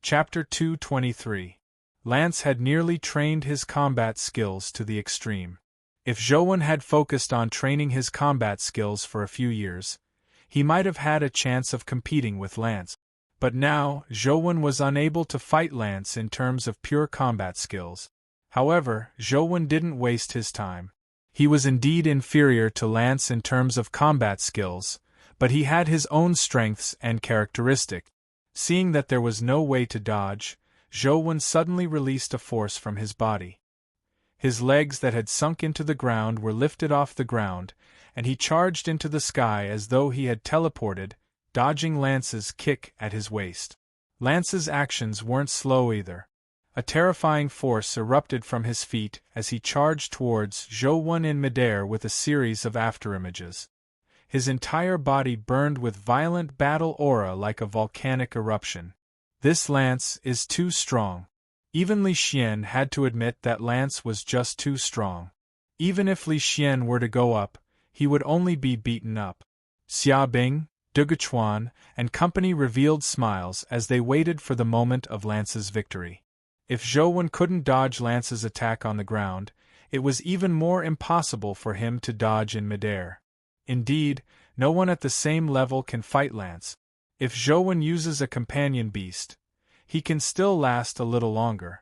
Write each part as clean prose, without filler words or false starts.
Chapter 223. Lance had nearly trained his combat skills to the extreme. If Zhou had focused on training his combat skills for a few years, he might have had a chance of competing with Lance. But now, Zhou was unable to fight Lance in terms of pure combat skills. However, Zhou didn't waste his time. He was indeed inferior to Lance in terms of combat skills, but he had his own strengths and characteristics. Seeing that there was no way to dodge, Zhou suddenly released a force from his body. His legs that had sunk into the ground were lifted off the ground, and he charged into the sky as though he had teleported, dodging Lance's kick at his waist. Lance's actions weren't slow either. A terrifying force erupted from his feet as he charged towards Zhou in midair with a series of afterimages. His entire body burned with violent battle aura like a volcanic eruption. This Lance is too strong. Even Li Xian had to admit that Lance was just too strong. Even if Li Xian were to go up, he would only be beaten up. Xia Bing, Duguchuan, and company revealed smiles as they waited for the moment of Lance's victory. If Zhou couldn't dodge Lance's attack on the ground, it was even more impossible for him to dodge in midair. Indeed, no one at the same level can fight Lance. If Zhou uses a companion beast, he can still last a little longer.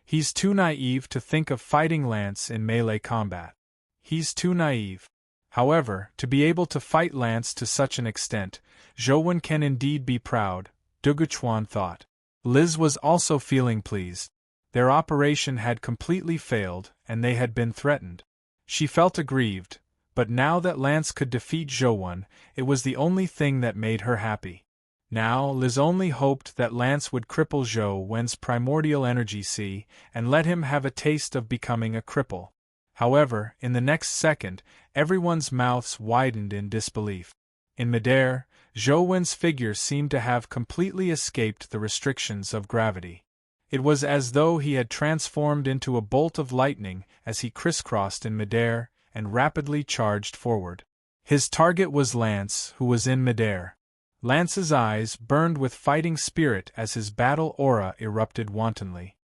He's too naive to think of fighting Lance in melee combat. He's too naive. However, to be able to fight Lance to such an extent, Zhou can indeed be proud, Duguchuan thought. Liz was also feeling pleased. Their operation had completely failed, and they had been threatened. She felt aggrieved, but now that Lance could defeat Zhou, it was the only thing that made her happy. Now Liz only hoped that Lance would cripple Zhou's primordial energy sea and let him have a taste of becoming a cripple. However, in the next second, everyone's mouths widened in disbelief. In midair, Zhou's figure seemed to have completely escaped the restrictions of gravity. It was as though he had transformed into a bolt of lightning as he crisscrossed in midair and rapidly charged forward. His target was Lance, who was in midair. Lance's eyes burned with fighting spirit as his battle aura erupted wantonly.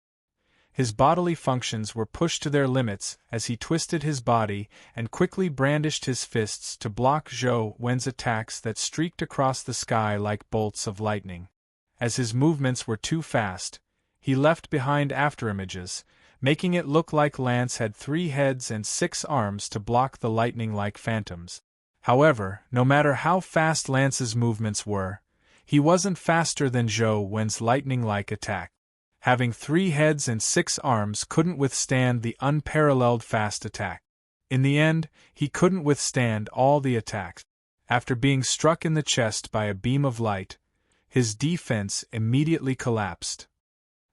His bodily functions were pushed to their limits as he twisted his body and quickly brandished his fists to block Zhou's attacks that streaked across the sky like bolts of lightning. As his movements were too fast, he left behind afterimages, making it look like Lance had 3 heads and 6 arms to block the lightning-like phantoms. However, no matter how fast Lance's movements were, he wasn't faster than Zhou's lightning-like attack. Having 3 heads and 6 arms couldn't withstand the unparalleled fast attack. In the end, he couldn't withstand all the attacks. After being struck in the chest by a beam of light, his defense immediately collapsed.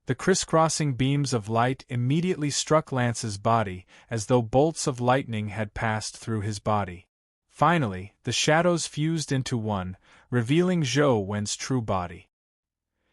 The crisscrossing beams of light immediately struck Lance's body as though bolts of lightning had passed through his body. Finally, the shadows fused into one, revealing Zhou's true body.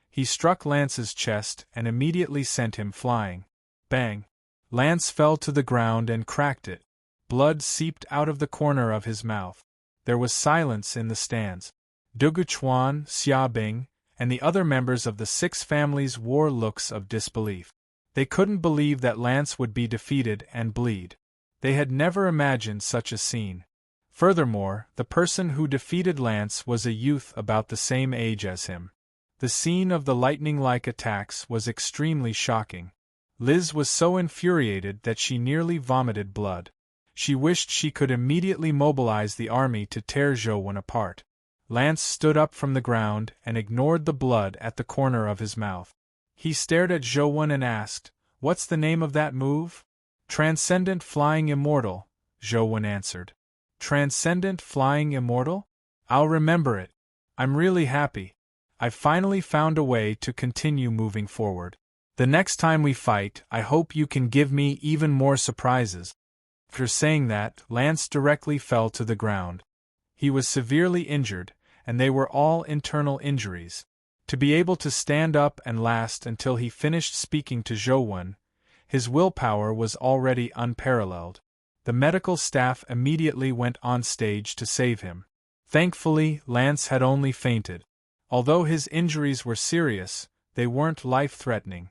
He struck Lance's chest and immediately sent him flying. Bang! Lance fell to the ground and cracked it. Blood seeped out of the corner of his mouth. There was silence in the stands. Duguchuan, Xia Bing, and the other members of the 6 families wore looks of disbelief. They couldn't believe that Lance would be defeated and bleed. They had never imagined such a scene. Furthermore, the person who defeated Lance was a youth about the same age as him. The scene of the lightning-like attacks was extremely shocking. Liz was so infuriated that she nearly vomited blood. She wished she could immediately mobilize the army to tear Zhou apart. Lance stood up from the ground and ignored the blood at the corner of his mouth. He stared at Zhou and asked, "What's the name of that move?" "Transcendent Flying Immortal," Zhou answered. "Transcendent Flying Immortal? I'll remember it. I'm really happy. I've finally found a way to continue moving forward. The next time we fight, I hope you can give me even more surprises." After saying that, Lance directly fell to the ground. He was severely injured, and they were all internal injuries. To be able to stand up and last until he finished speaking to Zhou, his willpower was already unparalleled. The medical staff immediately went on stage to save him. Thankfully, Lance had only fainted. Although his injuries were serious, they weren't life-threatening.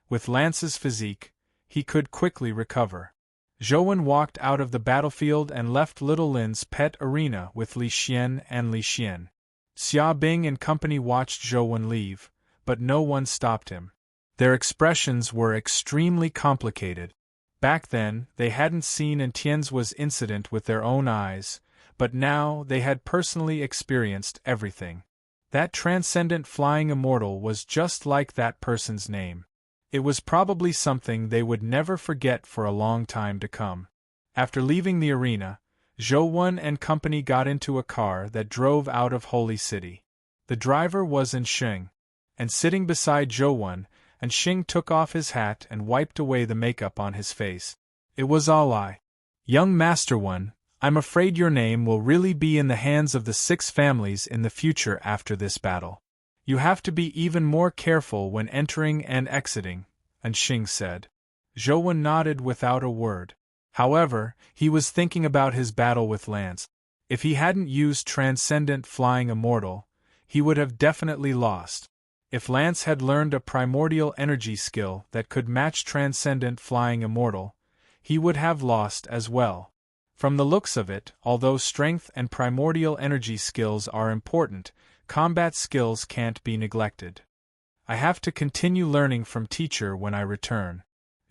With Lance's physique, he could quickly recover. Zhou walked out of the battlefield and left Little Lin's pet arena with Li Xian and Li Xian. Xia Bing and company watched Zhou leave, but no one stopped him. Their expressions were extremely complicated. Back then, they hadn't seen Tianzuo's incident with their own eyes, but now they had personally experienced everything. That transcendent flying immortal was just like that person's name. It was probably something they would never forget for a long time to come. After leaving the arena, Zhou and company got into a car that drove out of Holy City. The driver was Xing, and sitting beside Zhou, Xing took off his hat and wiped away the makeup on his face. It was all I. Young Master One, I'm afraid your name will really be in the hands of the 6 families in the future after this battle. You have to be even more careful when entering and exiting, Xing said. Zhou nodded without a word. However, he was thinking about his battle with Lance. If he hadn't used Transcendent Flying Immortal, he would have definitely lost. If Lance had learned a primordial energy skill that could match Transcendent Flying Immortal, he would have lost as well. From the looks of it, although strength and primordial energy skills are important, combat skills can't be neglected. I have to continue learning from teacher when I return.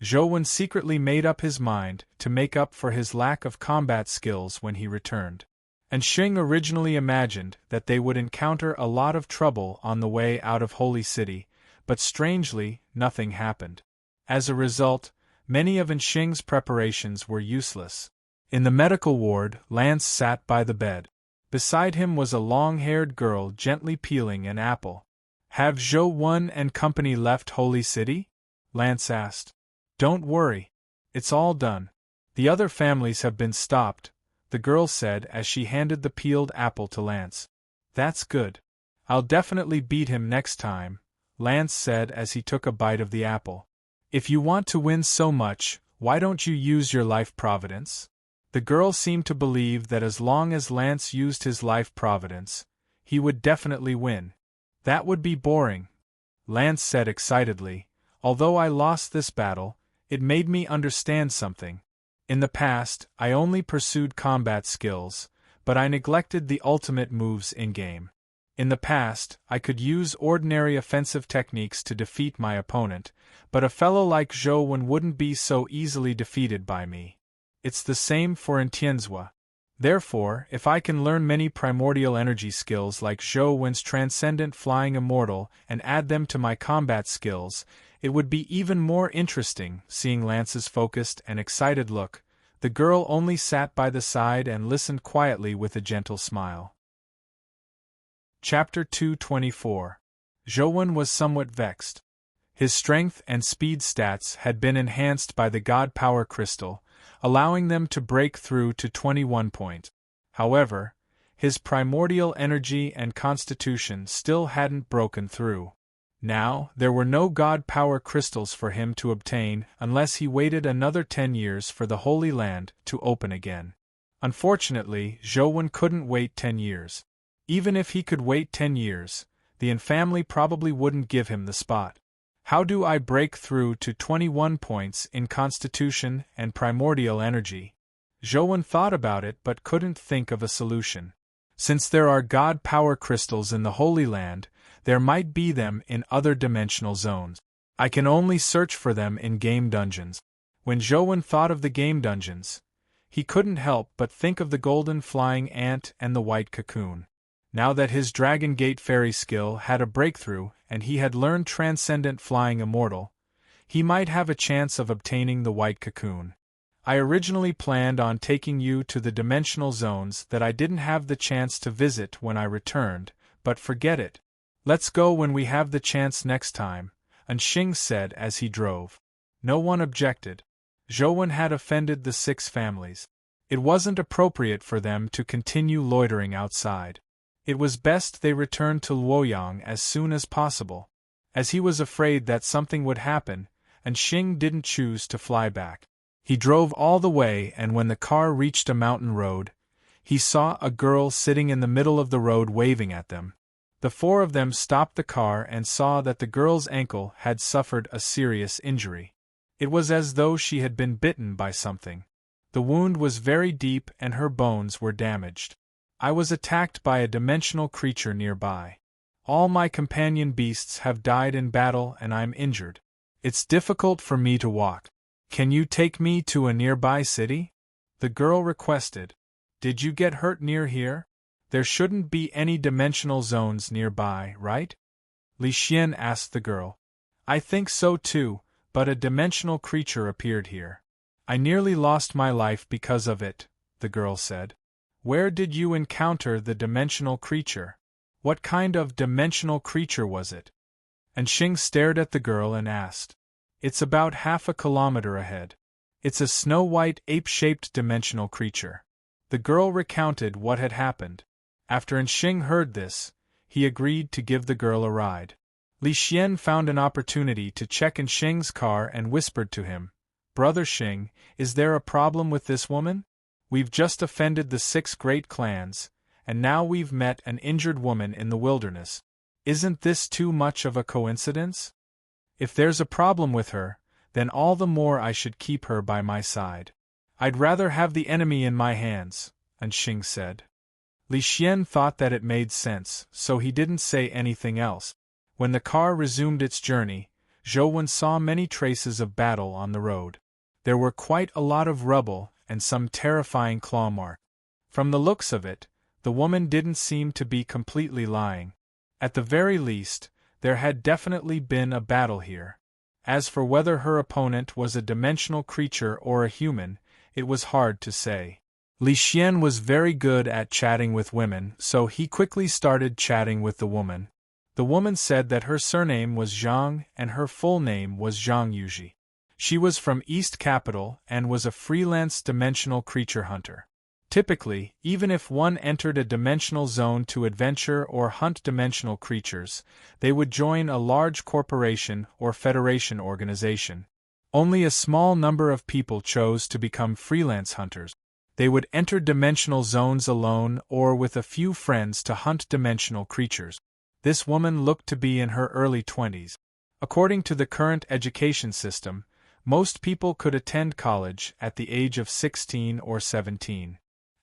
Zhou secretly made up his mind to make up for his lack of combat skills when he returned. And Xing originally imagined that they would encounter a lot of trouble on the way out of Holy City, but strangely, nothing happened. As a result, many of Xing's preparations were useless. In the medical ward, Lance sat by the bed. Beside him was a long-haired girl gently peeling an apple. Have Zhou and company left Holy City? Lance asked. Don't worry. It's all done. The other families have been stopped, the girl said as she handed the peeled apple to Lance. That's good. I'll definitely beat him next time, Lance said as he took a bite of the apple. If you want to win so much, why don't you use your life providence? The girl seemed to believe that as long as Lance used his life providence, he would definitely win. That would be boring, Lance said excitedly. Although I lost this battle, it made me understand something. In the past, I only pursued combat skills, but I neglected the ultimate moves in-game. In the past, I could use ordinary offensive techniques to defeat my opponent, but a fellow like Zhou wouldn't be so easily defeated by me. It's the same for Tianzuo. Therefore, if I can learn many primordial energy skills like Zhou Transcendent Flying Immortal and add them to my combat skills, it would be even more interesting. Seeing Lance's focused and excited look, the girl only sat by the side and listened quietly with a gentle smile. Chapter 224. Zhou was somewhat vexed. His strength and speed stats had been enhanced by the God Power Crystal, allowing them to break through to 21 points. However, his primordial energy and constitution still hadn't broken through. Now, there were no God Power Crystals for him to obtain unless he waited another 10 years for the Holy Land to open again. Unfortunately, Zhou couldn't wait 10 years. Even if he could wait 10 years, the family probably wouldn't give him the spot. How do I break through to 21 points in constitution and primordial energy? Zhou thought about it but couldn't think of a solution. Since there are God Power Crystals in the Holy Land, there might be them in other dimensional zones. I can only search for them in game dungeons. When Zhou thought of the game dungeons, he couldn't help but think of the golden flying ant and the white cocoon. Now that his Dragon Gate Fairy skill had a breakthrough and he had learned Transcendent Flying Immortal, he might have a chance of obtaining the white cocoon. I originally planned on taking you to the dimensional zones that I didn't have the chance to visit when I returned, but forget it. Let's go when we have the chance next time, Xing said as he drove. No one objected. Zhou had offended the 6 families. It wasn't appropriate for them to continue loitering outside. It was best they returned to Luoyang as soon as possible. As he was afraid that something would happen, Xing didn't choose to fly back. He drove all the way, and when the car reached a mountain road, he saw a girl sitting in the middle of the road waving at them. The four of them stopped the car and saw that the girl's ankle had suffered a serious injury. It was as though she had been bitten by something. The wound was very deep and her bones were damaged. I was attacked by a dimensional creature nearby. All my companion beasts have died in battle and I'm injured. It's difficult for me to walk. Can you take me to a nearby city? The girl requested. Did you get hurt near here? There shouldn't be any dimensional zones nearby, right? Li Xian asked the girl. I think so too, but a dimensional creature appeared here. I nearly lost my life because of it, the girl said. Where did you encounter the dimensional creature? What kind of dimensional creature was it? And Xing stared at the girl and asked. It's about half a kilometer ahead. It's a snow-white ape-shaped dimensional creature. The girl recounted what had happened. After Xing heard this, he agreed to give the girl a ride. Li Xian found an opportunity to check Xing's car and whispered to him, Brother Xing, is there a problem with this woman? We've just offended the 6 great clans, and now we've met an injured woman in the wilderness. Isn't this too much of a coincidence? If there's a problem with her, then all the more I should keep her by my side. I'd rather have the enemy in my hands, Xing said. Li Xian thought that it made sense, so he didn't say anything else. When the car resumed its journey, Zhou Wen saw many traces of battle on the road. There were quite a lot of rubble and some terrifying claw marks. From the looks of it, the woman didn't seem to be completely lying. At the very least, there had definitely been a battle here. As for whether her opponent was a dimensional creature or a human, it was hard to say. Li Xian was very good at chatting with women, so he quickly started chatting with the woman. The woman said that her surname was Zhang and her full name was Zhang Yuji. She was from East Capital and was a freelance dimensional creature hunter. Typically, even if one entered a dimensional zone to adventure or hunt dimensional creatures, they would join a large corporation or federation organization. Only a small number of people chose to become freelance hunters. They would enter dimensional zones alone or with a few friends to hunt dimensional creatures. This woman looked to be in her early 20s. According to the current education system, most people could attend college at the age of 16 or 17.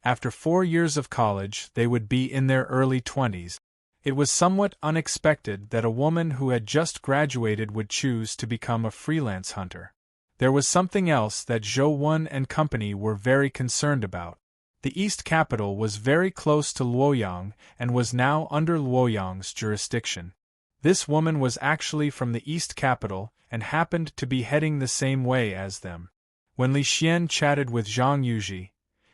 After 4 years of college, they would be in their early 20s. It was somewhat unexpected that a woman who had just graduated would choose to become a freelance hunter. There was something else that Zhou Wen and company were very concerned about. The East Capital was very close to Luoyang and was now under Luoyang's jurisdiction. This woman was actually from the East Capital and happened to be heading the same way as them. When Li Xian chatted with Zhang Yuji,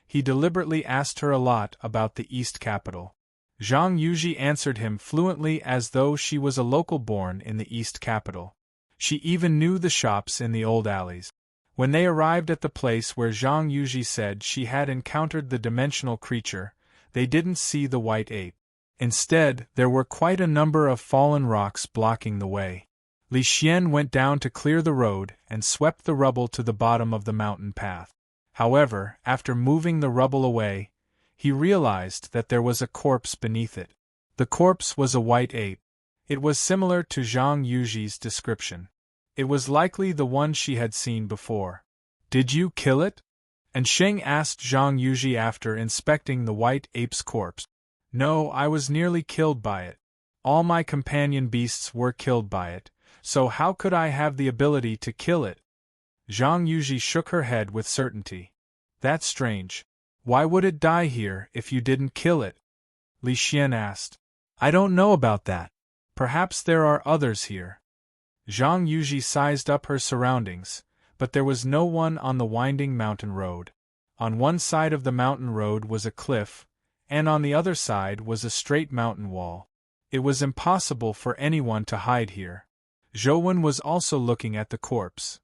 he deliberately asked her a lot about the East Capital. Zhang Yuji answered him fluently as though she was a local born in the East Capital. She even knew the shops in the old alleys. When they arrived at the place where Zhang Yuji said she had encountered the dimensional creature, they didn't see the white ape. Instead, there were quite a number of fallen rocks blocking the way. Li Xian went down to clear the road and swept the rubble to the bottom of the mountain path. However, after moving the rubble away, he realized that there was a corpse beneath it. The corpse was a white ape. It was similar to Zhang Yuji's description. It was likely the one she had seen before. Did you kill it? And Xing asked Zhang Yuji after inspecting the white ape's corpse. No, I was nearly killed by it. All my companion beasts were killed by it, so how could I have the ability to kill it? Zhang Yuji shook her head with certainty. That's strange. Why would it die here if you didn't kill it? Li Xian asked. I don't know about that. Perhaps there are others here. Zhang Yuji sized up her surroundings, but there was no one on the winding mountain road. On one side of the mountain road was a cliff, and on the other side was a straight mountain wall. It was impossible for anyone to hide here. Zhou Wen was also looking at the corpse.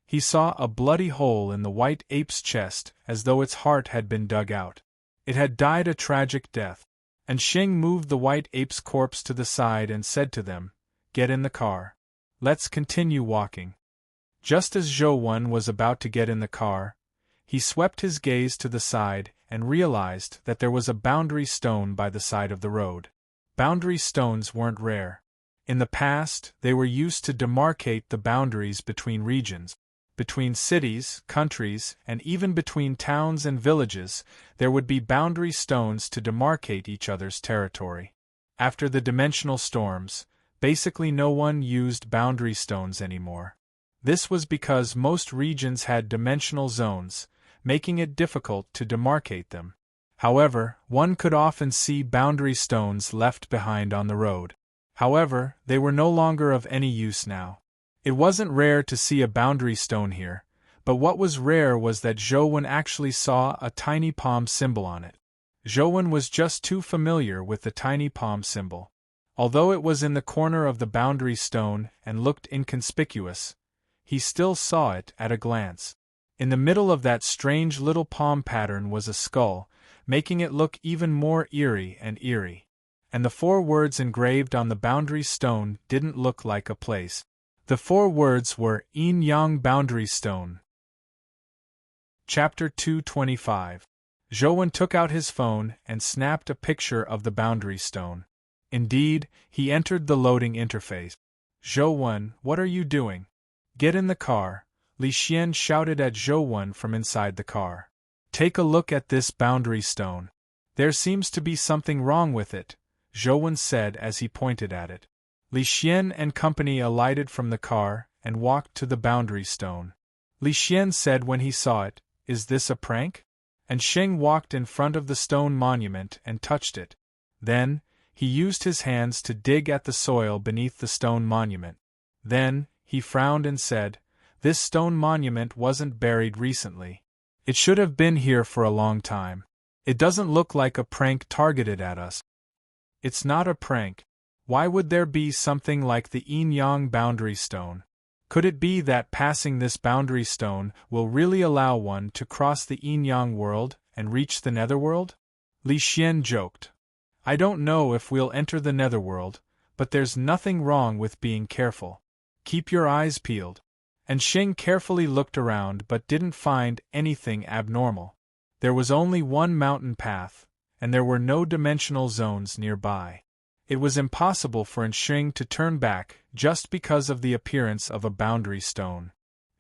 He saw a bloody hole in the white ape's chest as though its heart had been dug out. It had died a tragic death. And Xing moved the white ape's corpse to the side and said to them, Get in the car. Let's continue walking. Just as Zhou Wen was about to get in the car, he swept his gaze to the side and realized that there was a boundary stone by the side of the road. boundary stones weren't rare. In the past, they were used to demarcate the boundaries between regions. Between cities, countries, and even between towns and villages, there would be boundary stones to demarcate each other's territory. After the dimensional storms, basically no one used boundary stones anymore. This was because most regions had dimensional zones, making it difficult to demarcate them. However, one could often see boundary stones left behind on the road. However, they were no longer of any use now. It wasn't rare to see a boundary stone here, but what was rare was that Zhou actually saw a tiny palm symbol on it. Zhou was just too familiar with the tiny palm symbol. Although it was in the corner of the boundary stone and looked inconspicuous, he still saw it at a glance. In the middle of that strange little palm pattern was a skull, making it look even more eerie. And the 4 words engraved on the boundary stone didn't look like a place. The 4 words were Yin Yang Boundary Stone. Chapter 225. Zhou took out his phone and snapped a picture of the boundary stone. Indeed, he entered the loading interface. Zhou, what are you doing? Get in the car, Li Xian shouted at Zhou from inside the car. Take a look at this boundary stone. There seems to be something wrong with it, Zhou said as he pointed at it. Li Xian and company alighted from the car and walked to the boundary stone. Li Xian said when he saw it, "Is this a prank?" And Sheng walked in front of the stone monument and touched it. Then, he used his hands to dig at the soil beneath the stone monument. Then, he frowned and said, "This stone monument wasn't buried recently. It should have been here for a long time. It doesn't look like a prank targeted at us." It's not a prank. Why would there be something like the Yin-Yang boundary stone? Could it be that passing this boundary stone will really allow one to cross the Yin-Yang world and reach the netherworld? Li Xian joked. I don't know if we'll enter the netherworld, but there's nothing wrong with being careful. Keep your eyes peeled. And Sheng carefully looked around but didn't find anything abnormal. There was only one mountain path, and there were no dimensional zones nearby. It was impossible for Sheng to turn back just because of the appearance of a boundary stone.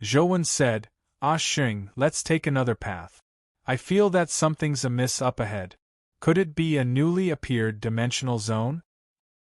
Zhou said, Sheng, let's take another path. I feel that something's amiss up ahead. Could it be a newly appeared dimensional zone?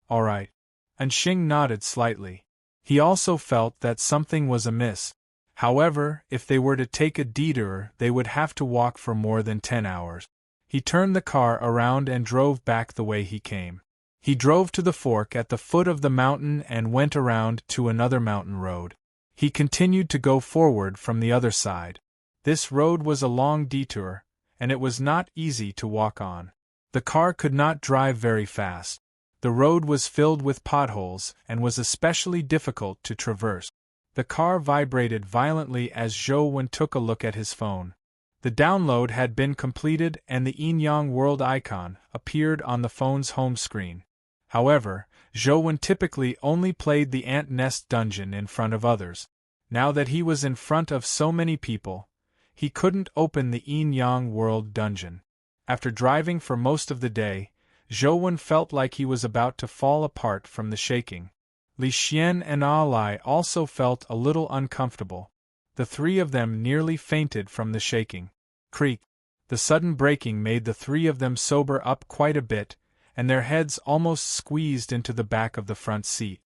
Alright. And Sheng nodded slightly. He also felt that something was amiss. However, if they were to take a detour, they would have to walk for more than 10 hours. He turned the car around and drove back the way he came. He drove to the fork at the foot of the mountain and went around to another mountain road. He continued to go forward from the other side. This road was a long detour, and it was not easy to walk on. The car could not drive very fast. The road was filled with potholes and was especially difficult to traverse. The car vibrated violently as Zhou took a look at his phone. The download had been completed and the Yin-Yang World icon appeared on the phone's home screen. However, Zhou typically only played the ant nest dungeon in front of others. Now that he was in front of so many people, he couldn't open the Yin-Yang World dungeon. After driving for most of the day, Zhou felt like he was about to fall apart from the shaking. Li Xian and Alai also felt a little uncomfortable. The 3 of them nearly fainted from the shaking. Creak! The sudden braking made the 3 of them sober up quite a bit, and their heads almost squeezed into the back of the front seat.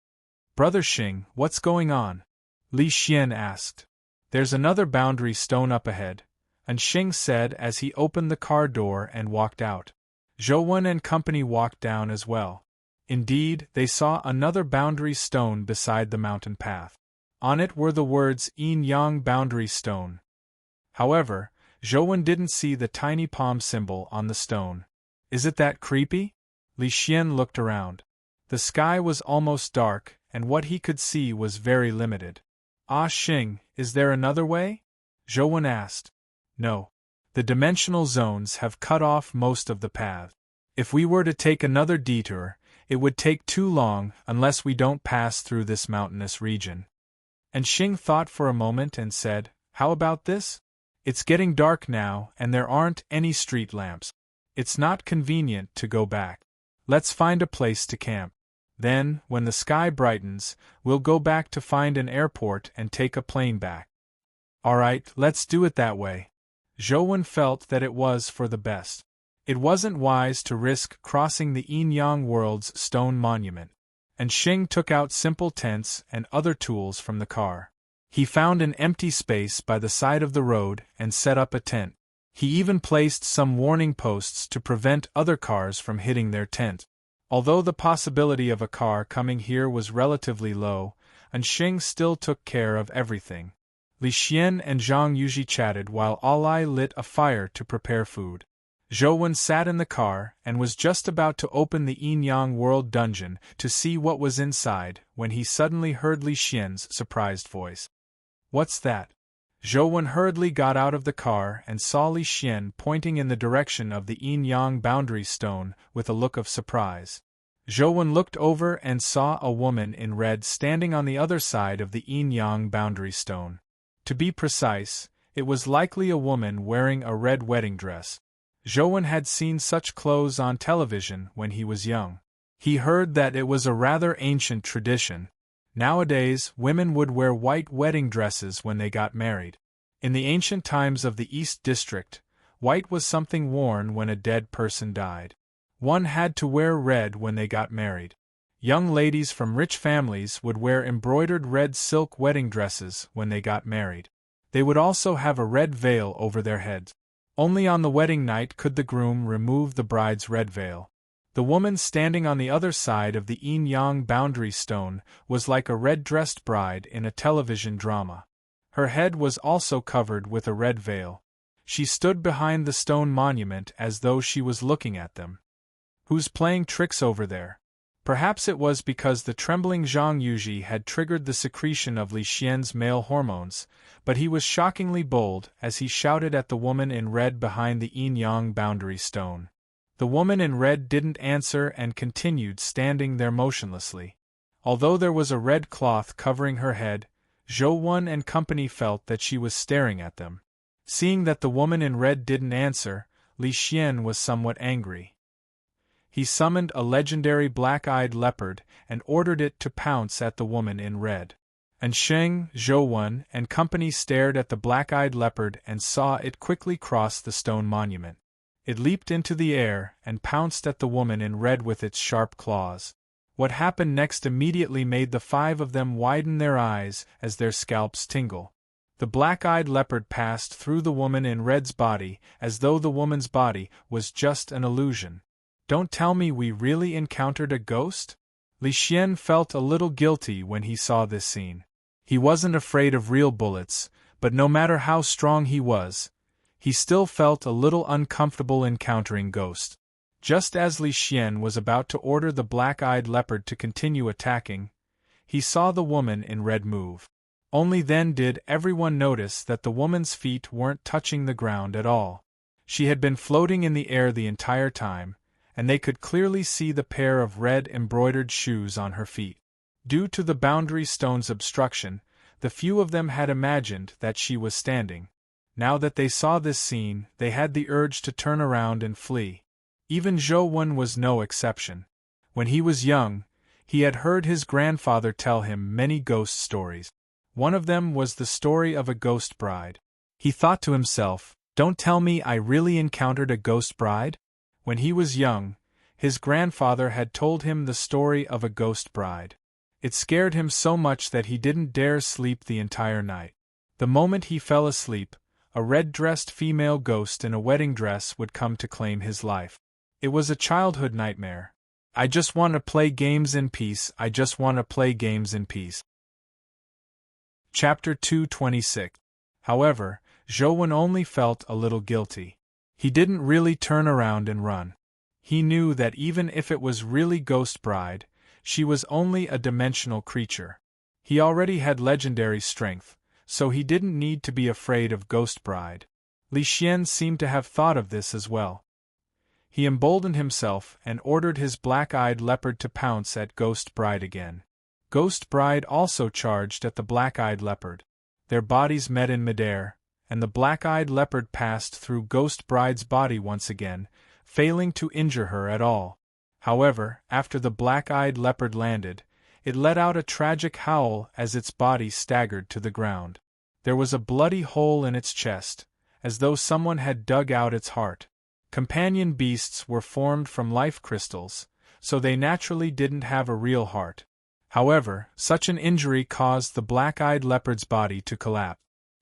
Brother Xing, what's going on? Li Xian asked. There's another boundary stone up ahead, and Xing said as he opened the car door and walked out. Zhou and company walked down as well. Indeed, they saw another boundary stone beside the mountain path. On it were the words Yin-Yang Boundary Stone. However, Zhou didn't see the tiny palm symbol on the stone. Is it that creepy? Li Xian looked around. The sky was almost dark, and what he could see was very limited. Xing, is there another way? Zhou asked. No. The dimensional zones have cut off most of the path. If we were to take another detour, it would take too long unless we don't pass through this mountainous region. And Xing thought for a moment and said, How about this? It's getting dark now and there aren't any street lamps. It's not convenient to go back. Let's find a place to camp. Then, when the sky brightens, we'll go back to find an airport and take a plane back. Alright, let's do it that way. Zhou felt that it was for the best. It wasn't wise to risk crossing the Yin-Yang world's stone monument. And Xing took out simple tents and other tools from the car. He found an empty space by the side of the road and set up a tent. He even placed some warning posts to prevent other cars from hitting their tent. Although the possibility of a car coming here was relatively low, and Xing still took care of everything. Li Xian and Zhang Yuji chatted while Alai lit a fire to prepare food. Zhou sat in the car and was just about to open the Yin-Yang World dungeon to see what was inside when he suddenly heard Li Xian's surprised voice. "What's that?" Zhou hurriedly got out of the car and saw Li Xian pointing in the direction of the Yin-Yang boundary stone with a look of surprise. Zhou looked over and saw a woman in red standing on the other side of the Yin-Yang boundary stone. To be precise, it was likely a woman wearing a red wedding dress. Zhou had seen such clothes on television when he was young. He heard that it was a rather ancient tradition. Nowadays, women would wear white wedding dresses when they got married. In the ancient times of the East District, white was something worn when a dead person died. One had to wear red when they got married. Young ladies from rich families would wear embroidered red silk wedding dresses when they got married. They would also have a red veil over their heads. Only on the wedding night could the groom remove the bride's red veil. The woman standing on the other side of the Yin-Yang boundary stone was like a red-dressed bride in a television drama. Her head was also covered with a red veil. She stood behind the stone monument as though she was looking at them. Who's playing tricks over there? Perhaps it was because the trembling Zhang Yuji had triggered the secretion of Li Xian's male hormones, but he was shockingly bold as he shouted at the woman in red behind the Yin-Yang boundary stone. The woman in red didn't answer and continued standing there motionlessly. Although there was a red cloth covering her head, Zhou and company felt that she was staring at them. Seeing that the woman in red didn't answer, Li Xian was somewhat angry. He summoned a legendary black-eyed leopard and ordered it to pounce at the woman in red. And Sheng, Zhou and company stared at the black-eyed leopard and saw it quickly cross the stone monument. It leaped into the air and pounced at the woman in red with its sharp claws. What happened next immediately made the five of them widen their eyes as their scalps tingle. The black-eyed leopard passed through the woman in red's body as though the woman's body was just an illusion. Don't tell me we really encountered a ghost? Li Xian felt a little guilty when he saw this scene. He wasn't afraid of real bullets, but no matter how strong he was, he still felt a little uncomfortable encountering ghosts. Just as Li Xian was about to order the black-eyed leopard to continue attacking, he saw the woman in red move. Only then did everyone notice that the woman's feet weren't touching the ground at all. She had been floating in the air the entire time, and they could clearly see the pair of red embroidered shoes on her feet. Due to the boundary stone's obstruction, the few of them had imagined that she was standing. Now that they saw this scene, they had the urge to turn around and flee. Even Zhou was no exception. When he was young, he had heard his grandfather tell him many ghost stories. One of them was the story of a ghost bride. He thought to himself, "Don't tell me I really encountered a ghost bride?" When he was young, his grandfather had told him the story of a ghost bride. It scared him so much that he didn't dare sleep the entire night. The moment he fell asleep, a red-dressed female ghost in a wedding dress would come to claim his life. It was a childhood nightmare. I just want to play games in peace, I just want to play games in peace. Chapter 226. However, Zhou only felt a little guilty. He didn't really turn around and run. He knew that even if it was really Ghost Bride, she was only a dimensional creature. He already had legendary strength, so he didn't need to be afraid of Ghost Bride. Li Xian seemed to have thought of this as well. He emboldened himself and ordered his black-eyed leopard to pounce at Ghost Bride again. Ghost Bride also charged at the black-eyed leopard. Their bodies met in midair, and the black-eyed leopard passed through Ghost Bride's body once again, failing to injure her at all. However, after the black-eyed leopard landed, it let out a tragic howl as its body staggered to the ground. There was a bloody hole in its chest, as though someone had dug out its heart. Companion beasts were formed from life crystals, so they naturally didn't have a real heart. However, such an injury caused the black-eyed leopard's body to collapse.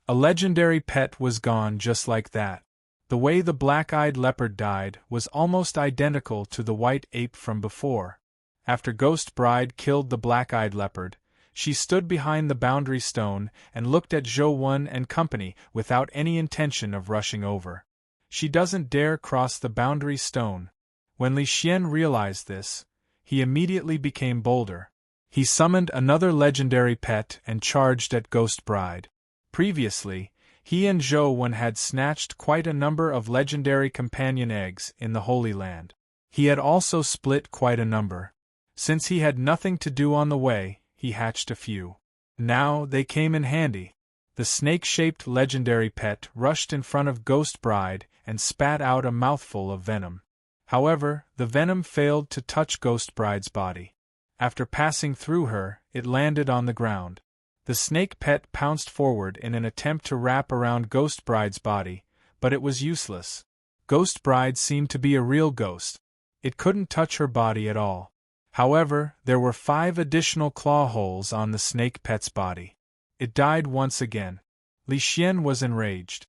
A legendary pet was gone just like that. The way the black-eyed leopard died was almost identical to the white ape from before. After Ghost Bride killed the black-eyed leopard, she stood behind the boundary stone and looked at Zhou and company without any intention of rushing over. She doesn't dare cross the boundary stone. When Li Xian realized this, he immediately became bolder. He summoned another legendary pet and charged at Ghost Bride. Previously, he and Zhou had snatched quite a number of legendary companion eggs in the Holy Land. He had also split quite a number. Since he had nothing to do on the way, he hatched a few. Now they came in handy. The snake-shaped legendary pet rushed in front of Ghost Bride and spat out a mouthful of venom. However, the venom failed to touch Ghost Bride's body. After passing through her, it landed on the ground. The snake pet pounced forward in an attempt to wrap around Ghost Bride's body, but it was useless. Ghost Bride seemed to be a real ghost. It couldn't touch her body at all. However, there were 5 additional claw holes on the snake pet's body. It died once again. Li Xian was enraged.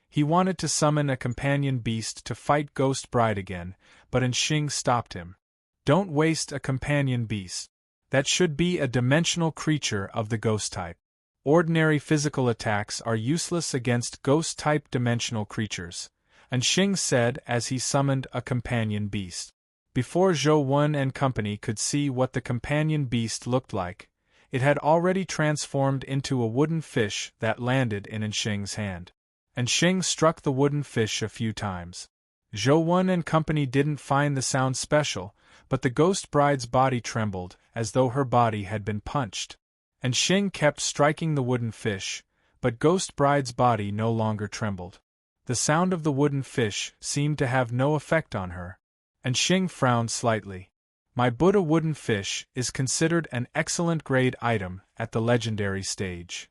He wanted to summon a companion beast to fight Ghost Bride again, but Enxing stopped him. Don't waste a companion beast. That should be a dimensional creature of the ghost type. Ordinary physical attacks are useless against ghost-type dimensional creatures, Enxing said as he summoned a companion beast. Before Zhou and company could see what the companion beast looked like, it had already transformed into a wooden fish that landed in Enxing's hand. Enxing struck the wooden fish a few times. Zhou and company didn't find the sound special, but the Ghost Bride's body trembled, as though her body had been punched. Enxing kept striking the wooden fish, but Ghost Bride's body no longer trembled. The sound of the wooden fish seemed to have no effect on her. Enxing frowned slightly. My Buddha wooden fish is considered an excellent grade item at the legendary stage.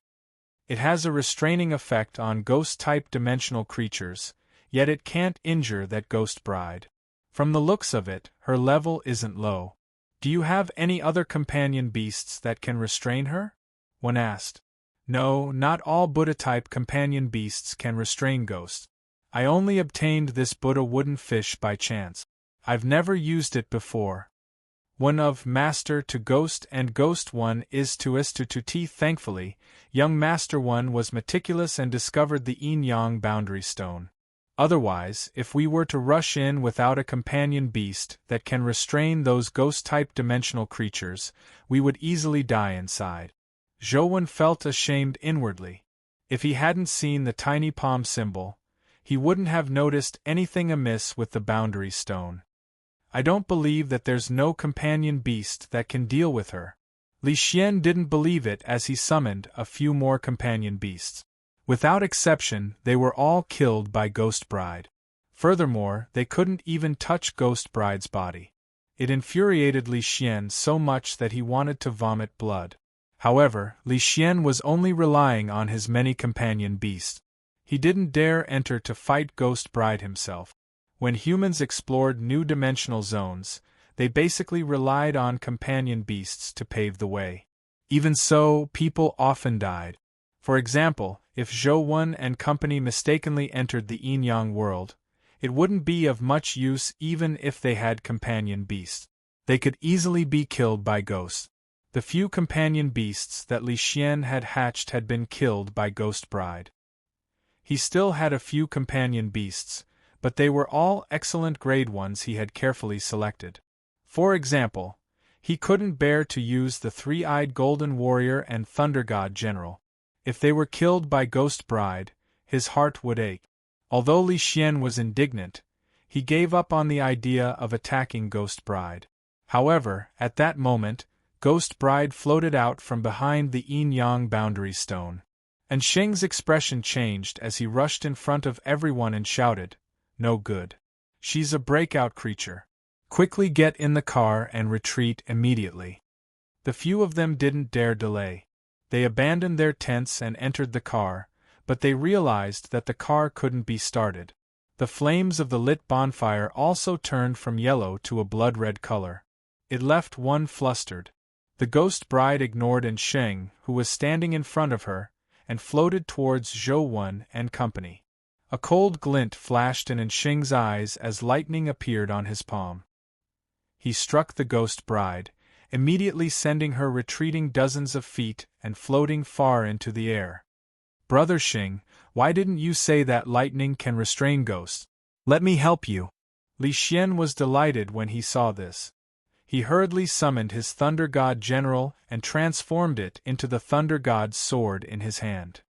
It has a restraining effect on ghost-type dimensional creatures, yet it can't injure that Ghost Bride. From the looks of it, her level isn't low. Do you have any other companion beasts that can restrain her? One asked. No, not all Buddha-type companion beasts can restrain ghosts. I only obtained this Buddha wooden fish by chance. I've never used it before. One of Master to Ghost and Ghost One is to S to T. Thankfully, young Master One was meticulous and discovered the yin-yang boundary stone. Otherwise, if we were to rush in without a companion beast that can restrain those ghost-type dimensional creatures, we would easily die inside. Zhou felt ashamed inwardly. If he hadn't seen the tiny palm symbol, he wouldn't have noticed anything amiss with the boundary stone. I don't believe that there's no companion beast that can deal with her. Li Xian didn't believe it as he summoned a few more companion beasts. Without exception, they were all killed by Ghost Bride. Furthermore, they couldn't even touch Ghost Bride's body. It infuriated Li Xian so much that he wanted to vomit blood. However, Li Xian was only relying on his many companion beasts. He didn't dare enter to fight Ghost Bride himself. When humans explored new dimensional zones, they basically relied on companion beasts to pave the way. Even so, people often died. For example, if Zhou and company mistakenly entered the yin-yang world, it wouldn't be of much use even if they had companion beasts. They could easily be killed by ghosts. The few companion beasts that Li Xian had hatched had been killed by Ghost Bride. He still had a few companion beasts, but they were all excellent grade ones he had carefully selected. For example, he couldn't bear to use the three-eyed golden warrior and thunder god general. If they were killed by Ghost Bride, his heart would ache. Although Li Xian was indignant, he gave up on the idea of attacking Ghost Bride. However, at that moment, Ghost Bride floated out from behind the yin-yang boundary stone. Enxing's expression changed as he rushed in front of everyone and shouted, "No good. She's a breakout creature. Quickly get in the car and retreat immediately. The few of them didn't dare delay. They abandoned their tents and entered the car, but they realized that the car couldn't be started. The flames of the lit bonfire also turned from yellow to a blood-red color. It left one flustered. The ghost bride ignored Sheng, who was standing in front of her, and floated towards Zhou and company. A cold glint flashed in Sheng's eyes as lightning appeared on his palm. He struck the ghost bride, immediately sending her retreating dozens of feet and floating far into the air. Brother Sheng, why didn't you say that lightning can restrain ghosts? Let me help you. Li Xian was delighted when he saw this. He hurriedly summoned his Thunder God General and transformed it into the Thunder God's sword in his hand.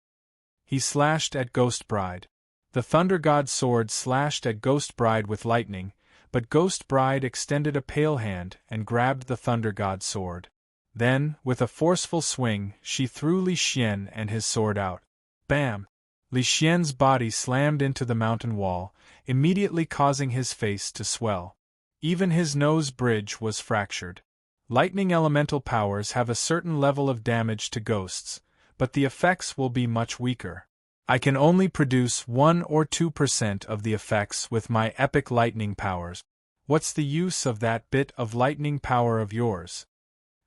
He slashed at Ghost Bride. The Thunder God's sword slashed at Ghost Bride with lightning, but Ghost Bride extended a pale hand and grabbed the Thunder God's sword. Then, with a forceful swing, she threw Li Xian and his sword out. Bam! Li Xian's body slammed into the mountain wall, immediately causing his face to swell. Even his nose bridge was fractured. Lightning elemental powers have a certain level of damage to ghosts, but the effects will be much weaker. I can only produce 1 or 2% of the effects with my epic lightning powers. What's the use of that bit of lightning power of yours?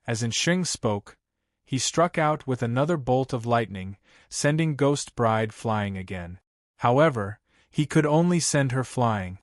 As Sheng spoke, he struck out with another bolt of lightning, sending Ghost Bride flying again. However, he could only send her flying.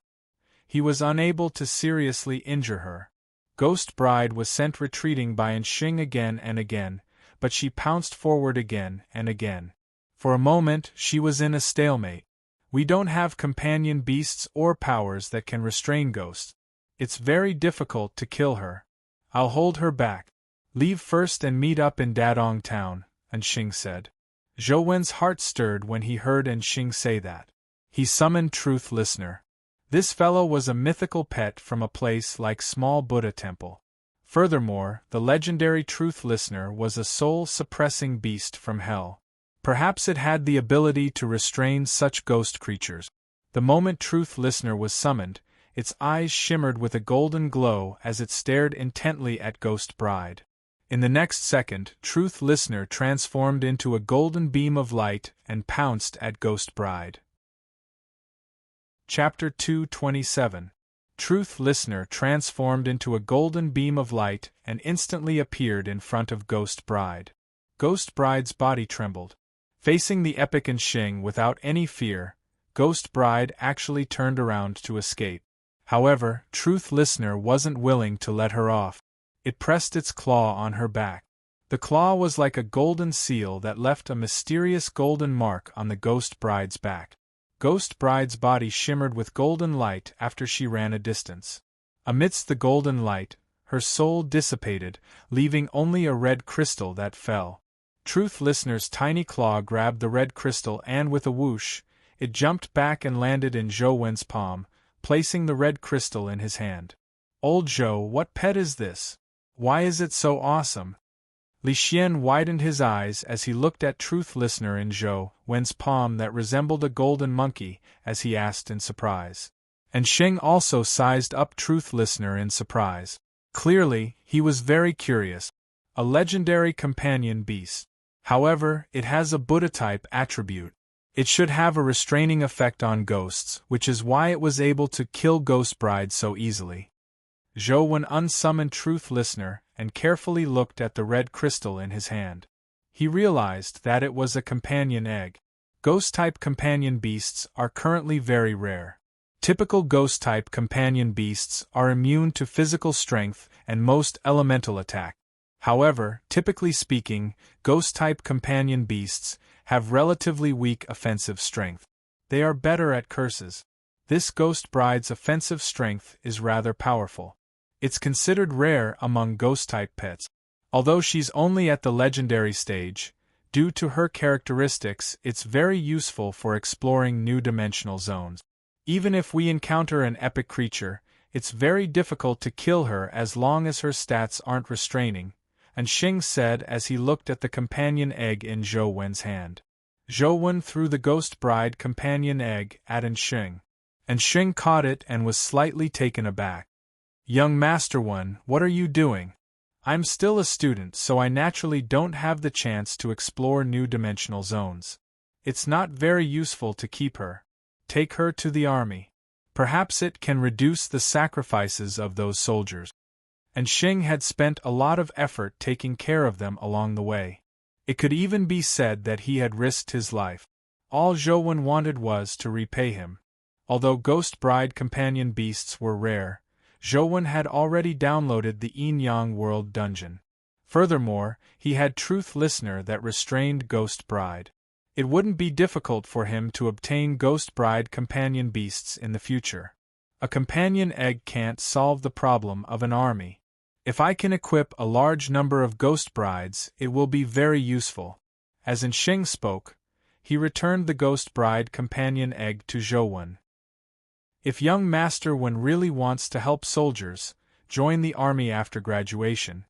He was unable to seriously injure her. Ghost Bride was sent retreating by Sheng again and again, but she pounced forward again and again. For a moment, she was in a stalemate. We don't have companion beasts or powers that can restrain ghosts. It's very difficult to kill her. I'll hold her back. Leave first and meet up in Dadong town, Sheng said. Zhou Wen's heart stirred when he heard Sheng say that. He summoned Truth Listener. This fellow was a mythical pet from a place like Small Buddha Temple. Furthermore, the legendary Truth Listener was a soul-suppressing beast from hell. Perhaps it had the ability to restrain such ghost creatures. The moment Truth Listener was summoned, its eyes shimmered with a golden glow as it stared intently at Ghost Bride. In the next second, Truth Listener transformed into a golden beam of light and pounced at Ghost Bride. Chapter 227. Truth Listener transformed into a golden beam of light and instantly appeared in front of Ghost Bride. Ghost Bride's body trembled. Facing the epic Sheng without any fear, Ghost Bride actually turned around to escape. However, Truth Listener wasn't willing to let her off. It pressed its claw on her back. The claw was like a golden seal that left a mysterious golden mark on the Ghost Bride's back. Ghost Bride's body shimmered with golden light after she ran a distance. Amidst the golden light, her soul dissipated, leaving only a red crystal that fell. Truth Listener's tiny claw grabbed the red crystal and with a whoosh, it jumped back and landed in Zhou Wen's palm, placing the red crystal in his hand. Old Zhou, what pet is this? Why is it so awesome? Li Xian widened his eyes as he looked at Truth Listener in Zhou Wen's palm that resembled a golden monkey, as he asked in surprise. Sheng also sized up Truth Listener in surprise. Clearly, he was very curious. A legendary companion beast. However, it has a Buddha-type attribute. It should have a restraining effect on ghosts, which is why it was able to kill Ghost Bride so easily. Zhou Wen unsummoned Truth Listener and carefully looked at the red crystal in his hand. He realized that it was a companion egg. Ghost-type companion beasts are currently very rare. Typical ghost-type companion beasts are immune to physical strength and most elemental attack. However, typically speaking, ghost-type companion beasts have relatively weak offensive strength. They are better at curses. This Ghost Bride's offensive strength is rather powerful. It's considered rare among ghost-type pets. Although she's only at the legendary stage, due to her characteristics it's very useful for exploring new dimensional zones. Even if we encounter an epic creature, it's very difficult to kill her as long as her stats aren't restraining, Sheng said as he looked at the companion egg in Zhou Wen's hand. Zhou Wen threw the Ghost Bride companion egg at Sheng. Sheng caught it and was slightly taken aback. Young Master One, what are you doing? I'm still a student, so I naturally don't have the chance to explore new dimensional zones. It's not very useful to keep her. Take her to the army. Perhaps it can reduce the sacrifices of those soldiers. And Xing had spent a lot of effort taking care of them along the way. It could even be said that he had risked his life. All Zhouwen wanted was to repay him. Although Ghost Bride companion beasts were rare, Zhouwen had already downloaded the Yin-Yang World Dungeon. Furthermore, he had Truth Listener that restrained Ghost Bride. It wouldn't be difficult for him to obtain Ghost Bride companion beasts in the future. A companion egg can't solve the problem of an army. If I can equip a large number of Ghost Brides, it will be very useful. As Xing spoke, he returned the Ghost Bride companion egg to Zhouwen. If young Master Wen really wants to help soldiers, join the army after graduation.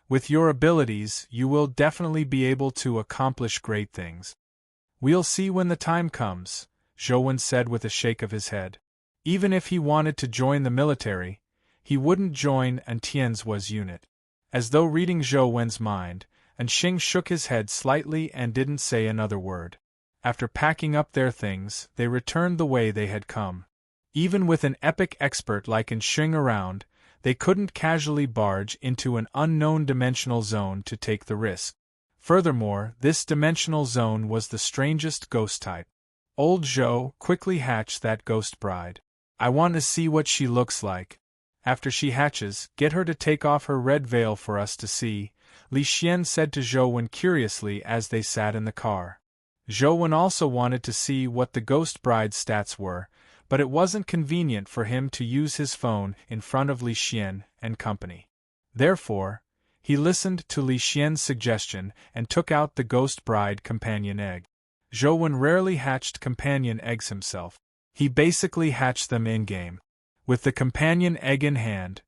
With your abilities, you will definitely be able to accomplish great things. We'll see when the time comes, Zhouwen said with a shake of his head. Even if he wanted to join the military, he wouldn't join an Tianzuo's unit. As though reading Zhouwen's mind, Xing shook his head slightly and didn't say another word. After packing up their things, they returned the way they had come. Even with an epic expert like Xing around, they couldn't casually barge into an unknown dimensional zone to take the risk. Furthermore, this dimensional zone was the strangest ghost type. Old Zhou quickly hatched that Ghost Bride. I want to see what she looks like. After she hatches, get her to take off her red veil for us to see, Li Xian said to Zhouwen curiously as they sat in the car. Zhouwen also wanted to see what the Ghost Bride's stats were, but it wasn't convenient for him to use his phone in front of Li Xian and company. Therefore, he listened to Li Xian's suggestion and took out the Ghost Bride companion egg. Zhouwen rarely hatched companion eggs himself. He basically hatched them in-game. With the companion egg in hand,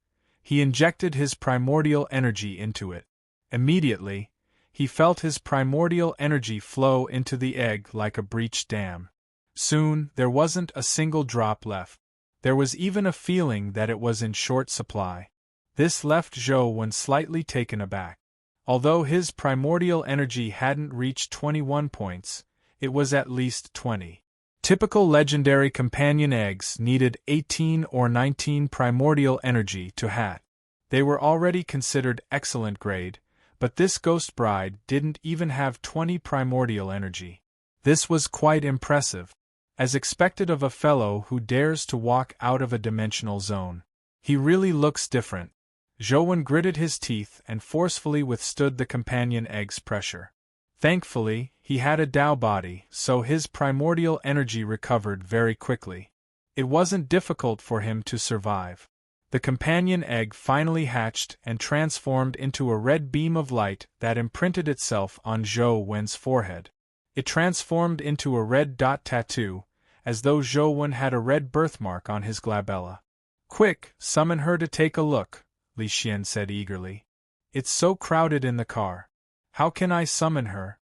he injected his primordial energy into it. Immediately, he felt his primordial energy flow into the egg like a breached dam. Soon, there wasn't a single drop left. There was even a feeling that it was in short supply. This left Zhouwen slightly taken aback. Although his primordial energy hadn't reached 21 points, it was at least 20. Typical legendary companion eggs needed 18 or 19 primordial energy to hatch. They were already considered excellent grade, but this Ghost Bride didn't even have 20 primordial energy. This was quite impressive, as expected of a fellow who dares to walk out of a dimensional zone. He really looks different. Zhouwen gritted his teeth and forcefully withstood the companion egg's pressure. Thankfully, he had a Dao body, so his primordial energy recovered very quickly. It wasn't difficult for him to survive. The companion egg finally hatched and transformed into a red beam of light that imprinted itself on Zhouwen's forehead. It transformed into a red dot tattoo, as though Zhouwen had a red birthmark on his glabella. "Quick, summon her to take a look," Li Xian said eagerly. "It's so crowded in the car. How can I summon her?"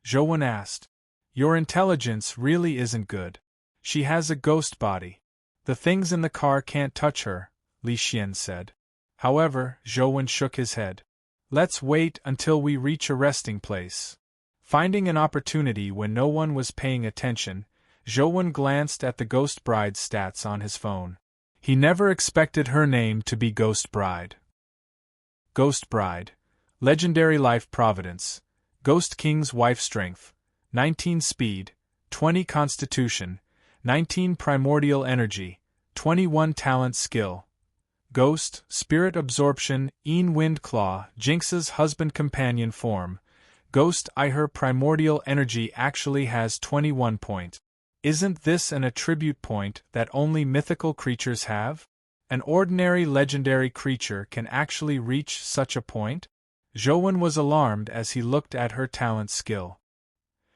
Zhouwen asked. "Your intelligence really isn't good. She has a ghost body. The things in the car can't touch her," Li Xian said. However, Zhouwen shook his head. "Let's wait until we reach a resting place." Finding an opportunity when no one was paying attention, Zhouwen glanced at the Ghost Bride's stats on his phone. He never expected her name to be Ghost Bride. Ghost Bride. Legendary Life Providence. Ghost King's Wife Strength. 19 Speed. 20 Constitution. 19 Primordial Energy. 21 Talent Skill. Ghost, Spirit Absorption, Een Wind Claw, Jinx's husband companion form. Ghost her primordial energy actually has 21 points. Isn't this an attribute point that only mythical creatures have? An ordinary legendary creature can actually reach such a point? Zhouwen was alarmed as he looked at her talent skill.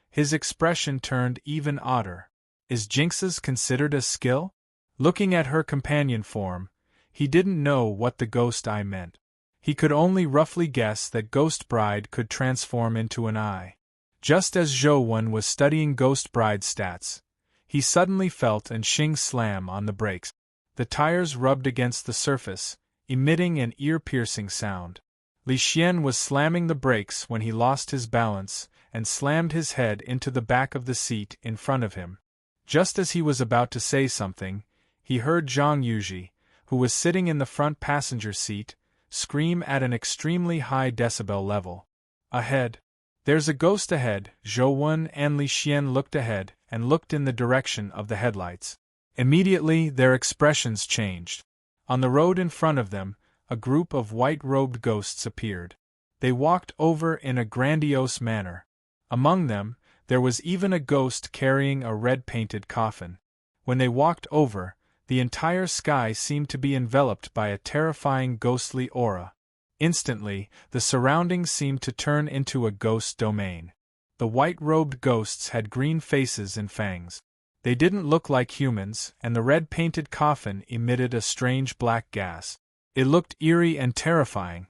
His expression turned even odder. Is Jinx's considered a skill? Looking at her companion form, he didn't know what the ghost eye meant. He could only roughly guess that Ghost Bride could transform into an eye. Just as Zhouwen was studying Ghost Bride's stats, he suddenly felt Xing slam on the brakes. The tires rubbed against the surface, emitting an ear-piercing sound. Li Xian was slamming the brakes when he lost his balance and slammed his head into the back of the seat in front of him. Just as he was about to say something, he heard Zhang Yuji, who was sitting in the front passenger seat, scream at an extremely high decibel level. "Ahead! There's a ghost ahead!" Zhou Wen and Li Xian looked ahead and looked in the direction of the headlights. Immediately, their expressions changed. On the road in front of them, a group of white-robed ghosts appeared. They walked over in a grandiose manner. Among them, there was even a ghost carrying a red-painted coffin. When they walked over, the entire sky seemed to be enveloped by a terrifying ghostly aura. Instantly, the surroundings seemed to turn into a ghost domain. The white-robed ghosts had green faces and fangs. They didn't look like humans, and the red-painted coffin emitted a strange black gas. It looked eerie and terrifying.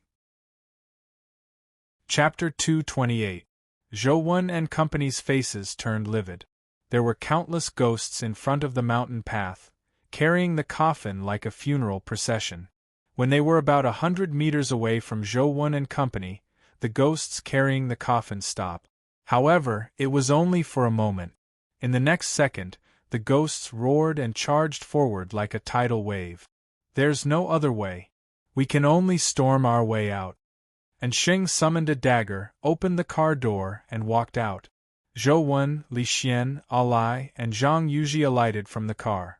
Chapter 228. Zhou Wen and company's faces turned livid. There were countless ghosts in front of the mountain path, carrying the coffin like a funeral procession. When they were about 100 meters away from Zhou Wen and company, the ghosts carrying the coffin stopped. However, it was only for a moment. In the next second, the ghosts roared and charged forward like a tidal wave. "There's no other way. We can only storm our way out." And Sheng summoned a dagger, opened the car door, and walked out. Zhou Wen, Li Xian, Alai, and Zhang Yuji alighted from the car.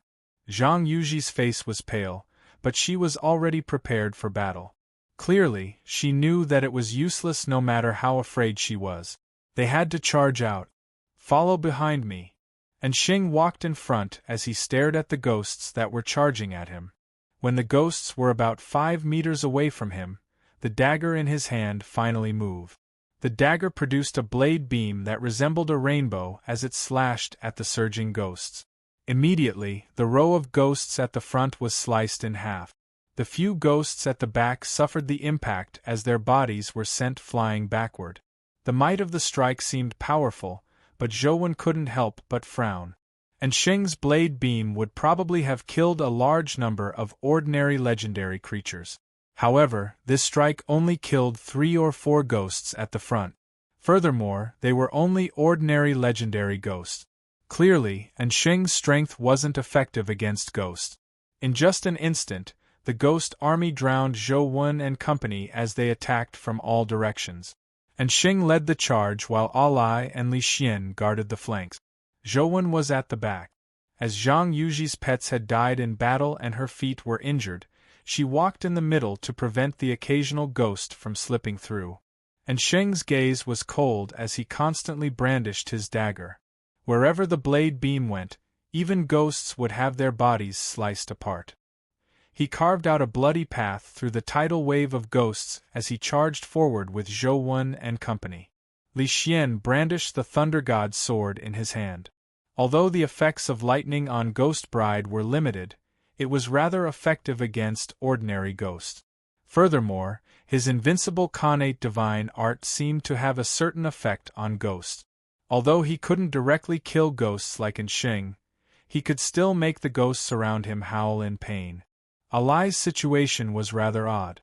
Zhang Yuji's face was pale, but she was already prepared for battle. Clearly, she knew that it was useless no matter how afraid she was. They had to charge out. "Follow behind me." And Sheng walked in front as he stared at the ghosts that were charging at him. When the ghosts were about 5 meters away from him, the dagger in his hand finally moved. The dagger produced a blade beam that resembled a rainbow as it slashed at the surging ghosts. Immediately, the row of ghosts at the front was sliced in half. The few ghosts at the back suffered the impact as their bodies were sent flying backward. The might of the strike seemed powerful, but Zhou Wen couldn't help but frown. And Sheng's blade beam would probably have killed a large number of ordinary legendary creatures. However, this strike only killed 3 or 4 ghosts at the front. Furthermore, they were only ordinary legendary ghosts. Clearly, and Sheng's strength wasn't effective against ghosts. In just an instant, the ghost army drowned Zhou Wen and company as they attacked from all directions. And Sheng led the charge while Alai and Li Xian guarded the flanks. Zhou Wen was at the back. As Zhang Yuji's pets had died in battle and her feet were injured, she walked in the middle to prevent the occasional ghost from slipping through. And Sheng's gaze was cold as he constantly brandished his dagger. Wherever the blade beam went, even ghosts would have their bodies sliced apart. He carved out a bloody path through the tidal wave of ghosts as he charged forward with Zhou Wen and company. Li Xian brandished the Thunder God's sword in his hand. Although the effects of lightning on Ghost Bride were limited, it was rather effective against ordinary ghosts. Furthermore, his invincible connate divine art seemed to have a certain effect on ghosts. Although he couldn't directly kill ghosts like in Sheng, he could still make the ghosts around him howl in pain. Alai's situation was rather odd.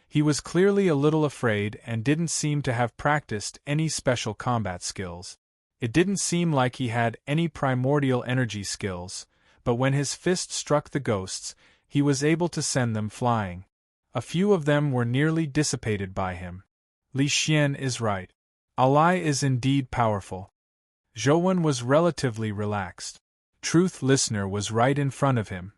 He was clearly a little afraid and didn't seem to have practiced any special combat skills. It didn't seem like he had any primordial energy skills, but when his fist struck the ghosts, he was able to send them flying. A few of them were nearly dissipated by him. Li Xian is right. Alai is indeed powerful. Zhou Wen was relatively relaxed. Truth Listener was right in front of him.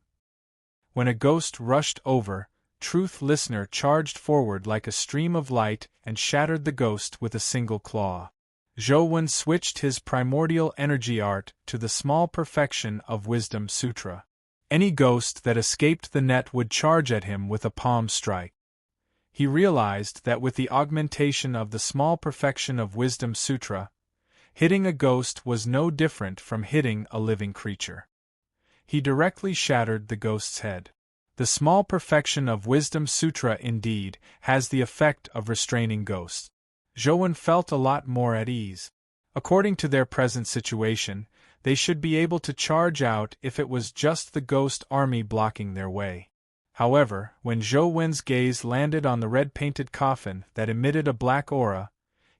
When a ghost rushed over, Truth Listener charged forward like a stream of light and shattered the ghost with a single claw. Zhou Wen switched his primordial energy art to the small perfection of Wisdom Sutra. Any ghost that escaped the net would charge at him with a palm strike. He realized that with the augmentation of the small perfection of Wisdom Sutra, hitting a ghost was no different from hitting a living creature. He directly shattered the ghost's head. The small perfection of Wisdom Sutra indeed has the effect of restraining ghosts. Zhou Wen felt a lot more at ease. According to their present situation, they should be able to charge out if it was just the ghost army blocking their way. However, when Zhou Wen's gaze landed on the red-painted coffin that emitted a black aura,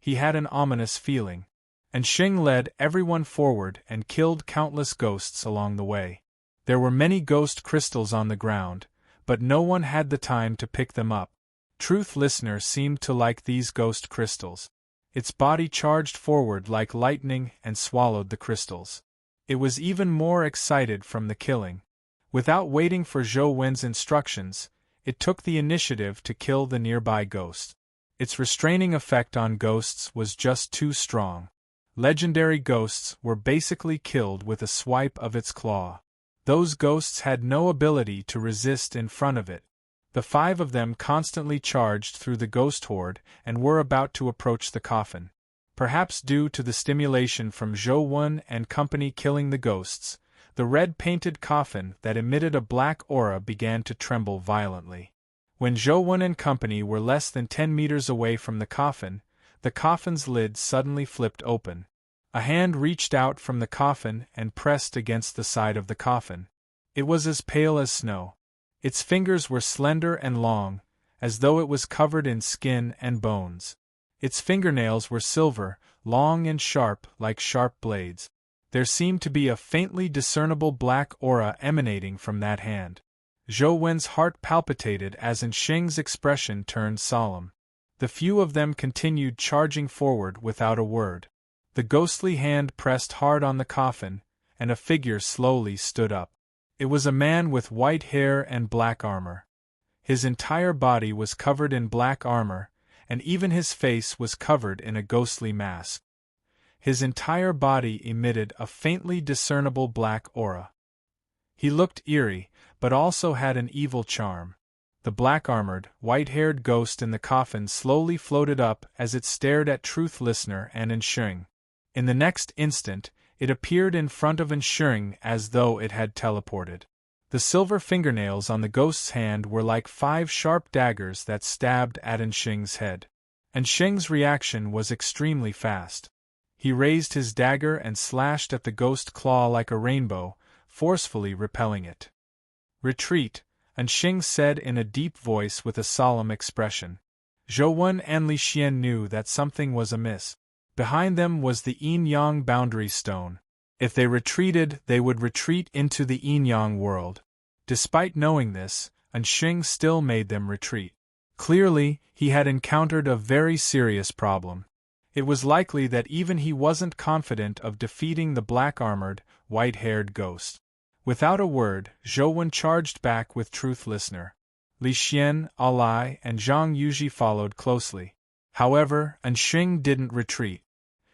he had an ominous feeling. And Xing led everyone forward and killed countless ghosts along the way. There were many ghost crystals on the ground, but no one had the time to pick them up. Truth Listener seemed to like these ghost crystals. Its body charged forward like lightning and swallowed the crystals. It was even more excited from the killing. Without waiting for Zhou Wen's instructions, it took the initiative to kill the nearby ghost. Its restraining effect on ghosts was just too strong. Legendary ghosts were basically killed with a swipe of its claw. Those ghosts had no ability to resist in front of it. The 5 of them constantly charged through the ghost horde and were about to approach the coffin. Perhaps due to the stimulation from Zhou Wen and company killing the ghosts, the red-painted coffin that emitted a black aura began to tremble violently. When Zhou Wen and company were less than 10 meters away from the coffin's lid suddenly flipped open. A hand reached out from the coffin and pressed against the side of the coffin. It was as pale as snow. Its fingers were slender and long, as though it was covered in skin and bones. Its fingernails were silver, long and sharp like sharp blades. There seemed to be a faintly discernible black aura emanating from that hand. Zhou Wen's heart palpitated as Xing's expression turned solemn. The few of them continued charging forward without a word. The ghostly hand pressed hard on the coffin, and a figure slowly stood up. It was a man with white hair and black armor. His entire body was covered in black armor, and even his face was covered in a ghostly mask. His entire body emitted a faintly discernible black aura. He looked eerie, but also had an evil charm. The black-armored, white-haired ghost in the coffin slowly floated up as it stared at Truth Listener and Xing. In the next instant, it appeared in front of Xing as though it had teleported. The silver fingernails on the ghost's hand were like 5 sharp daggers that stabbed at Xing's head. Xing's reaction was extremely fast. He raised his dagger and slashed at the ghost claw like a rainbow, forcefully repelling it. "Retreat," Xing said in a deep voice with a solemn expression. Zhou Wen and Li Xian knew that something was amiss. Behind them was the yin-yang boundary stone. If they retreated, they would retreat into the yin-yang world. Despite knowing this, Xing still made them retreat. Clearly, he had encountered a very serious problem. It was likely that even he wasn't confident of defeating the black-armored, white-haired ghost. Without a word, Zhou Wen charged back with Truth Listener. Li Xian, Alai, and Zhang Yuji followed closely. However, Xing didn't retreat.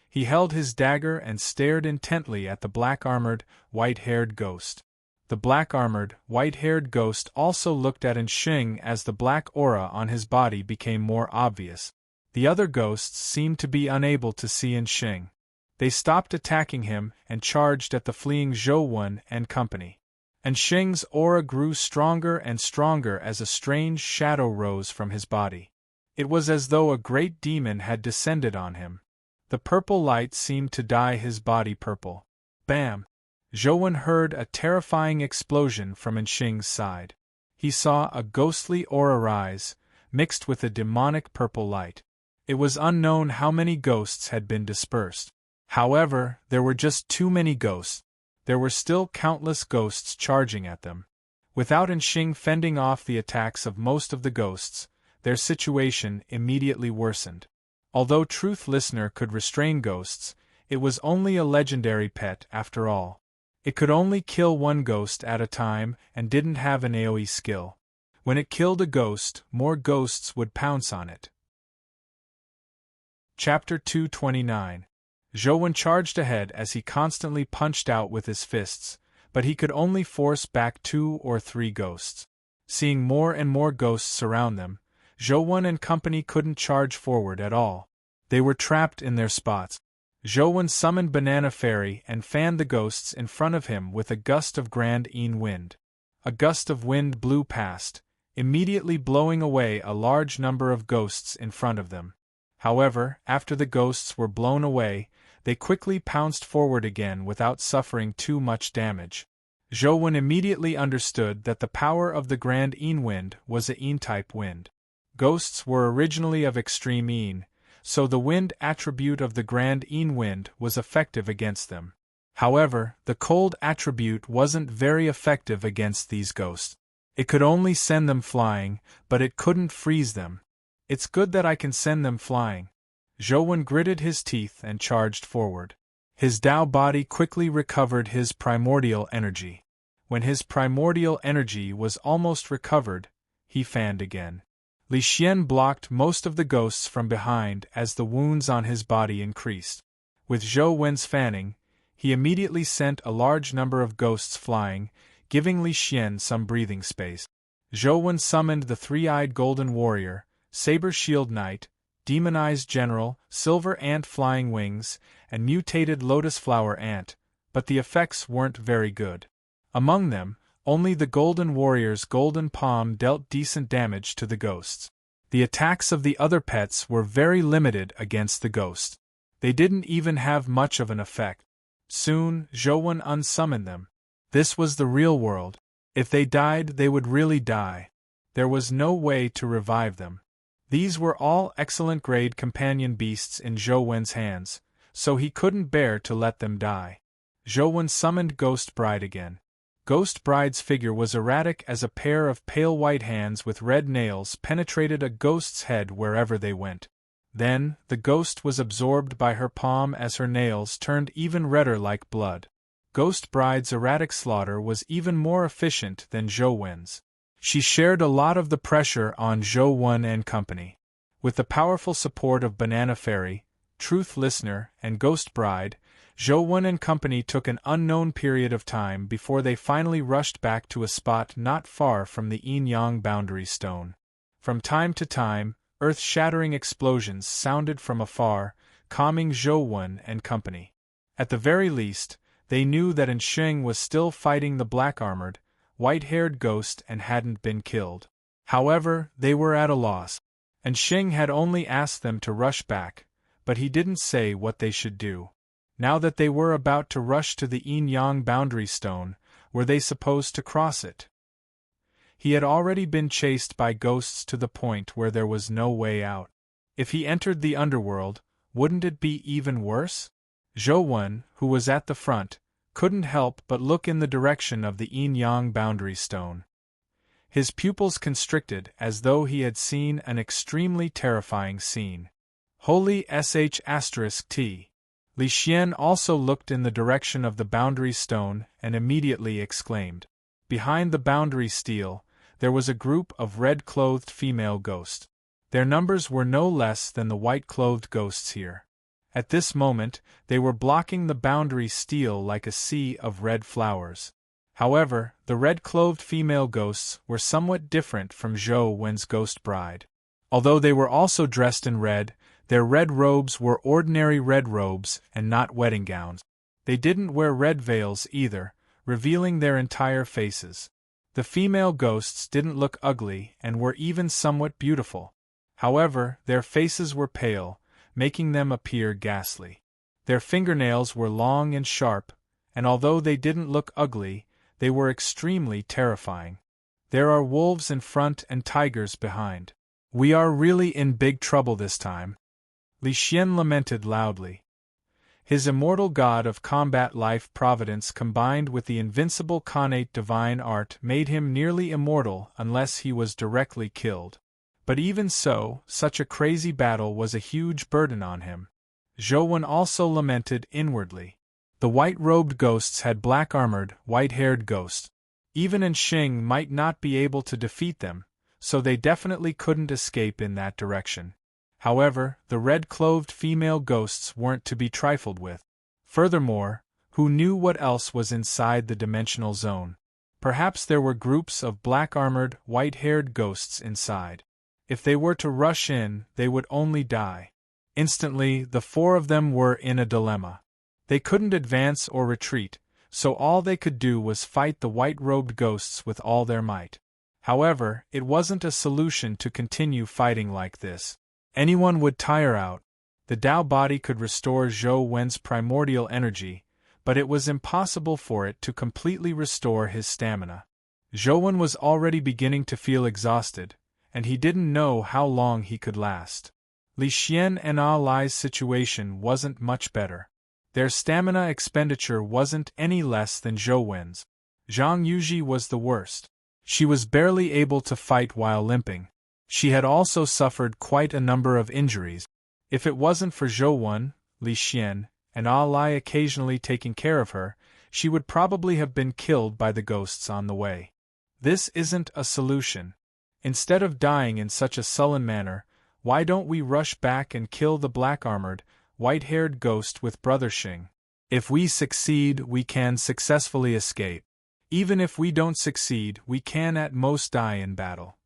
He held his dagger and stared intently at the black-armored, white-haired ghost. The black-armored, white-haired ghost also looked at Xing as the black aura on his body became more obvious. The other ghosts seemed to be unable to see Xing. They stopped attacking him and charged at the fleeing Zhou Wen and company. Xing's aura grew stronger and stronger as a strange shadow rose from his body. It was as though a great demon had descended on him. The purple light seemed to dye his body purple. Bam! Zhou Wen heard a terrifying explosion from Xing's side. He saw a ghostly aura rise, mixed with a demonic purple light. It was unknown how many ghosts had been dispersed. However, there were just too many ghosts. There were still countless ghosts charging at them. Without Xing fending off the attacks of most of the ghosts, their situation immediately worsened. Although Truth Listener could restrain ghosts, it was only a legendary pet after all. It could only kill one ghost at a time and didn't have an AoE skill. When it killed a ghost, more ghosts would pounce on it. Chapter 229. Zhou Wen charged ahead as he constantly punched out with his fists, but he could only force back 2 or 3 ghosts. Seeing more and more ghosts surround them, Zhou Wen and company couldn't charge forward at all. They were trapped in their spots. Zhou Wen summoned Banana Fairy and fanned the ghosts in front of him with a gust of Grand Yin wind. A gust of wind blew past, immediately blowing away a large number of ghosts in front of them. However, after the ghosts were blown away, they quickly pounced forward again without suffering too much damage. Zhou Wen immediately understood that the power of the Grand Yin wind was a Yin-type wind. Ghosts were originally of extreme Yin, so the wind attribute of the Grand Yin wind was effective against them. However, the cold attribute wasn't very effective against these ghosts. It could only send them flying, but it couldn't freeze them. It's good that I can send them flying. Zhou Wen gritted his teeth and charged forward. His Dao body quickly recovered his primordial energy. When his primordial energy was almost recovered, he fanned again. Li Xian blocked most of the ghosts from behind as the wounds on his body increased. With Zhou Wen's fanning, he immediately sent a large number of ghosts flying, giving Li Xian some breathing space. Zhou Wen summoned the three-eyed golden warrior, saber shield knight, demonized general, silver ant flying wings, and mutated lotus flower ant, but the effects weren't very good. Among them, only the golden warrior's golden palm dealt decent damage to the ghosts. The attacks of the other pets were very limited against the ghosts. They didn't even have much of an effect. Soon, Zhou Wen unsummoned them. This was the real world. If they died, they would really die. There was no way to revive them. These were all excellent-grade companion beasts in Zhou Wen's hands, so he couldn't bear to let them die. Zhou Wen summoned Ghost Bride again. Ghost Bride's figure was erratic as a pair of pale white hands with red nails penetrated a ghost's head wherever they went. Then, the ghost was absorbed by her palm as her nails turned even redder like blood. Ghost Bride's erratic slaughter was even more efficient than Zhou Wen's. She shared a lot of the pressure on Zhou Wen and company. With the powerful support of Banana Fairy, Truth Listener, and Ghost Bride, Zhou Wen and company took an unknown period of time before they finally rushed back to a spot not far from the Yin-Yang boundary stone. From time to time, earth-shattering explosions sounded from afar, calming Zhou Wen and company. At the very least, they knew that Ensheng was still fighting the black-armored, white-haired ghost and hadn't been killed. However, they were at a loss. Ensheng had only asked them to rush back, but he didn't say what they should do. Now that they were about to rush to the Yin-Yang boundary stone, were they supposed to cross it? He had already been chased by ghosts to the point where there was no way out. If he entered the underworld, wouldn't it be even worse? Zhou Wen, who was at the front, couldn't help but look in the direction of the Yin-Yang boundary stone. His pupils constricted as though he had seen an extremely terrifying scene. Holy **T. Li Xian also looked in the direction of the boundary stone and immediately exclaimed. Behind the boundary stele, there was a group of red-clothed female ghosts. Their numbers were no less than the white-clothed ghosts here. At this moment, they were blocking the boundary stele like a sea of red flowers. However, the red-clothed female ghosts were somewhat different from Zhou Wen's Ghost Bride. Although they were also dressed in red, their red robes were ordinary red robes and not wedding gowns. They didn't wear red veils either, revealing their entire faces. The female ghosts didn't look ugly and were even somewhat beautiful. However, their faces were pale, making them appear ghastly. Their fingernails were long and sharp, and although they didn't look ugly, they were extremely terrifying. There are wolves in front and tigers behind. We are really in big trouble this time. Li Xian lamented loudly. His immortal god of combat life providence combined with the invincible connate divine art made him nearly immortal unless he was directly killed. But even so, such a crazy battle was a huge burden on him. Zhou Wen also lamented inwardly. The white-robed ghosts had black-armored, white-haired ghosts. Even Ensheng might not be able to defeat them, so they definitely couldn't escape in that direction. However, the red-clothed female ghosts weren't to be trifled with. Furthermore, who knew what else was inside the dimensional zone? Perhaps there were groups of black-armored, white-haired ghosts inside. If they were to rush in, they would only die. Instantly, the four of them were in a dilemma. They couldn't advance or retreat, so all they could do was fight the white-robed ghosts with all their might. However, it wasn't a solution to continue fighting like this. Anyone would tire out. The Dao body could restore Zhou Wen's primordial energy, but it was impossible for it to completely restore his stamina. Zhou was already beginning to feel exhausted, and he didn't know how long he could last. Li Xian and Ah Lai's situation wasn't much better. Their stamina expenditure wasn't any less than Zhou Wen's. Zhang Yuji was the worst. She was barely able to fight while limping. She had also suffered quite a number of injuries. If it wasn't for Zhou Wen, Li Xian, and Ah Lai occasionally taking care of her, she would probably have been killed by the ghosts on the way. This isn't a solution. Instead of dying in such a sullen manner, why don't we rush back and kill the black-armored, white-haired ghost with Brother Xing? If we succeed, we can successfully escape. Even if we don't succeed, we can at most die in battle.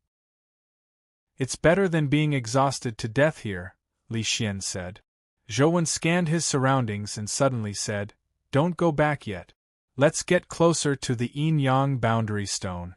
It's better than being exhausted to death here, Li Xian said. Zhou scanned his surroundings and suddenly said, "Don't go back yet. Let's get closer to the yin-yang boundary stone."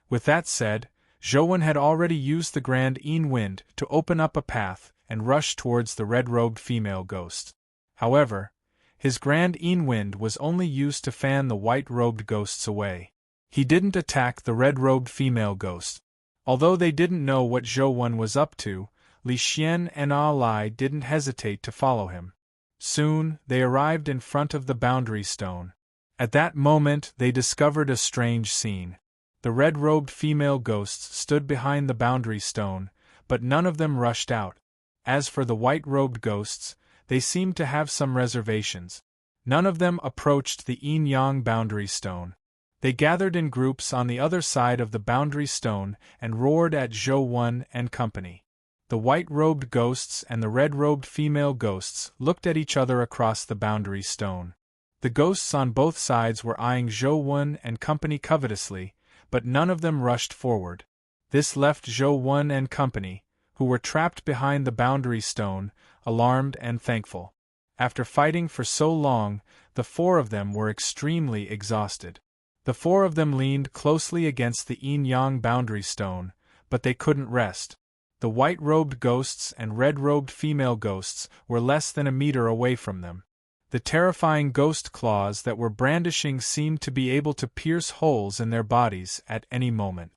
With that said, Zhou had already used the Grand Yin Wind to open up a path and rush towards the red-robed female ghost. However, his Grand Yin Wind was only used to fan the white-robed ghosts away. He didn't attack the red-robed female ghost. Although they didn't know what Zhou was up to, Li Xian and Ah Lai didn't hesitate to follow him. Soon, they arrived in front of the boundary stone. At that moment, they discovered a strange scene. The red-robed female ghosts stood behind the boundary stone, but none of them rushed out. As for the white-robed ghosts, they seemed to have some reservations. None of them approached the yin-yang boundary stone. They gathered in groups on the other side of the boundary stone and roared at Zhou and company. The white-robed ghosts and the red-robed female ghosts looked at each other across the boundary stone. The ghosts on both sides were eyeing Zhou and company covetously, but none of them rushed forward. This left Zhou and company, who were trapped behind the boundary stone, alarmed and thankful. After fighting for so long, the four of them were extremely exhausted. The four of them leaned closely against the yin-yang boundary stone, but they couldn't rest. The white-robed ghosts and red-robed female ghosts were less than a meter away from them. The terrifying ghost claws that were brandishing seemed to be able to pierce holes in their bodies at any moment.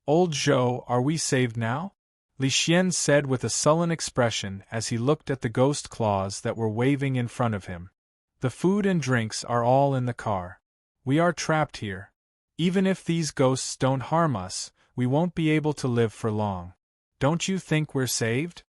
"Old Zhou, are we saved now?" Li Xian said with a sullen expression as he looked at the ghost claws that were waving in front of him. "The food and drinks are all in the car. We are trapped here. Even if these ghosts don't harm us, we won't be able to live for long. Don't you think we're saved?"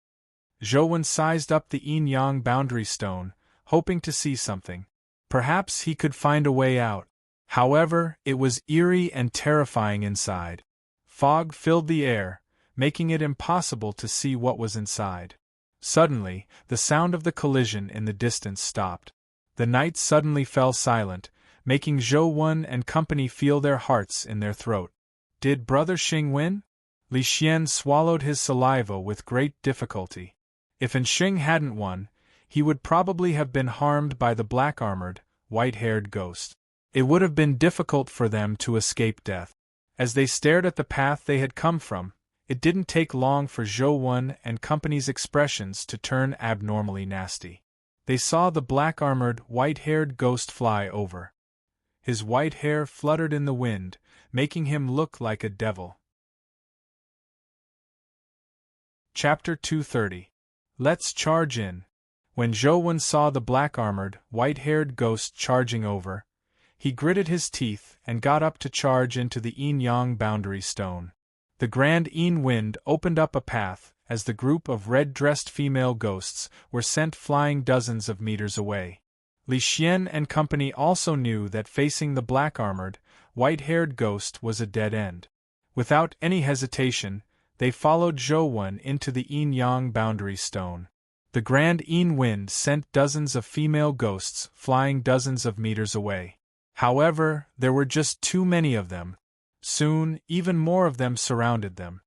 Zhou sized up the yin-yang boundary stone, hoping to see something. Perhaps he could find a way out. However, it was eerie and terrifying inside. Fog filled the air, making it impossible to see what was inside. Suddenly, the sound of the collision in the distance stopped. The night suddenly fell silent, making Zhou and company feel their hearts in their throat. Did Brother Xing win? Li Xian swallowed his saliva with great difficulty. If Xing hadn't won, he would probably have been harmed by the black-armored, white-haired ghost. It would have been difficult for them to escape death. As they stared at the path they had come from, it didn't take long for Zhou and company's expressions to turn abnormally nasty. They saw the black-armored, white-haired ghost fly over. His white hair fluttered in the wind, making him look like a devil. Chapter 230. Let's charge in. When Zhou saw the black-armored, white-haired ghost charging over, he gritted his teeth and got up to charge into the yin-yang boundary stone. The Grand Yin Wind opened up a path as the group of red-dressed female ghosts were sent flying dozens of meters away. Li Xian and company also knew that facing the black-armored, white-haired ghost was a dead end. Without any hesitation, they followed Zhou into the yin-yang boundary stone. The Grand Yin Wind sent dozens of female ghosts flying dozens of meters away. However, there were just too many of them. Soon, even more of them surrounded them.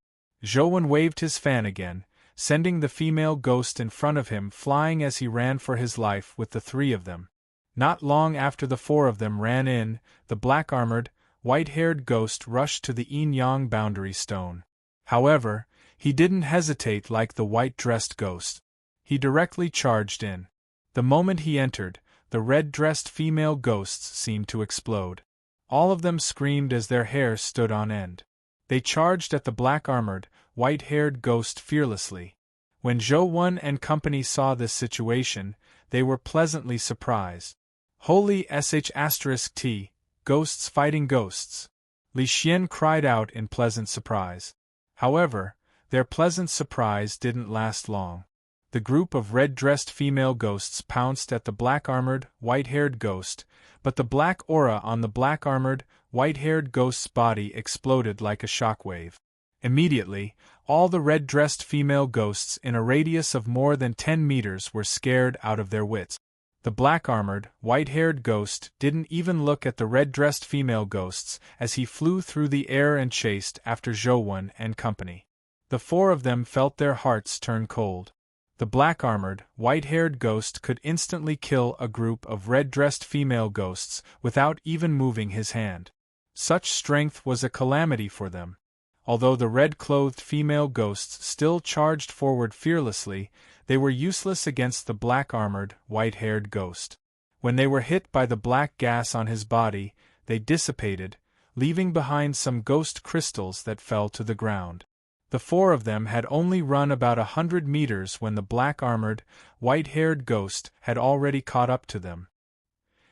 Zhou waved his fan again, sending the female ghost in front of him flying as he ran for his life with the three of them. Not long after the four of them ran in, the black-armored, white-haired ghost rushed to the yin-yang boundary stone. However, he didn't hesitate like the white-dressed ghost. He directly charged in. The moment he entered, the red-dressed female ghosts seemed to explode. All of them screamed as their hair stood on end. They charged at the black-armored, white-haired ghost fearlessly. When Zhou and company saw this situation, they were pleasantly surprised. Holy sh*t, ghosts fighting ghosts! Li Xian cried out in pleasant surprise. However, their pleasant surprise didn't last long. The group of red-dressed female ghosts pounced at the black-armored, white-haired ghost, but the black aura on the black-armored, white-haired ghost's body exploded like a shockwave. Immediately, all the red-dressed female ghosts in a radius of more than 10 meters were scared out of their wits. The black-armored, white-haired ghost didn't even look at the red-dressed female ghosts as he flew through the air and chased after Zhou and company. The four of them felt their hearts turn cold. The black-armored, white-haired ghost could instantly kill a group of red-dressed female ghosts without even moving his hand. Such strength was a calamity for them. Although the red-clothed female ghosts still charged forward fearlessly, they were useless against the black-armored, white-haired ghost. When they were hit by the black gas on his body, they dissipated, leaving behind some ghost crystals that fell to the ground. The four of them had only run about 100 meters when the black-armored, white-haired ghost had already caught up to them.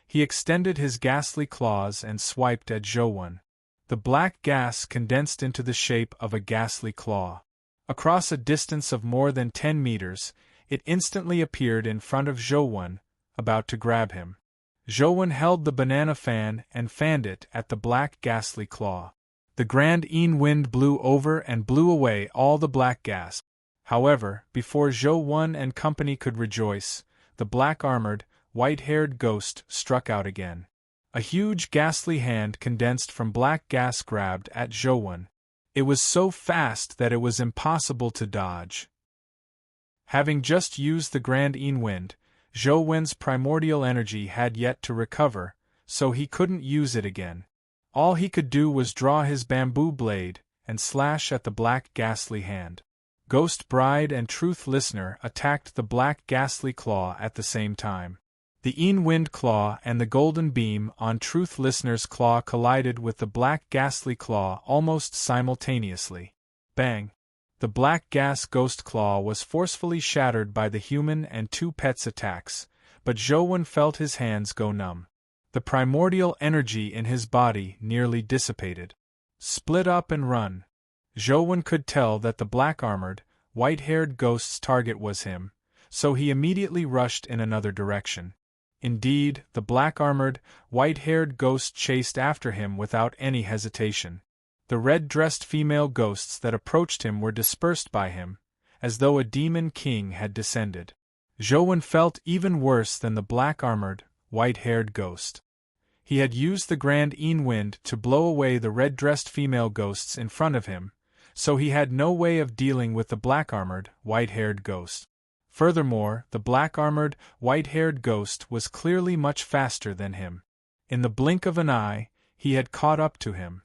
He extended his ghastly claws and swiped at Zhou. The black gas condensed into the shape of a ghastly claw. Across a distance of more than 10 meters, it instantly appeared in front of Zhou, about to grab him. Zhou held the banana fan and fanned it at the black ghastly claw. The grand wind blew over and blew away all the black gas. However, before Zhou and company could rejoice, the black-armored, white-haired ghost struck out again. A huge ghastly hand condensed from black gas grabbed at Zhou. It was so fast that it was impossible to dodge. Having just used the grand wind, Zhou's primordial energy had yet to recover, so he couldn't use it again. All he could do was draw his bamboo blade and slash at the black ghastly hand. Ghost Bride and Truth Listener attacked the black ghastly claw at the same time. The wind claw and the golden beam on Truth Listener's claw collided with the black ghastly claw almost simultaneously. Bang! The black gas ghost claw was forcefully shattered by the human and two pets' attacks, but Zhou felt his hands go numb. The primordial energy in his body nearly dissipated. Split up and run. Zhou could tell that the black-armored, white-haired ghost's target was him, so he immediately rushed in another direction. Indeed, the black-armored, white-haired ghost chased after him without any hesitation. The red-dressed female ghosts that approached him were dispersed by him, as though a demon king had descended. Zhou felt even worse than the black-armored, white-haired ghost. He had used the grand wind to blow away the red-dressed female ghosts in front of him, so he had no way of dealing with the black-armored, white-haired ghost. Furthermore, the black-armored, white-haired ghost was clearly much faster than him. In the blink of an eye, he had caught up to him.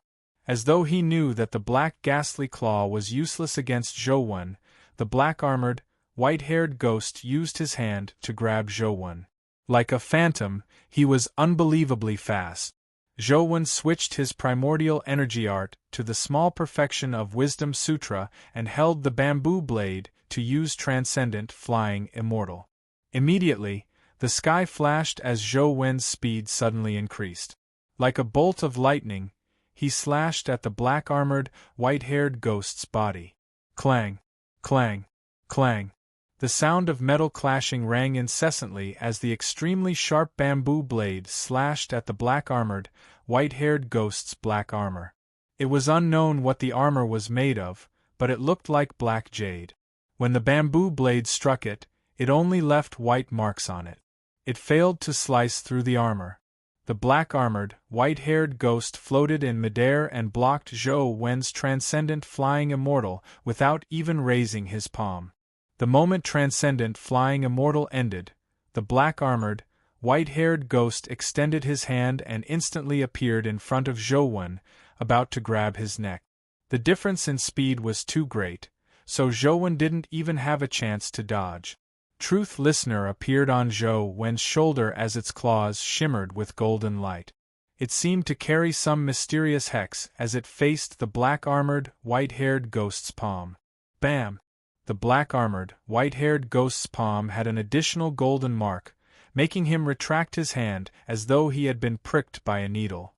As though he knew that the black ghastly claw was useless against Zhou, the black-armored, white-haired ghost used his hand to grab Zhou. Like a phantom, he was unbelievably fast. Zhou switched his primordial energy art to the small perfection of Wisdom Sutra and held the bamboo blade to use transcendent flying immortal. Immediately, the sky flashed as Zhou's speed suddenly increased. Like a bolt of lightning, he slashed at the black-armored, white-haired ghost's body. Clang! Clang! Clang! The sound of metal clashing rang incessantly as the extremely sharp bamboo blade slashed at the black-armored, white-haired ghost's black armor. It was unknown what the armor was made of, but it looked like black jade. When the bamboo blade struck it, it only left white marks on it. It failed to slice through the armor. The black-armored, white-haired ghost floated in midair and blocked Zhou's transcendent flying immortal without even raising his palm. The moment transcendent flying immortal ended, the black-armored, white-haired ghost extended his hand and instantly appeared in front of Zhou, about to grab his neck. The difference in speed was too great, so Zhou didn't even have a chance to dodge. Truth Listener appeared on Zhou Wen's shoulder as its claws shimmered with golden light. It seemed to carry some mysterious hex as it faced the black-armored, white-haired ghost's palm. Bam! The black-armored, white-haired ghost's palm had an additional golden mark, making him retract his hand as though he had been pricked by a needle.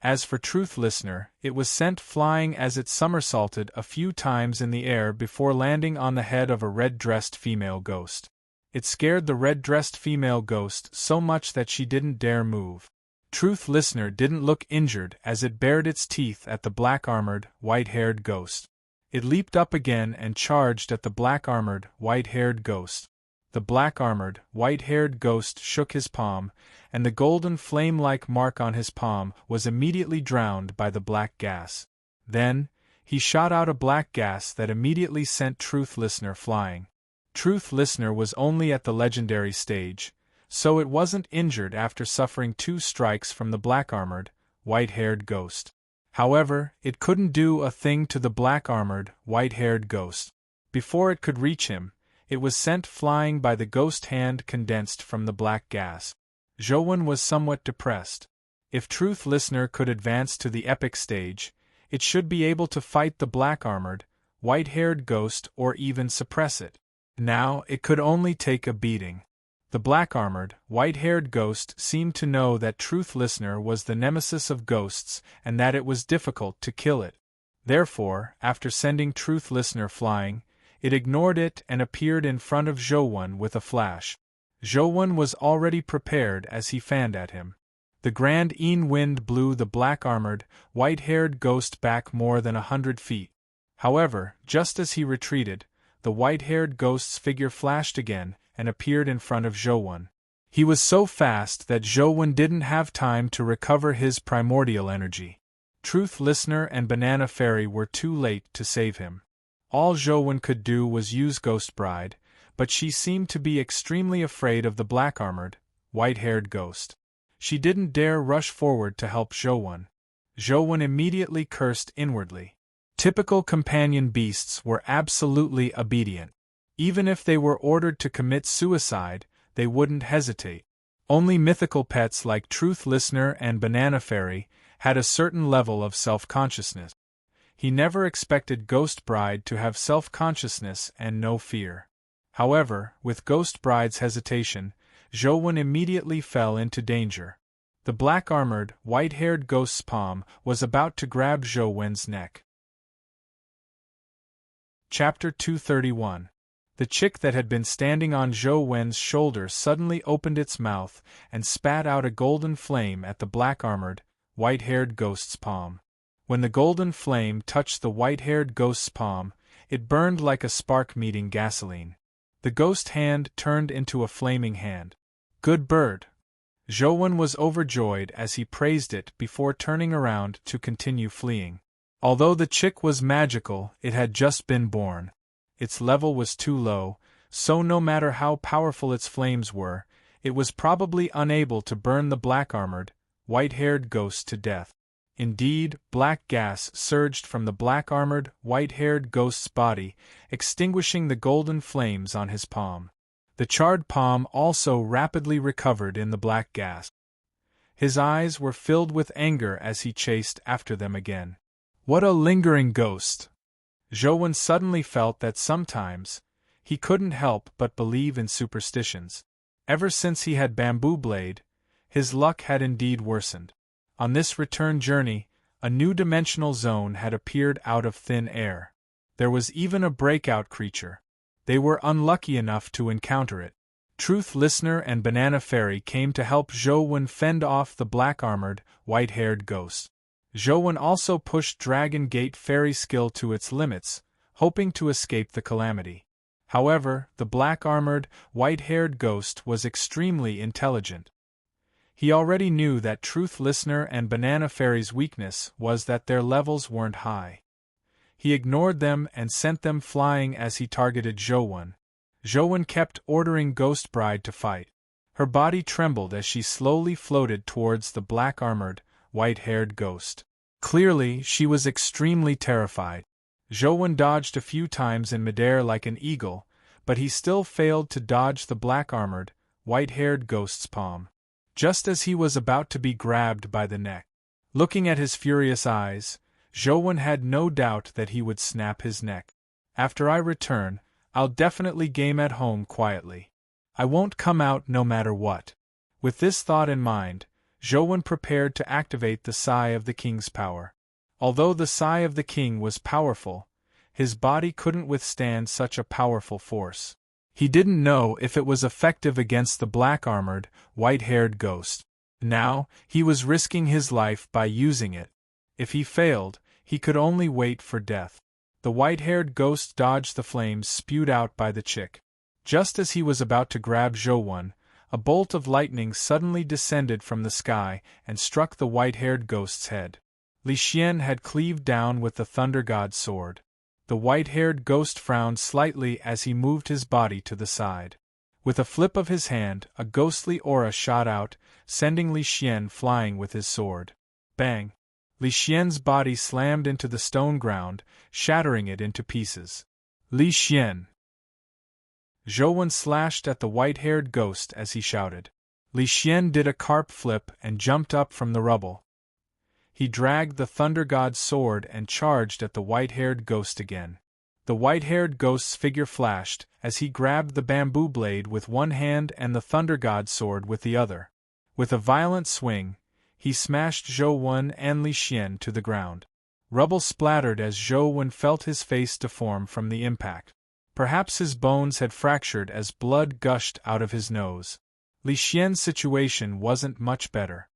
As for Truth Listener, it was sent flying as it somersaulted a few times in the air before landing on the head of a red-dressed female ghost. It scared the red-dressed female ghost so much that she didn't dare move. Truth Listener didn't look injured as it bared its teeth at the black-armored, white-haired ghost. It leaped up again and charged at the black-armored, white-haired ghost. The black-armored, white-haired ghost shook his palm, and the golden flame-like mark on his palm was immediately drowned by the black gas. Then, he shot out a black gas that immediately sent Truth Listener flying. Truth Listener was only at the legendary stage, so it wasn't injured after suffering 2 strikes from the black-armored, white-haired ghost. However, it couldn't do a thing to the black-armored, white-haired ghost. Before it could reach him, it was sent flying by the ghost hand condensed from the black gas. Zhou Wen was somewhat depressed. If Truth Listener could advance to the epic stage, it should be able to fight the black-armored, white-haired ghost or even suppress it. Now it could only take a beating. The black-armored, white-haired ghost seemed to know that Truth Listener was the nemesis of ghosts and that it was difficult to kill it. Therefore, after sending Truth Listener flying, it ignored it and appeared in front of Zhou Wen with a flash. Zhou Wen was already prepared as he fanned at him. The grand wind blew the black-armored, white-haired ghost back more than 100 feet. However, just as he retreated, the white-haired ghost's figure flashed again and appeared in front of Zhou Wen. He was so fast that Zhou Wen didn't have time to recover his primordial energy. Truth Listener and Banana Fairy were too late to save him. All Zhou Wen could do was use Ghost Bride, but she seemed to be extremely afraid of the black-armored, white-haired ghost. She didn't dare rush forward to help Zhou Wen. Zhou Wen immediately cursed inwardly. Typical companion beasts were absolutely obedient. Even if they were ordered to commit suicide, they wouldn't hesitate. Only mythical pets like Truth Listener and Banana Fairy had a certain level of self-consciousness. He never expected Ghost Bride to have self-consciousness and no fear. However, with Ghost Bride's hesitation, Zhou Wen immediately fell into danger. The black-armored, white-haired ghost's palm was about to grab Zhou Wen's neck. Chapter 231. The chick that had been standing on Zhou Wen's shoulder suddenly opened its mouth and spat out a golden flame at the black-armored, white-haired ghost's palm. When the golden flame touched the white-haired ghost's palm, it burned like a spark meeting gasoline. The ghost hand turned into a flaming hand. Good bird! Zhou Wen was overjoyed as he praised it before turning around to continue fleeing. Although the chick was magical, it had just been born. Its level was too low, so no matter how powerful its flames were, it was probably unable to burn the black-armored, white-haired ghost to death. Indeed, black gas surged from the black-armored, white-haired ghost's body, extinguishing the golden flames on his palm. The charred palm also rapidly recovered in the black gas. His eyes were filled with anger as he chased after them again. What a lingering ghost! Zhou Wen suddenly felt that sometimes he couldn't help but believe in superstitions. Ever since he had Bamboo Blade, his luck had indeed worsened. On this return journey, a new dimensional zone had appeared out of thin air. There was even a breakout creature. They were unlucky enough to encounter it. Truth Listener and Banana Fairy came to help Zhou Wen fend off the black-armored, white-haired ghost. Zhou Wen also pushed Dragon Gate Fairy skill to its limits, hoping to escape the calamity. However, the black-armored, white-haired ghost was extremely intelligent. He already knew that Truth Listener and Banana Fairy's weakness was that their levels weren't high. He ignored them and sent them flying as he targeted Zhou Wen. Zhou Wen kept ordering Ghost Bride to fight. Her body trembled as she slowly floated towards the black-armored, white-haired ghost. Clearly, she was extremely terrified. Zhou Wen dodged a few times in midair like an eagle, but he still failed to dodge the black-armored, white-haired ghost's palm. Just as he was about to be grabbed by the neck. Looking at his furious eyes, Zhou had no doubt that he would snap his neck. After I return, I'll definitely game at home quietly. I won't come out no matter what. With this thought in mind, Zhou prepared to activate the Sai of the King's power. Although the Sai of the King was powerful, his body couldn't withstand such a powerful force. He didn't know if it was effective against the black-armored, white-haired ghost. Now, he was risking his life by using it. If he failed, he could only wait for death. The white-haired ghost dodged the flames spewed out by the chick. Just as he was about to grab Zhou, a bolt of lightning suddenly descended from the sky and struck the white-haired ghost's head. Li Xian had cleaved down with the Thunder God's sword. The white-haired ghost frowned slightly as he moved his body to the side. With a flip of his hand, a ghostly aura shot out, sending Li Xian flying with his sword. Bang! Li Xian's body slammed into the stone ground, shattering it into pieces. Li Xian! Zhou slashed at the white-haired ghost as he shouted. Li Xian did a carp flip and jumped up from the rubble. He dragged the Thunder God's sword and charged at the white-haired ghost again. The white-haired ghost's figure flashed as he grabbed the bamboo blade with one hand and the Thunder God's sword with the other. With a violent swing, he smashed Zhou and Li Xian to the ground. Rubble splattered as Zhou felt his face deform from the impact. Perhaps his bones had fractured as blood gushed out of his nose. Li Xian's situation wasn't much better.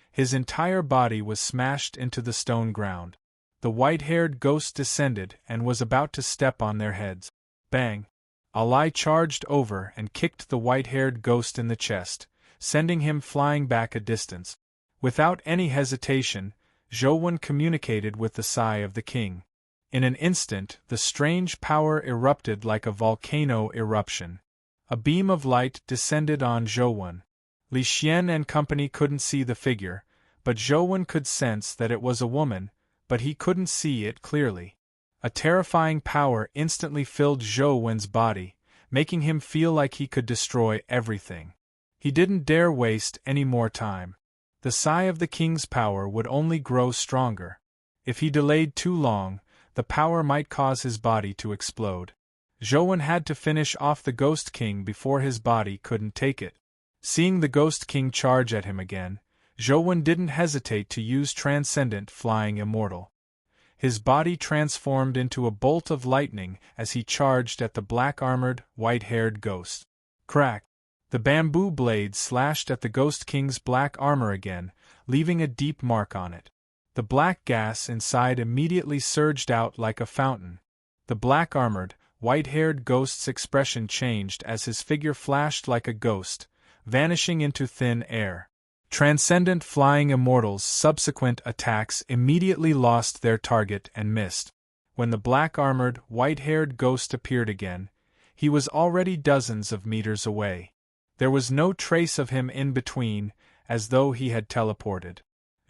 His entire body was smashed into the stone ground. The white-haired ghost descended and was about to step on their heads. Bang! Alai charged over and kicked the white-haired ghost in the chest, sending him flying back a distance. Without any hesitation, Zhou communicated with the Sai of the King. In an instant, the strange power erupted like a volcano eruption. A beam of light descended on Zhou. Li Xian and company couldn't see the figure, but Zhou could sense that it was a woman, but he couldn't see it clearly. A terrifying power instantly filled Zhou's body, making him feel like he could destroy everything. He didn't dare waste any more time. The Sai of the King's power would only grow stronger. If he delayed too long, the power might cause his body to explode. Zhou had to finish off the Ghost King before his body couldn't take it. Seeing the Ghost King charge at him again, Zhou didn't hesitate to use Transcendent Flying Immortal. His body transformed into a bolt of lightning as he charged at the black-armored, white-haired ghost. Crack! The bamboo blade slashed at the Ghost King's black armor again, leaving a deep mark on it. The black gas inside immediately surged out like a fountain. The black-armored, white-haired ghost's expression changed as his figure flashed like a ghost, vanishing into thin air. Transcendent Flying Immortal's subsequent attacks immediately lost their target and missed. When the black-armored, white-haired ghost appeared again, he was already dozens of meters away. There was no trace of him in between, as though he had teleported.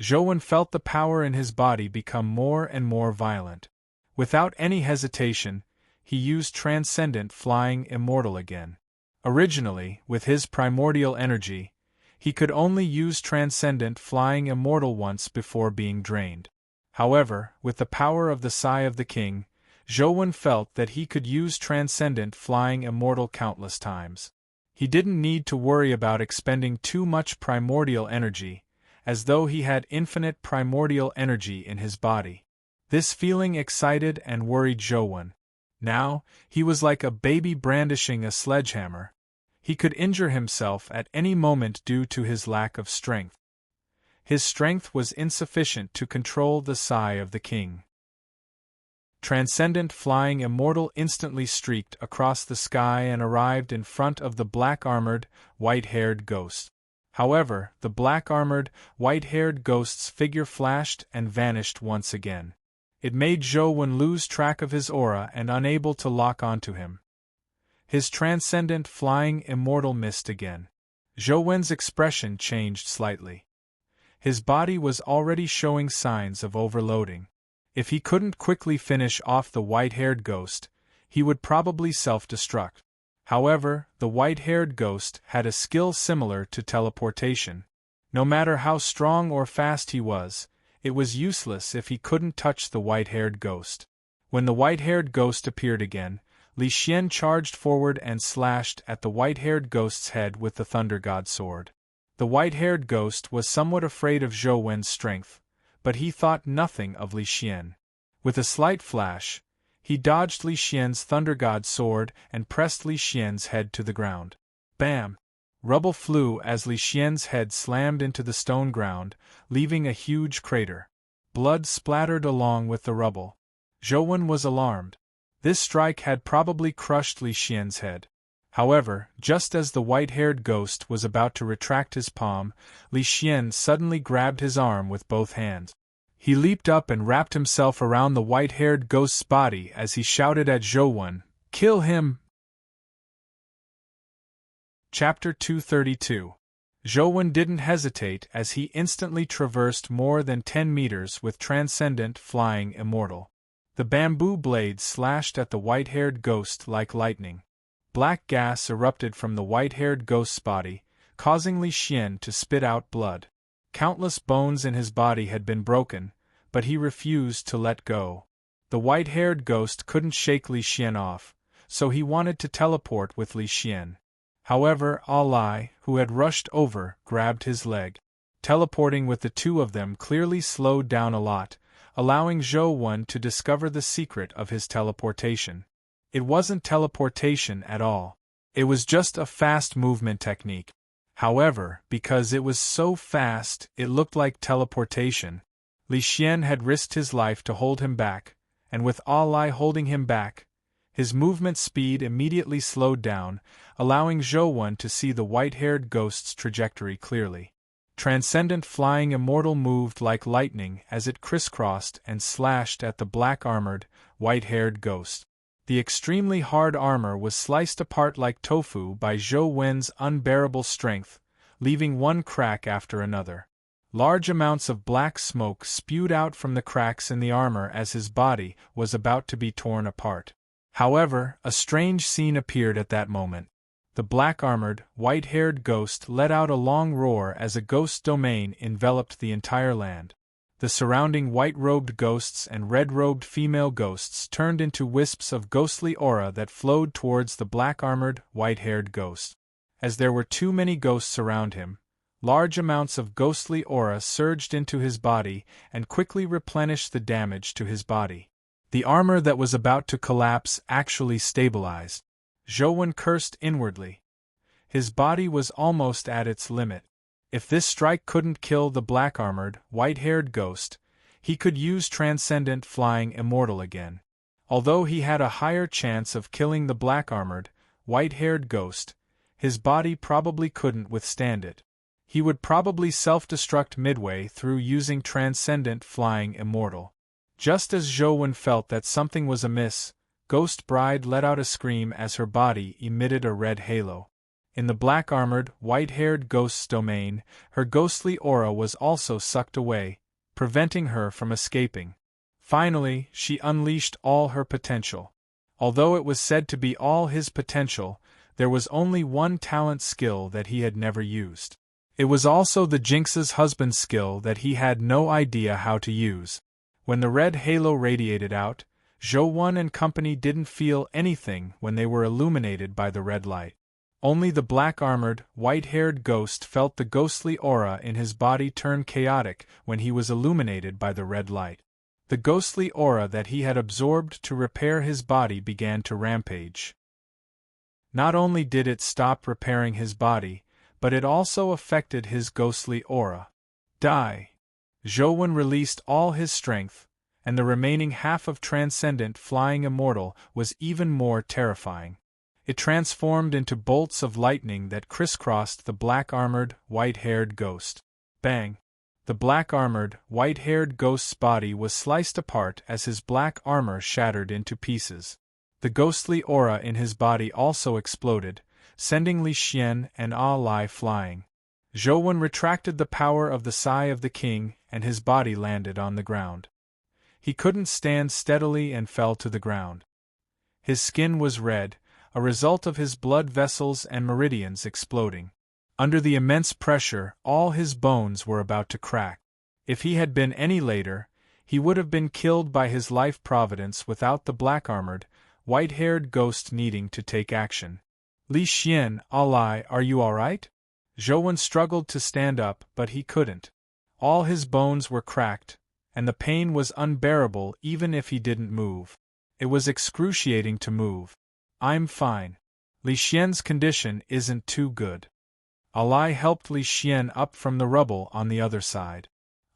Zhou felt the power in his body become more and more violent. Without any hesitation, he used Transcendent Flying Immortal again. Originally, with his primordial energy, he could only use Transcendent Flying Immortal once before being drained. However, with the power of the Sai of the King, Zhou felt that he could use Transcendent Flying Immortal countless times. He didn't need to worry about expending too much primordial energy, as though he had infinite primordial energy in his body. This feeling excited and worried Zhou. Now, he was like a baby brandishing a sledgehammer. He could injure himself at any moment due to his lack of strength. His strength was insufficient to control the Sai of the King. Transcendent Flying Immortal instantly streaked across the sky and arrived in front of the black-armored, white-haired ghost. However, the black-armored, white-haired ghost's figure flashed and vanished once again. It made Zhou lose track of his aura and unable to lock onto him. His Transcendent Flying Immortal missed again. Zhou's expression changed slightly. His body was already showing signs of overloading. If he couldn't quickly finish off the white-haired ghost, he would probably self-destruct. However, the white-haired ghost had a skill similar to teleportation. No matter how strong or fast he was, it was useless if he couldn't touch the white-haired ghost. When the white-haired ghost appeared again, Li Xian charged forward and slashed at the white-haired ghost's head with the Thunder God sword. The white-haired ghost was somewhat afraid of Zhou Wen's strength, but he thought nothing of Li Xian. With a slight flash, he dodged Li Xian's Thunder God sword and pressed Li Xian's head to the ground. Bam! Rubble flew as Li Xian's head slammed into the stone ground, leaving a huge crater. Blood splattered along with the rubble. Zhou Wen was alarmed. This strike had probably crushed Li Xian's head. However, just as the white-haired ghost was about to retract his palm, Li Xian suddenly grabbed his arm with both hands. He leaped up and wrapped himself around the white-haired ghost's body as he shouted at Zhou Wen, "Kill him!" Chapter 232. Zhou Wen didn't hesitate as he instantly traversed more than 10 meters with transcendent flying immortal. The bamboo blade slashed at the white-haired ghost like lightning. Black gas erupted from the white-haired ghost's body, causing Li Xian to spit out blood. Countless bones in his body had been broken, but he refused to let go. The white-haired ghost couldn't shake Li Xian off, so he wanted to teleport with Li Xian. However, Alai, who had rushed over, grabbed his leg. Teleporting with the two of them clearly slowed down a lot, allowing Zhou Wen to discover the secret of his teleportation. It wasn't teleportation at all. It was just a fast movement technique. However, because it was so fast, it looked like teleportation. Li Xian had risked his life to hold him back, and with Alai holding him back, his movement speed immediately slowed down, allowing Zhou Wen to see the white-haired ghost's trajectory clearly. Transcendent flying immortal moved like lightning as it crisscrossed and slashed at the black-armored, white-haired ghost. The extremely hard armor was sliced apart like tofu by Zhou Wen's unbearable strength, leaving one crack after another. Large amounts of black smoke spewed out from the cracks in the armor as his body was about to be torn apart. However, a strange scene appeared at that moment. The black-armored, white-haired ghost let out a long roar as a ghost domain enveloped the entire land. The surrounding white-robed ghosts and red-robed female ghosts turned into wisps of ghostly aura that flowed towards the black-armored, white-haired ghost. As there were too many ghosts around him, large amounts of ghostly aura surged into his body and quickly replenished the damage to his body. The armor that was about to collapse actually stabilized. Zhou Wen cursed inwardly. His body was almost at its limit. If this strike couldn't kill the black-armored, white-haired ghost, he could use transcendent flying immortal again. Although he had a higher chance of killing the black-armored, white-haired ghost, his body probably couldn't withstand it. He would probably self-destruct midway through using transcendent flying immortal. Just as Zhou Wen felt that something was amiss, Ghost Bride let out a scream as her body emitted a red halo. In the black-armored, white-haired ghost's domain, her ghostly aura was also sucked away, preventing her from escaping. Finally, she unleashed all her potential. Although it was said to be all his potential, there was only one talent skill that he had never used. It was also the Jinx's husband's skill that he had no idea how to use. When the red halo radiated out, Zhou Wen and company didn't feel anything when they were illuminated by the red light. Only the black-armored, white-haired ghost felt the ghostly aura in his body turn chaotic when he was illuminated by the red light. The ghostly aura that he had absorbed to repair his body began to rampage. Not only did it stop repairing his body, but it also affected his ghostly aura. Die! Zhou Wen released all his strength, and the remaining half of Transcendent Flying Immortal was even more terrifying. It transformed into bolts of lightning that crisscrossed the black-armored, white-haired ghost. Bang! The black-armored, white-haired ghost's body was sliced apart as his black armor shattered into pieces. The ghostly aura in his body also exploded, sending Li Xian and A Lai flying. Zhou Wen retracted the power of the Sai of the King, and his body landed on the ground. He couldn't stand steadily and fell to the ground. His skin was red, a result of his blood vessels and meridians exploding. Under the immense pressure, all his bones were about to crack. If he had been any later, he would have been killed by his life providence without the black-armored, white-haired ghost needing to take action. Li Xian, Alai, are you all right? Zhou struggled to stand up, but he couldn't. All his bones were cracked, and the pain was unbearable even if he didn't move. It was excruciating to move. I'm fine. Li Xian's condition isn't too good. Alai helped Li Xian up from the rubble on the other side.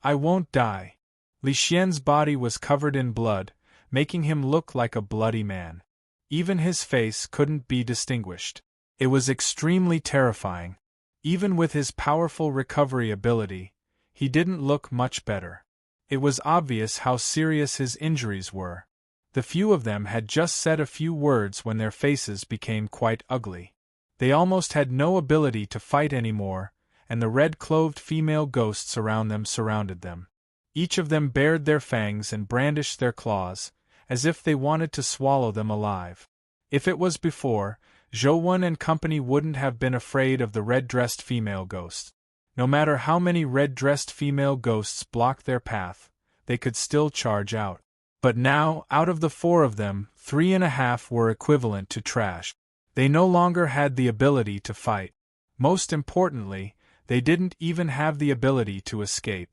I won't die. Li Xian's body was covered in blood, making him look like a bloody man. Even his face couldn't be distinguished. It was extremely terrifying. Even with his powerful recovery ability, he didn't look much better. It was obvious how serious his injuries were. The few of them had just said a few words when their faces became quite ugly. They almost had no ability to fight anymore, and the red-clothed female ghosts around them surrounded them. Each of them bared their fangs and brandished their claws, as if they wanted to swallow them alive. If it was before, Zhou and company wouldn't have been afraid of the red-dressed female ghosts. No matter how many red-dressed female ghosts blocked their path, they could still charge out. But now, out of the 4 of them, 3.5 were equivalent to trash. They no longer had the ability to fight. Most importantly, they didn't even have the ability to escape.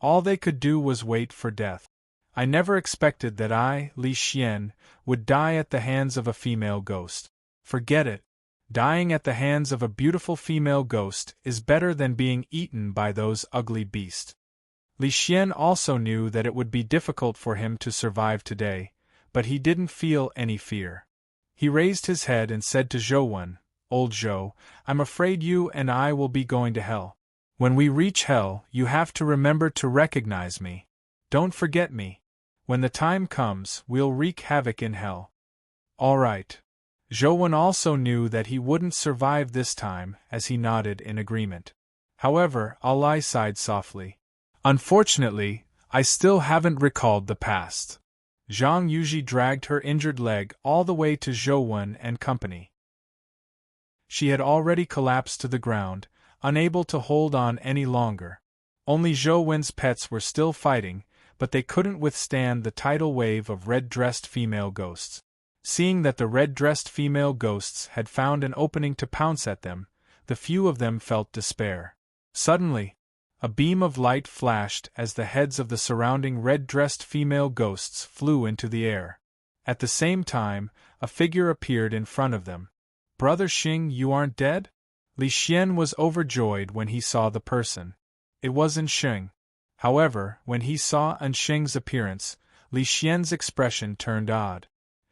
All they could do was wait for death. I never expected that I, Li Xian, would die at the hands of a female ghost. Forget it. Dying at the hands of a beautiful female ghost is better than being eaten by those ugly beasts. Li Xian also knew that it would be difficult for him to survive today, but he didn't feel any fear. He raised his head and said to Zhou, Old Zhou, I'm afraid you and I will be going to hell. When we reach hell, you have to remember to recognize me. Don't forget me. When the time comes, we'll wreak havoc in hell. All right. Zhou also knew that he wouldn't survive this time, as he nodded in agreement. However, Alai sighed softly. Unfortunately, I still haven't recalled the past. Zhang Yuji dragged her injured leg all the way to Zhou and company. She had already collapsed to the ground, unable to hold on any longer. Only Zhou pets were still fighting, but they couldn't withstand the tidal wave of red-dressed female ghosts. Seeing that the red-dressed female ghosts had found an opening to pounce at them, the few of them felt despair. Suddenly, a beam of light flashed as the heads of the surrounding red-dressed female ghosts flew into the air. At the same time, a figure appeared in front of them. Brother Xing, you aren't dead? Li Xian was overjoyed when he saw the person. It was Xing. However, when he saw Xing's appearance, Li Xian's expression turned odd.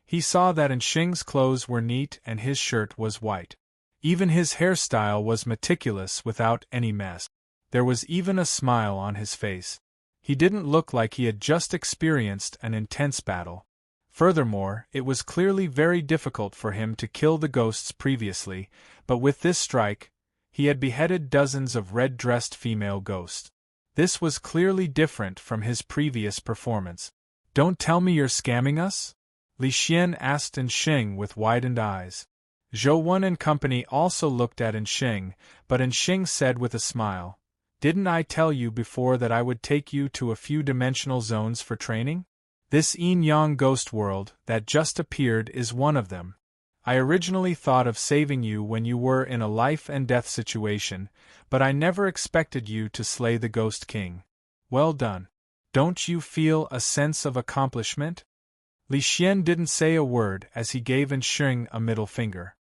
He saw that Xing's clothes were neat and his shirt was white. Even his hairstyle was meticulous without any mess. There was even a smile on his face. He didn't look like he had just experienced an intense battle. Furthermore, it was clearly very difficult for him to kill the ghosts previously, but with this strike, he had beheaded dozens of red-dressed female ghosts. This was clearly different from his previous performance. Don't tell me you're scamming us? Li Xian asked Xing with widened eyes. Zhou and company also looked at Xing, but Xing said with a smile, Didn't I tell you before that I would take you to a few dimensional zones for training? This yin-yang ghost world that just appeared is one of them. I originally thought of saving you when you were in a life-and-death situation, but I never expected you to slay the Ghost King. Well done. Don't you feel a sense of accomplishment? Li Xian didn't say a word as he gave Xing a middle finger.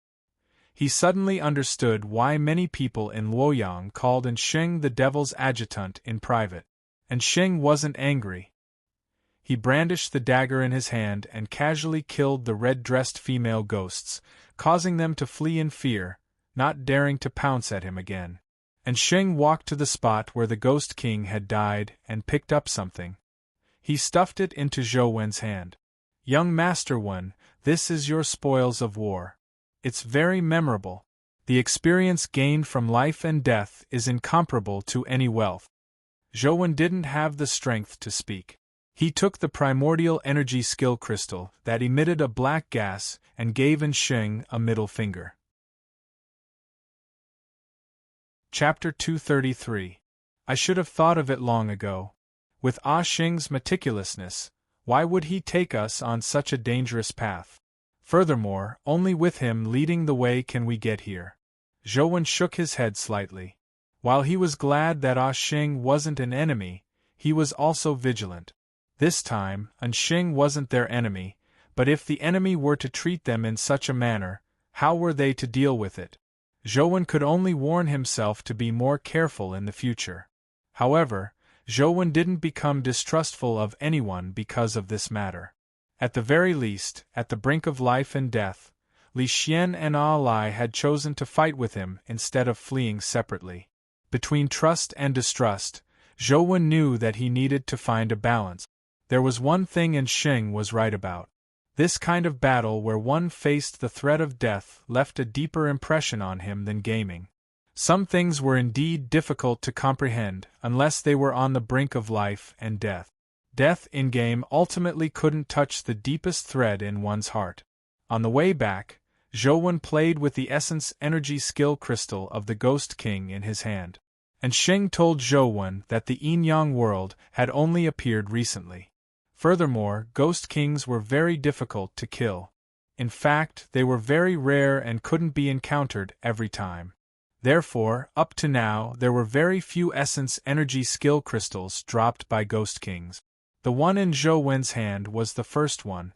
He suddenly understood why many people in Luoyang called Xing the devil's adjutant in private. Xing wasn't angry. He brandished the dagger in his hand and casually killed the red-dressed female ghosts, causing them to flee in fear, not daring to pounce at him again. Xing walked to the spot where the Ghost King had died and picked up something. He stuffed it into Zhou hand. Young Master One, this is your spoils of war. It's very memorable. The experience gained from life and death is incomparable to any wealth. Zhou didn't have the strength to speak. He took the primordial energy skill crystal that emitted a black gas and gave Sheng a middle finger. Chapter 233. I should have thought of it long ago. With Sheng's meticulousness, why would he take us on such a dangerous path? Furthermore, only with him leading the way can we get here. Zhou shook his head slightly. While he was glad that Sheng wasn't an enemy, he was also vigilant. This time, Sheng wasn't their enemy, but if the enemy were to treat them in such a manner, how were they to deal with it? Zhou could only warn himself to be more careful in the future. However, Zhou didn't become distrustful of anyone because of this matter. At the very least, at the brink of life and death, Li Xian and Lai had chosen to fight with him instead of fleeing separately. Between trust and distrust, Zhou knew that he needed to find a balance. There was one thing Sheng was right about. This kind of battle where one faced the threat of death left a deeper impression on him than gaming. Some things were indeed difficult to comprehend unless they were on the brink of life and death. Death in-game ultimately couldn't touch the deepest thread in one's heart. On the way back, Zhou played with the essence energy skill crystal of the Ghost King in his hand. Sheng told Zhou that the yin-yang world had only appeared recently. Furthermore, Ghost Kings were very difficult to kill. In fact, they were very rare and couldn't be encountered every time. Therefore, up to now there were very few essence energy skill crystals dropped by Ghost Kings. The one in Zhou hand was the first one.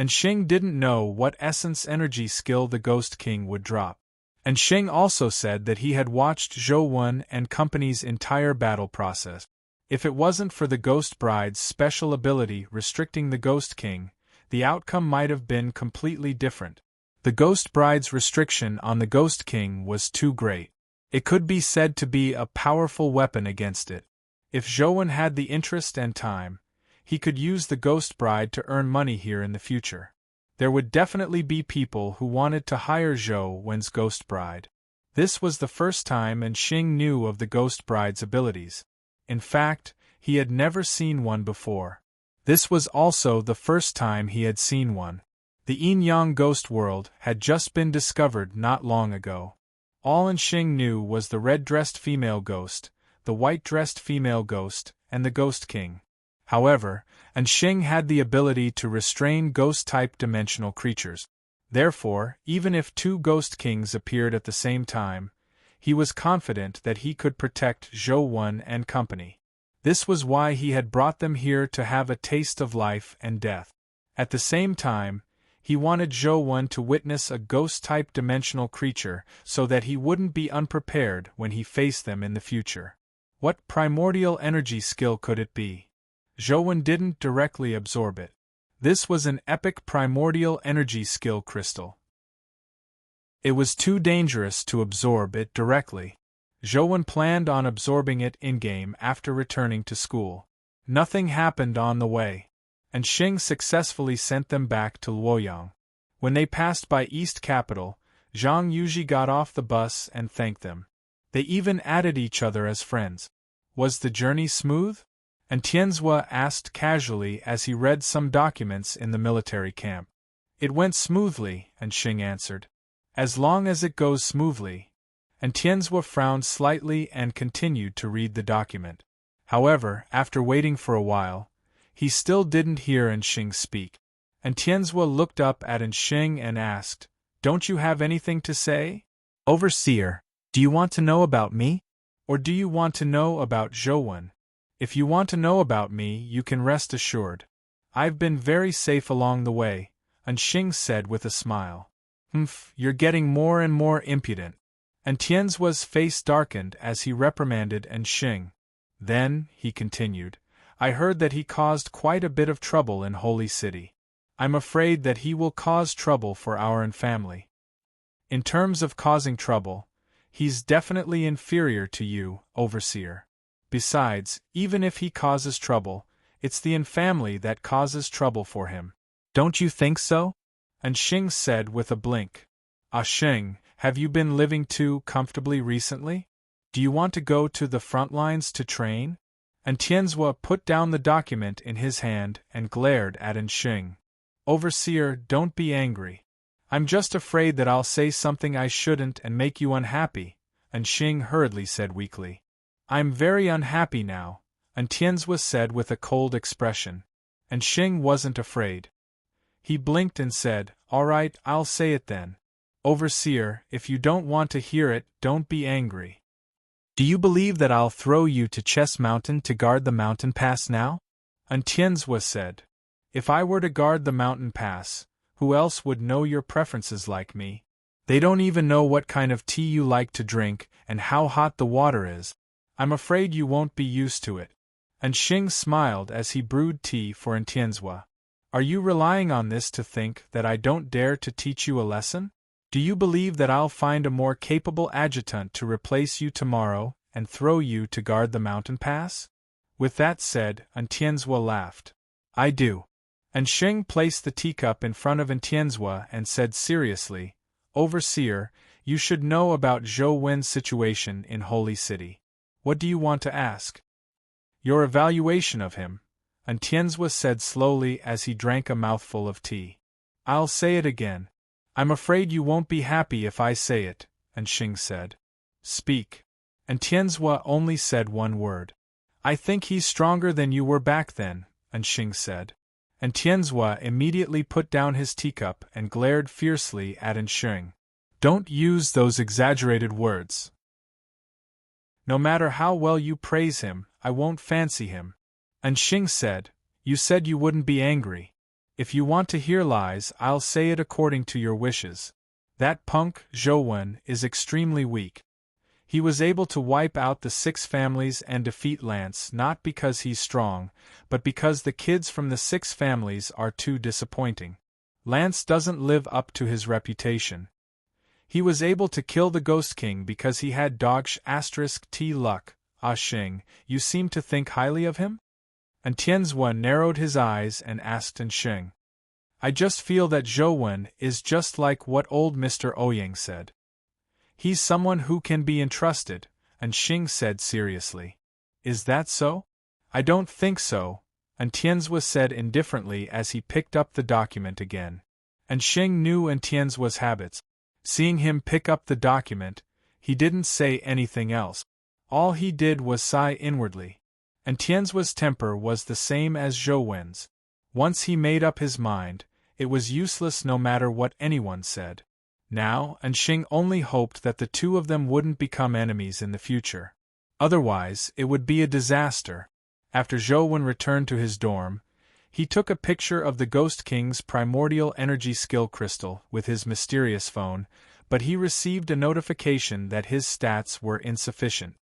Sheng didn't know what essence energy skill the Ghost King would drop. Sheng also said that he had watched Zhou and company's entire battle process. If it wasn't for the Ghost Bride's special ability restricting the Ghost King, the outcome might have been completely different. The Ghost Bride's restriction on the Ghost King was too great. It could be said to be a powerful weapon against it. If Zhou had the interest and time, he could use the Ghost Bride to earn money here in the future. There would definitely be people who wanted to hire Zhou's Ghost Bride. This was the first time Sheng knew of the Ghost Bride's abilities. In fact, he had never seen one before. This was also the first time he had seen one. The yin-yang ghost world had just been discovered not long ago. All Sheng knew was the red-dressed female ghost, the white-dressed female ghost, and the Ghost King. However, Sheng had the ability to restrain ghost-type dimensional creatures. Therefore, even if two Ghost Kings appeared at the same time, he was confident that he could protect Zhou and company. This was why he had brought them here to have a taste of life and death. At the same time, he wanted Zhou to witness a ghost-type dimensional creature so that he wouldn't be unprepared when he faced them in the future. What primordial energy skill could it be? Zhou didn't directly absorb it. This was an epic primordial energy skill crystal. It was too dangerous to absorb it directly. Zhou planned on absorbing it in-game after returning to school. Nothing happened on the way, Sheng successfully sent them back to Luoyang. When they passed by East Capital, Zhang Yuji got off the bus and thanked them. They even added each other as friends. Was the journey smooth? Tianzhua asked casually as he read some documents in the military camp. It went smoothly, Sheng answered. As long as it goes smoothly. Tianzhua frowned slightly and continued to read the document. However, after waiting for a while, he still didn't hear Sheng speak. Tianzhua looked up at Sheng and asked, "Don't you have anything to say? Overseer, do you want to know about me? Or do you want to know about Zhou? If you want to know about me, you can rest assured. I've been very safe along the way," Sheng said with a smile. You're getting more and more impudent." Tianzhua's face darkened as he reprimanded Sheng. Then, he continued, "I heard that he caused quite a bit of trouble in Holy City. I'm afraid that he will cause trouble for our family. In terms of causing trouble, he's definitely inferior to you, Overseer. Besides, even if he causes trouble, it's the family that causes trouble for him. Don't you think so?" Sheng said with a blink. Sheng, have you been living too comfortably recently? Do you want to go to the front lines to train?" And Tianzhua put down the document in his hand and glared at Anxing. Overseer, don't be angry. I'm just afraid that I'll say something I shouldn't and make you unhappy, Anxing hurriedly said weakly. I'm very unhappy now, Tianzhua said with a cold expression. Anxing wasn't afraid. He blinked and said, All right, I'll say it then. Overseer, if you don't want to hear it, don't be angry. Do you believe that I'll throw you to Chess Mountain to guard the mountain pass now? Tianzhua said. If I were to guard the mountain pass, who else would know your preferences like me? They don't even know what kind of tea you like to drink and how hot the water is. I'm afraid you won't be used to it. Anxing smiled as he brewed tea for Tianzhua. Are you relying on this to think that I don't dare to teach you a lesson? Do you believe that I'll find a more capable adjutant to replace you tomorrow and throw you to guard the mountain pass? With that said, Tianzhua laughed. I do. Anxing placed the teacup in front of Tianzhua and said seriously, Overseer, you should know about Zhou Wen's situation in Holy City. What do you want to ask? Your evaluation of him, Tianzhua said slowly as he drank a mouthful of tea. I'll say it again. I'm afraid you won't be happy if I say it, Anxing said. Speak. Tianzhua only said one word. I think he's stronger than you were back then, Anxing said. Tianzhua immediately put down his teacup and glared fiercely at Anxing. Don't use those exaggerated words. No matter how well you praise him, I won't fancy him. Anxing said, You said you wouldn't be angry. If you want to hear lies, I'll say it according to your wishes. That punk, Zhou Wen, is extremely weak. He was able to wipe out the 6 families and defeat Lance not because he's strong, but because the kids from the 6 families are too disappointing. Lance doesn't live up to his reputation. He was able to kill the Ghost King because he had dogsh *T luck. Xing, you seem to think highly of him? Tianzhua narrowed his eyes and asked Anxing. I just feel that Zhou Wen is just like what old Mr. Ouyang said. He's someone who can be entrusted, Anxing said seriously. Is that so? I don't think so, Tianzhua said indifferently as he picked up the document again. Anxing knew Tianzhua's habits. Seeing him pick up the document, he didn't say anything else. All he did was sigh inwardly. Tianzhua's temper was the same as Zhou Wen's. Once he made up his mind, it was useless no matter what anyone said. Now, Anxing only hoped that the two of them wouldn't become enemies in the future. Otherwise, it would be a disaster. After Zhou Wen returned to his dorm, he took a picture of the Ghost King's primordial energy skill crystal with his mysterious phone, but he received a notification that his stats were insufficient.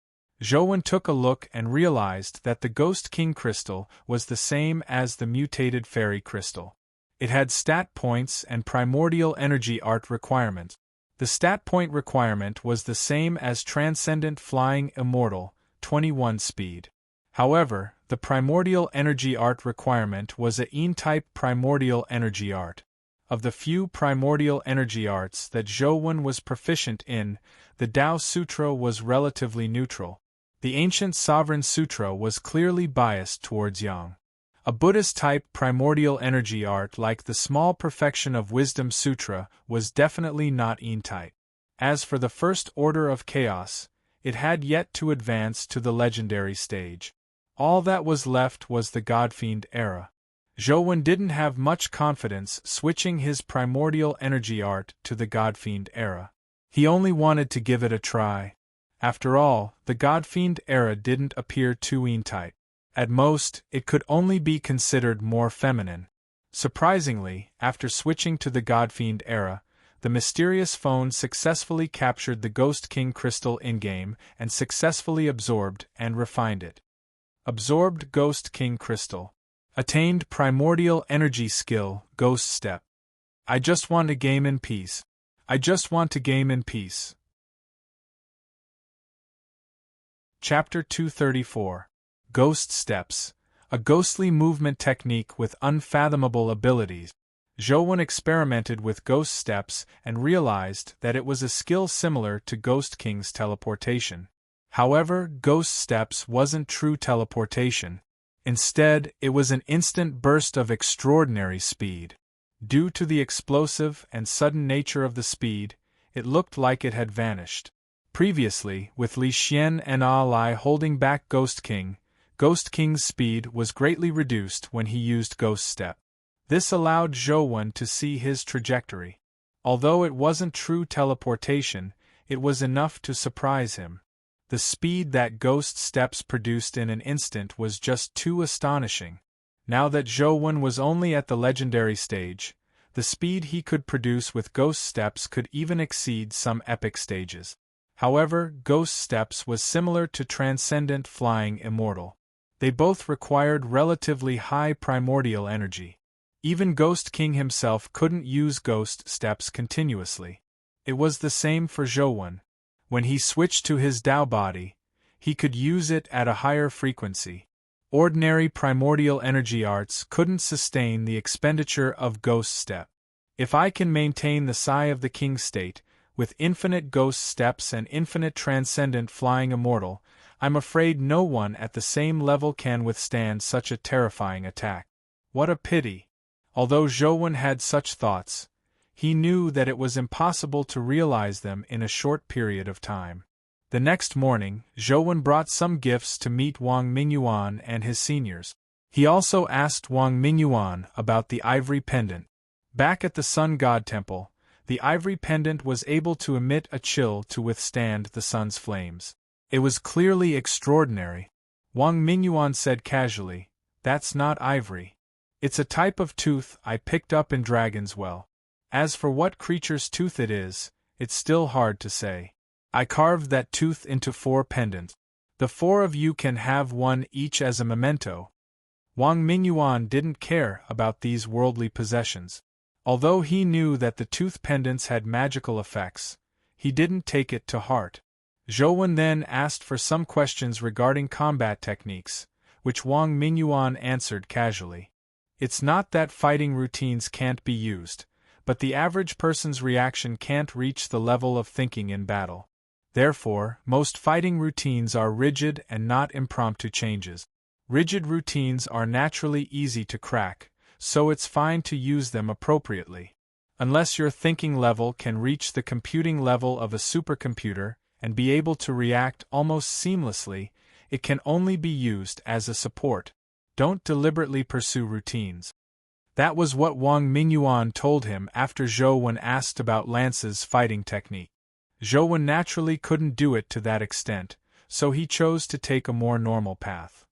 Zhou Wen took a look and realized that the Ghost King crystal was the same as the mutated fairy crystal. It had stat points and primordial energy art requirements. The stat point requirement was the same as Transcendent Flying Immortal, 21 speed. However, the primordial energy art requirement was a Yin-type primordial energy art. Of the few primordial energy arts that Zhou Wen was proficient in, the Tao Sutra was relatively neutral. The ancient Sovereign Sutra was clearly biased towards Yang. A Buddhist-type primordial energy art like the Small Perfection of Wisdom Sutra was definitely not Yin-type. As for the First Order of Chaos, it had yet to advance to the legendary stage. All that was left was the Godfiend era. Zhou Wen didn't have much confidence switching his primordial energy art to the Godfiend era. He only wanted to give it a try. After all, the Godfiend era didn't appear too Yin-type. At most, it could only be considered more feminine. Surprisingly, after switching to the Godfiend era, the mysterious phone successfully captured the Ghost King crystal in-game and successfully absorbed and refined it. Absorbed Ghost King crystal. Attained primordial energy skill, Ghost Step. I just want to game in peace. I just want to game in peace. Chapter 234. Ghost Steps, a ghostly movement technique with unfathomable abilities. Zhou Wen experimented with Ghost Steps and realized that it was a skill similar to Ghost King's teleportation. However, ghost steps wasn't true teleportation. Instead, it was an instant burst of extraordinary speed. Due to the explosive and sudden nature of the speed, it looked like it had vanished. Previously, with Li Xian and A Lai holding back Ghost King's speed was greatly reduced when he used Ghost Step. This allowed Zhou Wen to see his trajectory. Although it wasn't true teleportation, it was enough to surprise him. The speed that Ghost Steps produced in an instant was just too astonishing. Now that Zhou Wen was only at the legendary stage, the speed he could produce with Ghost Steps could even exceed some epic stages. However, Ghost Steps was similar to Transcendent Flying Immortal. They both required relatively high primordial energy. Even Ghost King himself couldn't use Ghost Steps continuously. It was the same for Zhou Wen. When he switched to his Tao body, he could use it at a higher frequency. Ordinary primordial energy arts couldn't sustain the expenditure of Ghost Step. If I can maintain the Sai of the King state, with infinite Ghost Steps and infinite Transcendent Flying Immortal, I'm afraid no one at the same level can withstand such a terrifying attack. What a pity! Although Zhou Wen had such thoughts, he knew that it was impossible to realize them in a short period of time. The next morning, Zhou Wen brought some gifts to meet Wang Mingyuan and his seniors. He also asked Wang Mingyuan about the ivory pendant. Back at the Sun God Temple, the ivory pendant was able to emit a chill to withstand the sun's flames. It was clearly extraordinary. Wang Mingyuan said casually, "That's not ivory. It's a type of tooth I picked up in Dragon's Well. As for what creature's tooth it is, it's still hard to say. I carved that tooth into 4 pendants. The 4 of you can have one each as a memento." Wang Mingyuan didn't care about these worldly possessions. Although he knew that the tooth pendants had magical effects, he didn't take it to heart. Zhou Wen then asked for some questions regarding combat techniques, which Wang Mingyuan answered casually. It's not that fighting routines can't be used, but the average person's reaction can't reach the level of thinking in battle. Therefore, most fighting routines are rigid and not impromptu changes. Rigid routines are naturally easy to crack, so it's fine to use them appropriately. Unless your thinking level can reach the computing level of a supercomputer and be able to react almost seamlessly, it can only be used as a support. Don't deliberately pursue routines. That was what Wang Mingyuan told him after Zhou Wen asked about Lance's fighting technique. Zhou Wen naturally couldn't do it to that extent, so he chose to take a more normal path.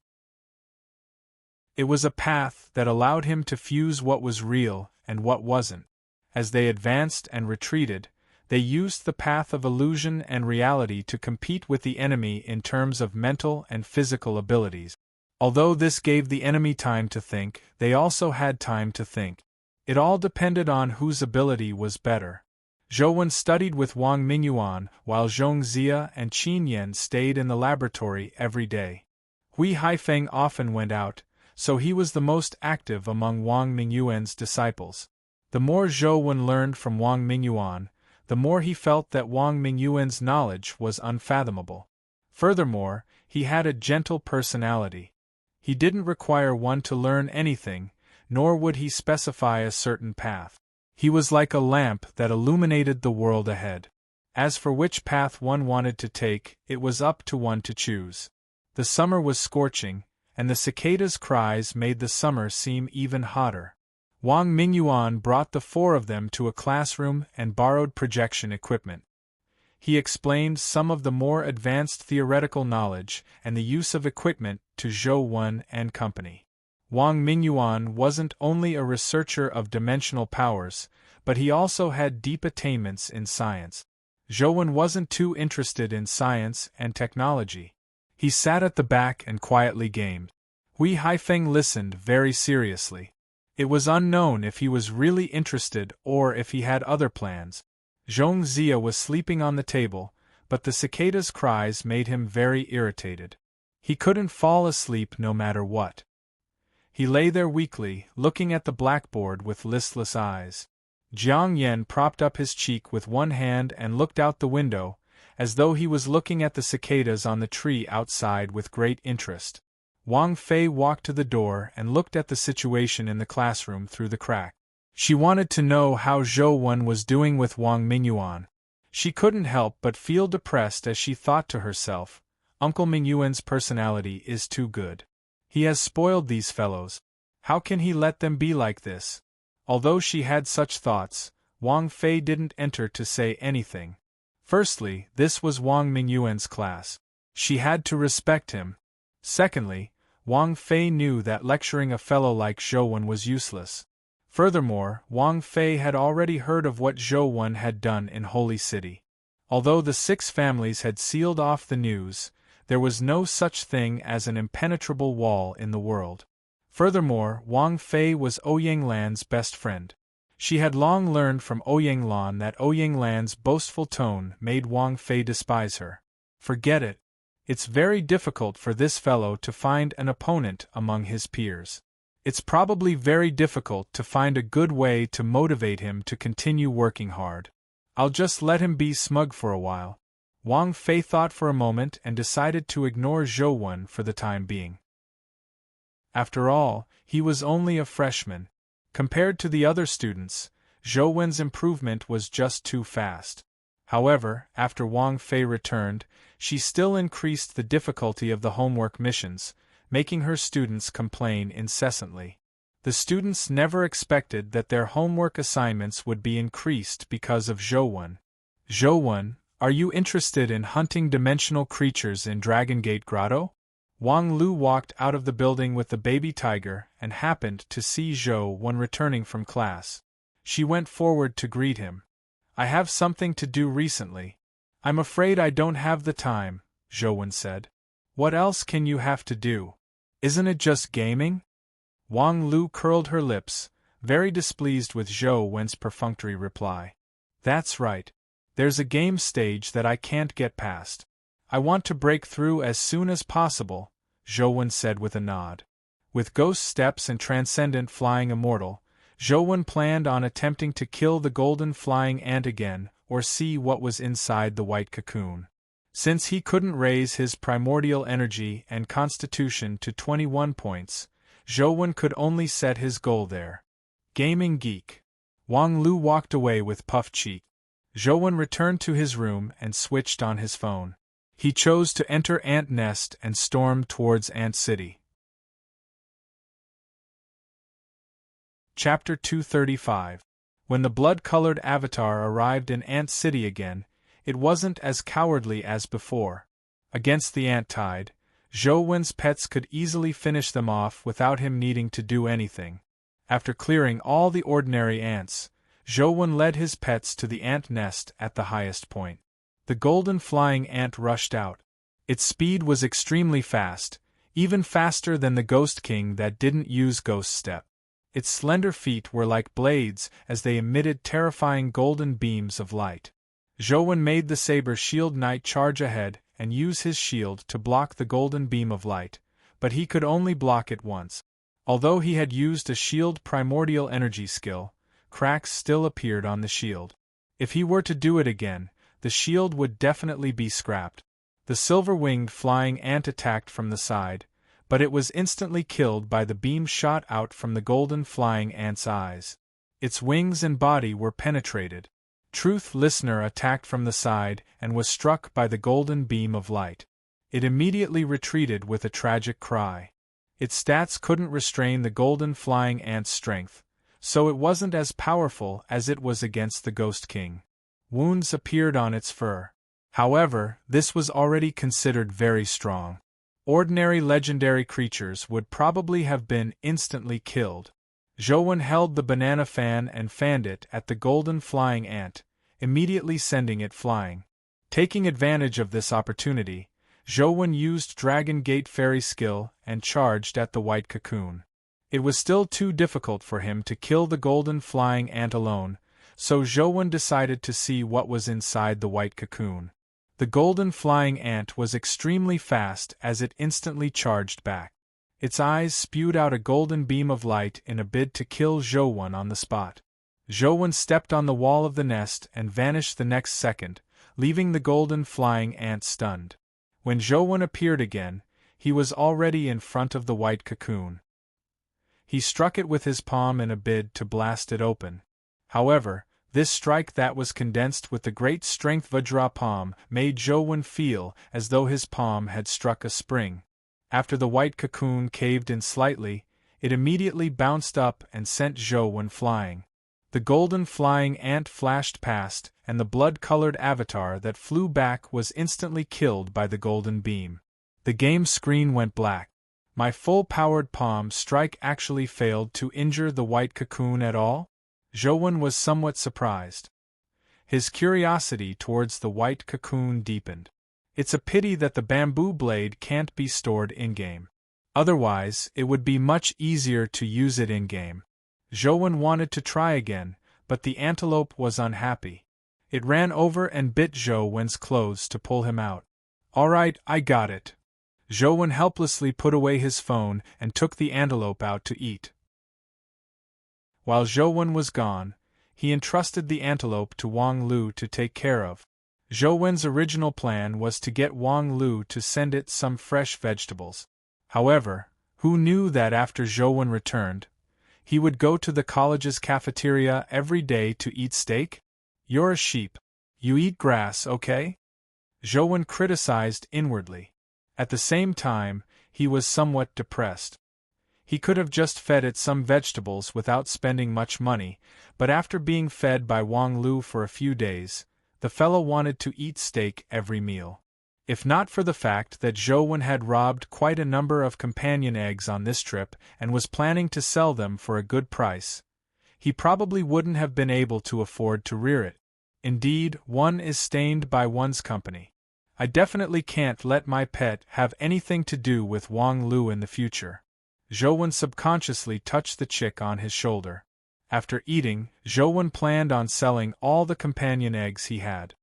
It was a path that allowed him to fuse what was real and what wasn't. As they advanced and retreated, they used the path of illusion and reality to compete with the enemy in terms of mental and physical abilities. Although this gave the enemy time to think, they also had time to think. It all depended on whose ability was better. Zhou Wen studied with Wang Mingyuan, while Zhong Zia and Qin Yan stayed in the laboratory every day. Hui Haifeng often went out, so he was the most active among Wang Mingyuan's disciples. The more Zhou Wen learned from Wang Mingyuan, the more he felt that Wang Mingyuan's knowledge was unfathomable. Furthermore, he had a gentle personality. He didn't require one to learn anything, nor would he specify a certain path. He was like a lamp that illuminated the world ahead. As for which path one wanted to take, it was up to one to choose. The summer was scorching, and the cicadas' cries made the summer seem even hotter. Wang Mingyuan brought the 4 of them to a classroom and borrowed projection equipment. He explained some of the more advanced theoretical knowledge and the use of equipment to Zhou Wen and company. Wang Mingyuan wasn't only a researcher of dimensional powers, but he also had deep attainments in science. Zhou Wen wasn't too interested in science and technology. He sat at the back and quietly gamed. Hui Haifeng listened very seriously. It was unknown if he was really interested or if he had other plans. Zhong Zia was sleeping on the table, but the cicadas' cries made him very irritated. He couldn't fall asleep no matter what. He lay there weakly, looking at the blackboard with listless eyes. Jiang Yan propped up his cheek with one hand and looked out the window, as though he was looking at the cicadas on the tree outside with great interest. Wang Fei walked to the door and looked at the situation in the classroom through the crack. She wanted to know how Zhou Wen was doing with Wang Mingyuan. She couldn't help but feel depressed as she thought to herself, Uncle Mingyuan's personality is too good. He has spoiled these fellows. How can he let them be like this? Although she had such thoughts, Wang Fei didn't enter to say anything. Firstly, this was Wang Mingyuan's class. She had to respect him. Secondly, Wang Fei knew that lecturing a fellow like Zhou Wen was useless. Furthermore, Wang Fei had already heard of what Zhou Wen had done in Holy City. Although the 6 families had sealed off the news, there was no such thing as an impenetrable wall in the world. Furthermore, Wang Fei was Ouyang Lan's best friend. She had long learned from Ouyang Lan that Ouyang Lan's boastful tone made Wang Fei despise her. Forget it. It's very difficult for this fellow to find an opponent among his peers. It's probably very difficult to find a good way to motivate him to continue working hard. I'll just let him be smug for a while. Wang Fei thought for a moment and decided to ignore Zhou Wen for the time being. After all, he was only a freshman. Compared to the other students, Zhou Wen's improvement was just too fast. However, after Wang Fei returned, she still increased the difficulty of the homework missions, making her students complain incessantly. The students never expected that their homework assignments would be increased because of Zhou Wen. Zhou Wen, are you interested in hunting dimensional creatures in Dragon Gate Grotto? Wang Lu walked out of the building with the baby tiger and happened to see Zhou Wen returning from class. She went forward to greet him. I have something to do recently. I'm afraid I don't have the time, Zhou Wen said. What else can you have to do? Isn't it just gaming? Wang Lu curled her lips, very displeased with Zhou Wen's perfunctory reply. That's right. There's a game stage that I can't get past. I want to break through as soon as possible, Zhou Wen said with a nod. With ghost steps and transcendent flying immortal, Zhou Wen planned on attempting to kill the golden flying ant again or see what was inside the white cocoon. Since he couldn't raise his primordial energy and constitution to 21 points, Zhou Wen could only set his goal there. Gaming geek. Wang Lu walked away with puffed cheek. Zhou Wen returned to his room and switched on his phone. He chose to enter Ant Nest and stormed towards Ant City. Chapter 235. When the blood-colored avatar arrived in Ant City again, it wasn't as cowardly as before. Against the ant tide, Zhou Wen's pets could easily finish them off without him needing to do anything. After clearing all the ordinary ants, Zhou Wen led his pets to the ant nest at the highest point. The golden flying ant rushed out. Its speed was extremely fast, even faster than the Ghost King that didn't use Ghost Step. Its slender feet were like blades as they emitted terrifying golden beams of light. Zhou Wen made the Saber Shield Knight charge ahead and use his shield to block the golden beam of light, but he could only block it once. Although he had used a shield primordial energy skill, cracks still appeared on the shield. If he were to do it again, the shield would definitely be scrapped. The silver-winged flying ant attacked from the side, but it was instantly killed by the beam shot out from the golden flying ant's eyes. Its wings and body were penetrated. Truth Listener attacked from the side and was struck by the golden beam of light. It immediately retreated with a tragic cry. Its stats couldn't restrain the golden flying ant's strength, so it wasn't as powerful as it was against the Ghost King. Wounds appeared on its fur. However, this was already considered very strong. Ordinary legendary creatures would probably have been instantly killed. Zhou Wen held the banana fan and fanned it at the golden flying ant, immediately sending it flying. Taking advantage of this opportunity, Zhou Wen used Dragon Gate Fairy skill and charged at the white cocoon. It was still too difficult for him to kill the golden flying ant alone, so Zhou Wen decided to see what was inside the white cocoon. The golden flying ant was extremely fast as it instantly charged back. Its eyes spewed out a golden beam of light in a bid to kill Zhou Wen on the spot. Zhou Wen stepped on the wall of the nest and vanished the next second, leaving the golden flying ant stunned. When Zhou appeared again, he was already in front of the white cocoon. He struck it with his palm in a bid to blast it open. However, this strike that was condensed with the great strength Vajra palm made Zhou feel as though his palm had struck a spring. After the white cocoon caved in slightly, it immediately bounced up and sent Zhou flying. The golden flying ant flashed past, and the blood-colored avatar that flew back was instantly killed by the golden beam. The game screen went black. My full-powered palm strike actually failed to injure the white cocoon at all? Zhou was somewhat surprised. His curiosity towards the white cocoon deepened. It's a pity that the bamboo blade can't be stored in-game. Otherwise, it would be much easier to use it in-game. Zhou wanted to try again, but the antelope was unhappy. It ran over and bit Zhou's clothes to pull him out. "Alright, I got it." Zhou helplessly put away his phone and took the antelope out to eat. While Zhou was gone, he entrusted the antelope to Wang Lu to take care of. Zhou's original plan was to get Wang Lu to send it some fresh vegetables. However, who knew that after Zhou returned, he would go to the college's cafeteria every day to eat steak? "You're a sheep. You eat grass, okay?" Zhou criticized inwardly. At the same time, he was somewhat depressed. He could have just fed it some vegetables without spending much money, but after being fed by Wang Lu for a few days, the fellow wanted to eat steak every meal. If not for the fact that Zhou had robbed quite a number of companion eggs on this trip and was planning to sell them for a good price, he probably wouldn't have been able to afford to rear it. Indeed, one is stained by one's company. I definitely can't let my pet have anything to do with Wang Lu in the future. Zhou subconsciously touched the chick on his shoulder. After eating, Zhou planned on selling all the companion eggs he had.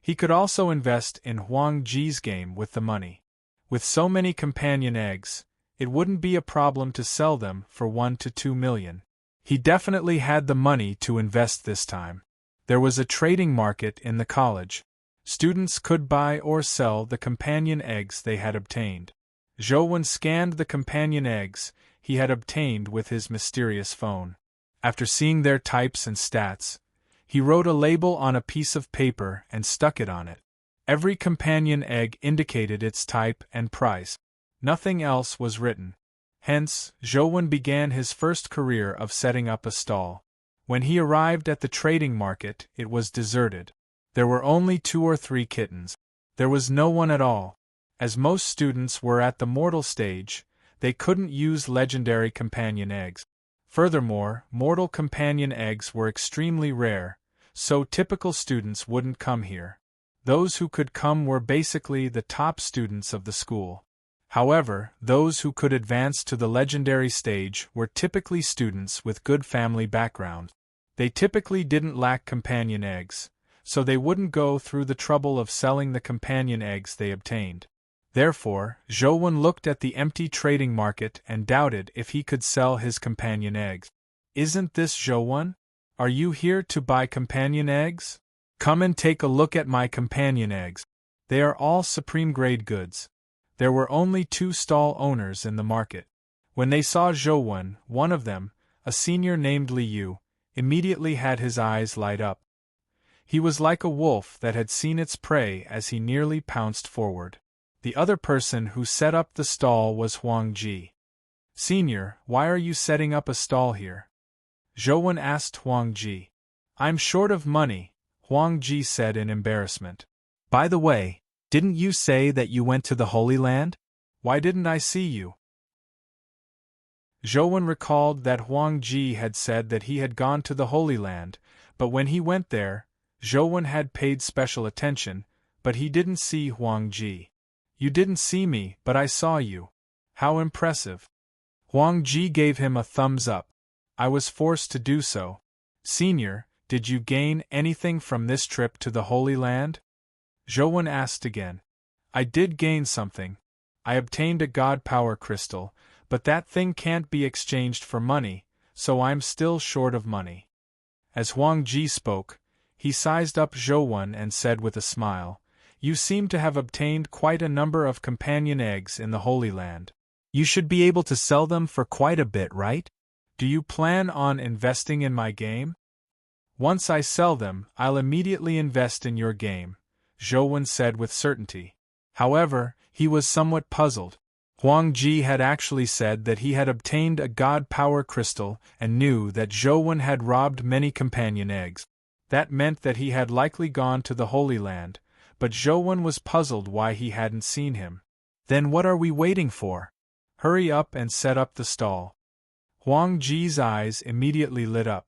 He could also invest in Huang Ji's game with the money. With so many companion eggs, it wouldn't be a problem to sell them for 1 to 2 million. He definitely had the money to invest this time. There was a trading market in the college. Students could buy or sell the companion eggs they had obtained. Zhou scanned the companion eggs he had obtained with his mysterious phone. After seeing their types and stats, he wrote a label on a piece of paper and stuck it on it. Every companion egg indicated its type and price. Nothing else was written. Hence, Zhou began his first career of setting up a stall. When he arrived at the trading market, it was deserted. There were only 2 or 3 kittens. There was no one at all. As most students were at the mortal stage, they couldn't use legendary companion eggs. Furthermore, mortal companion eggs were extremely rare, so typical students wouldn't come here. Those who could come were basically the top students of the school. However, those who could advance to the legendary stage were typically students with good family background. They typically didn't lack companion eggs, so they wouldn't go through the trouble of selling the companion eggs they obtained. Therefore, Zhou looked at the empty trading market and doubted if he could sell his companion eggs. "Isn't this Zhou? Are you here to buy companion eggs? Come and take a look at my companion eggs. They are all supreme-grade goods." There were only 2 stall owners in the market. When they saw Zhou, one of them, a senior named Liu, immediately had his eyes light up. He was like a wolf that had seen its prey as he nearly pounced forward. The other person who set up the stall was Huang Ji. "Senior, why are you setting up a stall here?" Zhou asked Huang Ji. "I'm short of money," Huang Ji said in embarrassment. "By the way, didn't you say that you went to the Holy Land? Why didn't I see you?" Zhou recalled that Huang Ji had said that he had gone to the Holy Land, but when he went there, Zhou had paid special attention, but he didn't see Huang Ji. "You didn't see me, but I saw you. How impressive." Huang Ji gave him a thumbs up. "I was forced to do so." "Senior, did you gain anything from this trip to the Holy Land?" Zhou asked again. "I did gain something. I obtained a God Power Crystal, but that thing can't be exchanged for money, so I'm still short of money." As Huang Ji spoke, He sized up Zhou and said with a smile, "You seem to have obtained quite a number of companion eggs in the Holy Land. You should be able to sell them for quite a bit, right? Do you plan on investing in my game?" "Once I sell them, I'll immediately invest in your game," Zhou said with certainty. However, he was somewhat puzzled. Huang Ji had actually said that he had obtained a god power crystal and knew that Zhou had robbed many companion eggs. That meant that he had likely gone to the Holy Land, but Zhou was puzzled why he hadn't seen him. "Then what are we waiting for? Hurry up and set up the stall." Huang Ji's eyes immediately lit up.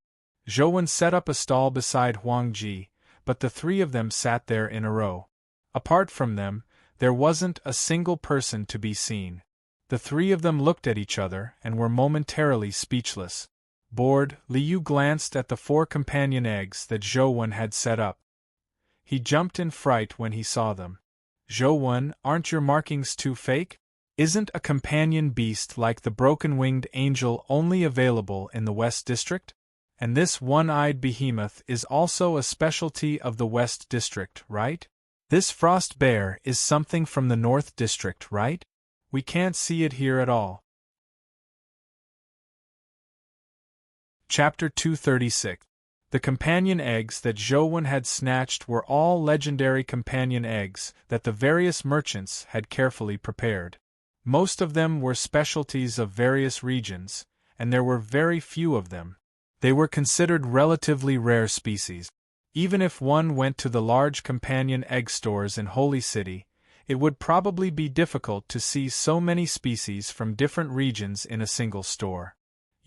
Zhou set up a stall beside Huang Ji, but the three of them sat there in a row. Apart from them, there wasn't a single person to be seen. The three of them looked at each other and were momentarily speechless. Bored, Liu glanced at the 4 companion eggs that Zhou had set up. He jumped in fright when he saw them. "Zhou, aren't your markings too fake? Isn't a companion beast like the broken-winged angel only available in the West District? And this one-eyed behemoth is also a specialty of the West District, right? This frost bear is something from the North District, right? We can't see it here at all." Chapter 236. The companion eggs that Zhou had snatched were all legendary companion eggs that the various merchants had carefully prepared. Most of them were specialties of various regions, and there were very few of them. They were considered relatively rare species. Even if one went to the large companion egg stores in Holy City, it would probably be difficult to see so many species from different regions in a single store.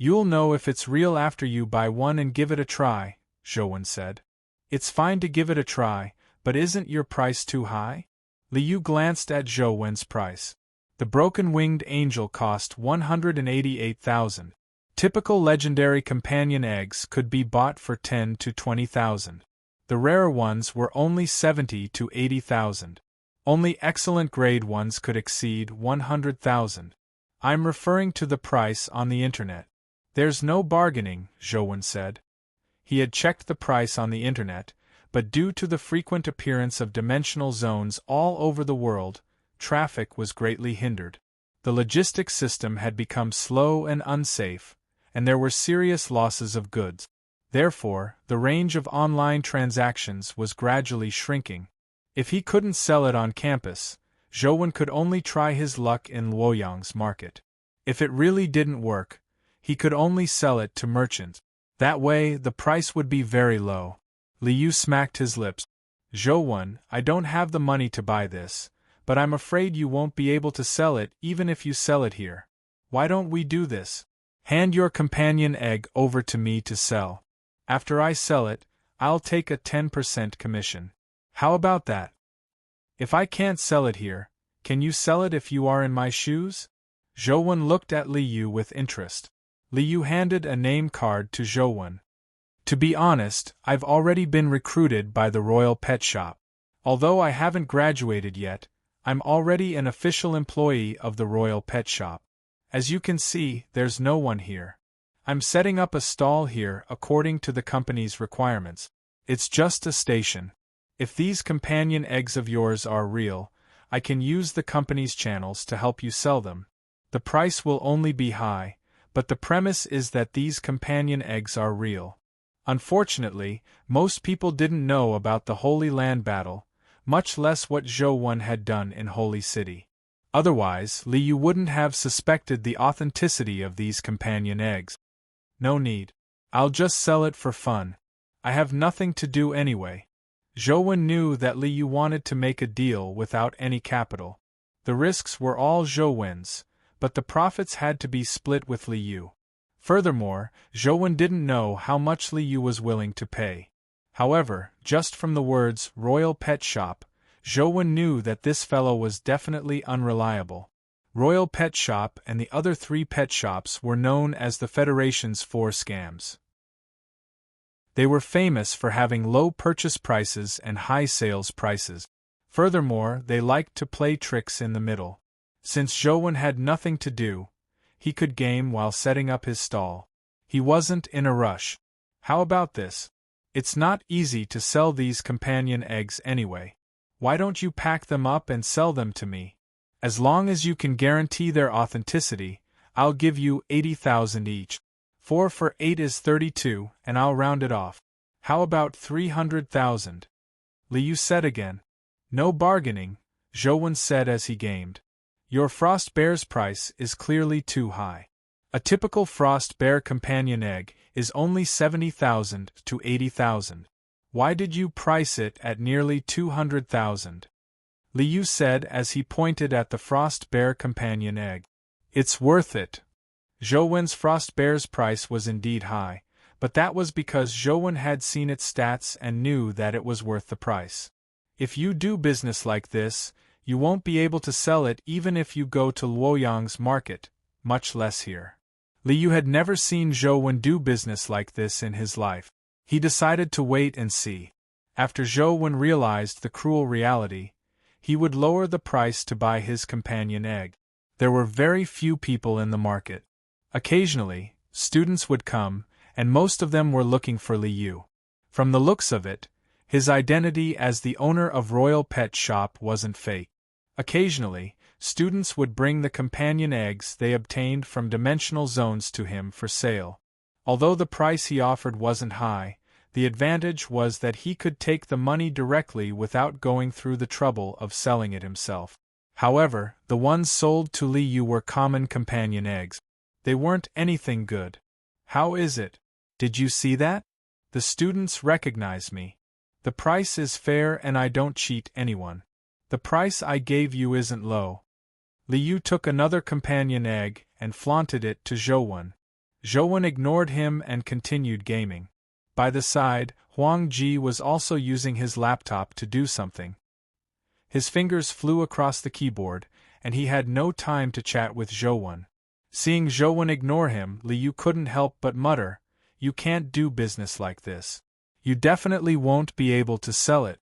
"You'll know if it's real after you buy one and give it a try," Zhou said. "It's fine to give it a try, but isn't your price too high?" Liu glanced at Zhou's price. The broken-winged angel cost 188,000. Typical legendary companion eggs could be bought for 10 to 20,000. The rarer ones were only 70 to 80,000. Only excellent grade ones could exceed 100,000. "I'm referring to the price on the internet. There's no bargaining," Zhou said. He had checked the price on the internet, but due to the frequent appearance of dimensional zones all over the world, traffic was greatly hindered. The logistics system had become slow and unsafe, and there were serious losses of goods. Therefore, the range of online transactions was gradually shrinking. If he couldn't sell it on campus, Zhou could only try his luck in Luoyang's market. If it really didn't work, he could only sell it to merchants. That way, the price would be very low. Liu smacked his lips. "Zhou, I don't have the money to buy this, but I'm afraid you won't be able to sell it even if you sell it here. Why don't we do this? Hand your companion egg over to me to sell. After I sell it, I'll take a 10% commission. How about that? If I can't sell it here, can you sell it if you are in my shoes?" Zhou looked at Liu with interest. Liu handed a name card to Zhou. "To be honest, I've already been recruited by the Royal Pet Shop. Although I haven't graduated yet, I'm already an official employee of the Royal Pet Shop. As you can see, there's no one here. I'm setting up a stall here according to the company's requirements. It's just a station. If these companion eggs of yours are real, I can use the company's channels to help you sell them. The price will only be high, but the premise is that these companion eggs are real." Unfortunately, most people didn't know about the Holy Land battle, much less what Zhou had done in Holy City. Otherwise, Liu wouldn't have suspected the authenticity of these companion eggs. "No need. I'll just sell it for fun. I have nothing to do anyway." Zhou knew that Liu wanted to make a deal without any capital. The risks were all Zhou's, but the profits had to be split with Liu. Furthermore, Zhou didn't know how much Liu was willing to pay. However, just from the words Royal Pet Shop, Zhou knew that this fellow was definitely unreliable. Royal Pet Shop and the other 3 pet shops were known as the Federation's 4 scams. They were famous for having low purchase prices and high sales prices. Furthermore, they liked to play tricks in the middle. Since Zhou had nothing to do, he could game while setting up his stall. He wasn't in a rush. "How about this? It's not easy to sell these companion eggs anyway. Why don't you pack them up and sell them to me? As long as you can guarantee their authenticity, I'll give you 80,000 each. 4 for 8 is 32, and I'll round it off. How about 300,000? Liu said again. No bargaining, Zhou said as he gamed. Your Frost Bear's price is clearly too high. A typical Frost Bear companion egg is only 70,000 to 80,000. Why did you price it at nearly 200,000? Liu said as he pointed at the Frost Bear companion egg. It's worth it. Zhou Frost Bear's price was indeed high, but that was because Zhou had seen its stats and knew that it was worth the price. If you do business like this, you won't be able to sell it even if you go to Luoyang's market, much less here. Liu had never seen Zhou do business like this in his life. He decided to wait and see. After Zhou realized the cruel reality, he would lower the price to buy his companion egg. There were very few people in the market. Occasionally, students would come, and most of them were looking for Liu. From the looks of it, his identity as the owner of Royal Pet Shop wasn't fake. Occasionally, students would bring the companion eggs they obtained from dimensional zones to him for sale. Although the price he offered wasn't high, the advantage was that he could take the money directly without going through the trouble of selling it himself. However, the ones sold to Liu were common companion eggs. They weren't anything good. How is it? Did you see that? The students recognize me. The price is fair and I don't cheat anyone. The price I gave you isn't low. Liu took another companion egg and flaunted it to Zhou. Zhou ignored him and continued gaming. By the side, Huang Ji was also using his laptop to do something. His fingers flew across the keyboard, and he had no time to chat with Zhou. Seeing Zhou ignore him, Liu couldn't help but mutter, "You can't do business like this. You definitely won't be able to sell it."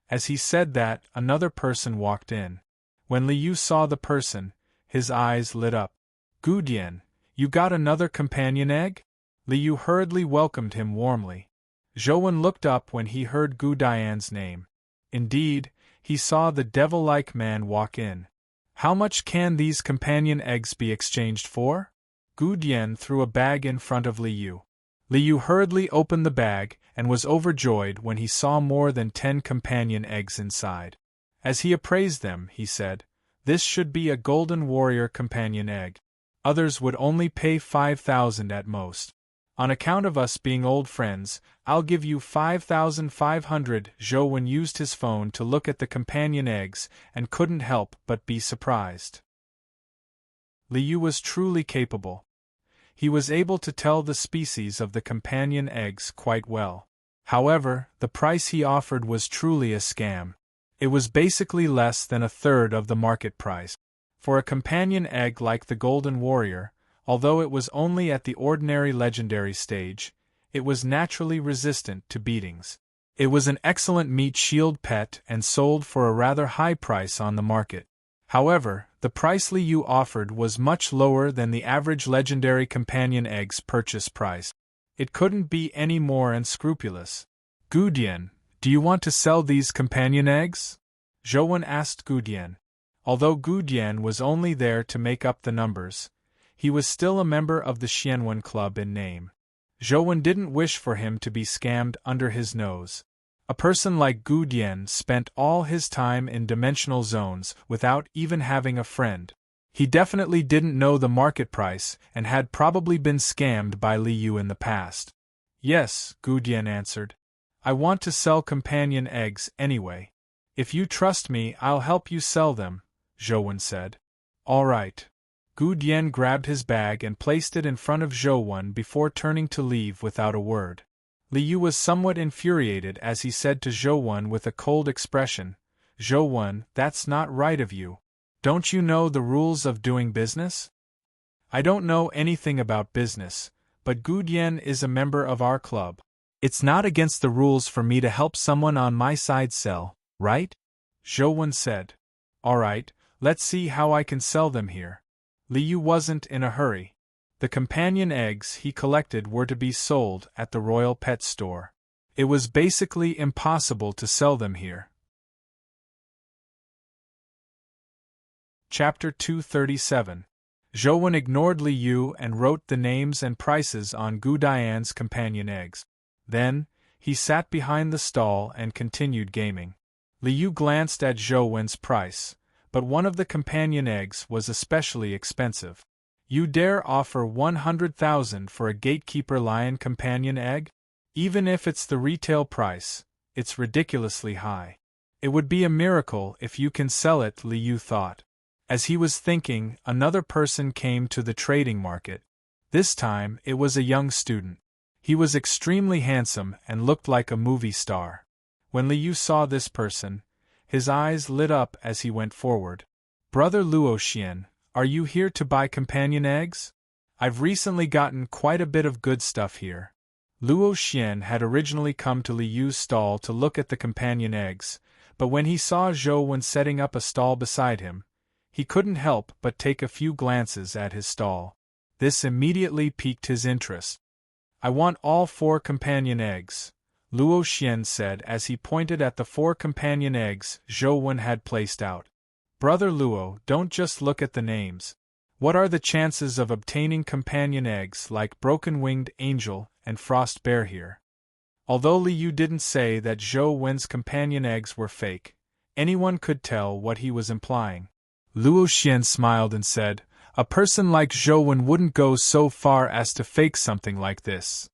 As he said that, another person walked in. When Liu saw the person, his eyes lit up. "Gu Dian, you got another companion egg?" Liu hurriedly welcomed him warmly. Zhou looked up when he heard Gu Dian's name. Indeed, he saw the devil-like man walk in. "How much can these companion eggs be exchanged for?" Gu Dian threw a bag in front of Liu. Liu hurriedly opened the bag and was overjoyed when he saw more than 10 companion eggs inside. As he appraised them, he said, "This should be a golden warrior companion egg. Others would only pay 5,000 at most. On account of us being old friends, I'll give you 5,500. Zhou used his phone to look at the companion eggs and couldn't help but be surprised. Liu was truly capable. He was able to tell the species of the companion eggs quite well. However, the price he offered was truly a scam. It was basically less than a third of the market price. For a companion egg like the Golden Warrior, although it was only at the ordinary legendary stage, it was naturally resistant to beatings. It was an excellent meat shield pet and sold for a rather high price on the market. However, the price Liu offered was much lower than the average legendary companion egg's purchase price. It couldn't be any more unscrupulous. "Gu Dian, do you want to sell these companion eggs?" Zhou asked Gu Dian. Although Gu Dian was only there to make up the numbers, he was still a member of the Xianwen Club in name. Zhou didn't wish for him to be scammed under his nose. A person like Gu Dian spent all his time in dimensional zones without even having a friend. He definitely didn't know the market price and had probably been scammed by Liu in the past. "Yes," Gu Dian answered. "I want to sell companion eggs anyway. If you trust me, I'll help you sell them," Zhou said. "All right." Gu Dian grabbed his bag and placed it in front of Zhou before turning to leave without a word. Liu was somewhat infuriated as he said to Zhou with a cold expression, "Zhou, that's not right of you. Don't you know the rules of doing business?" "I don't know anything about business, but Gu Dian is a member of our club. It's not against the rules for me to help someone on my side sell, right?" Zhou said. "All right, let's see how I can sell them here." Liu wasn't in a hurry. The companion eggs he collected were to be sold at the Royal Pet Store. It was basically impossible to sell them here. Chapter 237. Zhou ignored Li Yu and wrote the names and prices on Gu Dian's companion eggs. Then, he sat behind the stall and continued gaming. Li Yu glanced at Zhou price, but one of the companion eggs was especially expensive. You dare offer 100,000 for a gatekeeper lion companion egg? Even if it's the retail price, it's ridiculously high. It would be a miracle if you can sell it, Li Yu thought. As he was thinking, another person came to the trading market. This time, it was a young student. He was extremely handsome and looked like a movie star. When Li Yu saw this person, his eyes lit up as he went forward. Brother Luo Xian, are you here to buy companion eggs? I've recently gotten quite a bit of good stuff here. Luo Xian had originally come to Li Yu's stall to look at the companion eggs, but when he saw Zhou setting up a stall beside him, he couldn't help but take a few glances at his stall. This immediately piqued his interest. I want all 4 companion eggs, Luo Xian said as he pointed at the 4 companion eggs Zhou had placed out. Brother Luo, don't just look at the names. What are the chances of obtaining companion eggs like Broken-Winged Angel and Frost Bear here? Although Li Yu didn't say that Zhou companion eggs were fake, anyone could tell what he was implying. Luo Xian smiled and said, a person like Zhou wouldn't go so far as to fake something like this.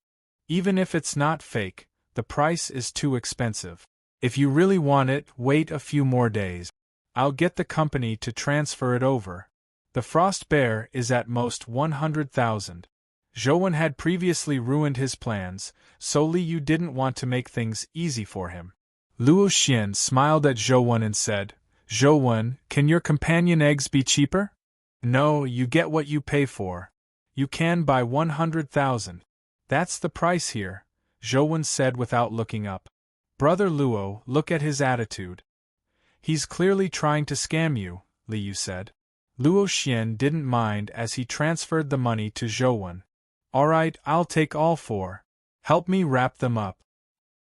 Even if it's not fake, the price is too expensive. If you really want it, wait a few more days. I'll get the company to transfer it over. The Frost Bear is at most 100,000. Zhou had previously ruined his plans, so Li Yu didn't want to make things easy for him. Luo Xian smiled at Zhou and said, Zhou, can your companion eggs be cheaper? No, you get what you pay for. You can buy 100,000. That's the price here, Zhou said without looking up. Brother Luo, look at his attitude. He's clearly trying to scam you, Li Yu said. Luo Xian didn't mind as he transferred the money to Zhou. Alright, I'll take all 4. Help me wrap them up.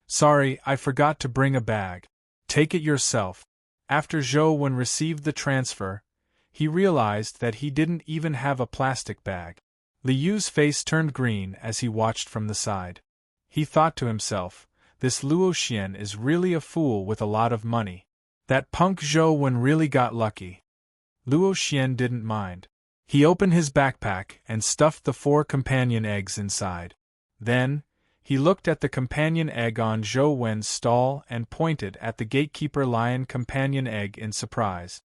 Sorry, I forgot to bring a bag. Take it yourself. After Zhou received the transfer, he realized that he didn't even have a plastic bag. Li Yu's face turned green as he watched from the side. He thought to himself, this Luo Xian is really a fool with a lot of money. That punk Zhou really got lucky. Luo Xian didn't mind. He opened his backpack and stuffed the 4 companion eggs inside. Then, he looked at the companion egg on Zhou stall and pointed at the gatekeeper lion companion egg in surprise.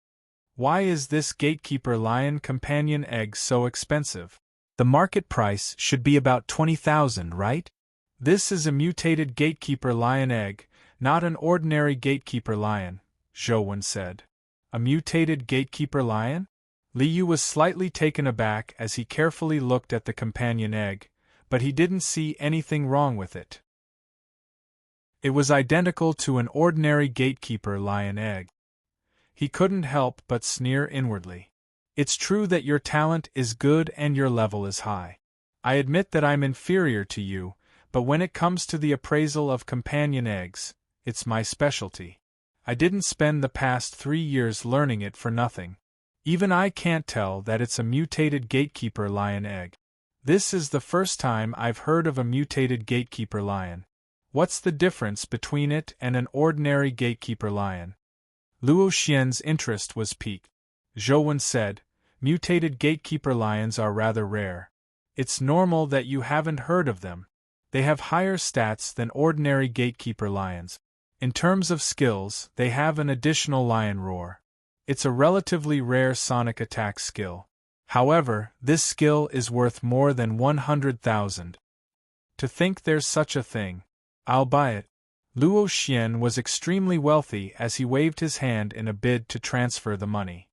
Why is this gatekeeper lion companion egg so expensive? The market price should be about 20,000, right? This is a mutated gatekeeper lion egg, not an ordinary gatekeeper lion, Zhou said. A mutated gatekeeper lion? Li Yu was slightly taken aback as he carefully looked at the companion egg, but he didn't see anything wrong with it. It was identical to an ordinary gatekeeper lion egg. He couldn't help but sneer inwardly. It's true that your talent is good and your level is high. I admit that I'm inferior to you, but when it comes to the appraisal of companion eggs, it's my specialty. I didn't spend the past 3 years learning it for nothing. Even I can't tell that it's a mutated gatekeeper lion egg. This is the first time I've heard of a mutated gatekeeper lion. What's the difference between it and an ordinary gatekeeper lion? Luo Xian's interest was piqued. Zhou said, mutated gatekeeper lions are rather rare. It's normal that you haven't heard of them. They have higher stats than ordinary gatekeeper lions. In terms of skills, they have an additional lion roar. It's a relatively rare sonic attack skill. However, this skill is worth more than 100,000. To think there's such a thing. I'll buy it. Luo Xian was extremely wealthy as he waved his hand in a bid to transfer the money.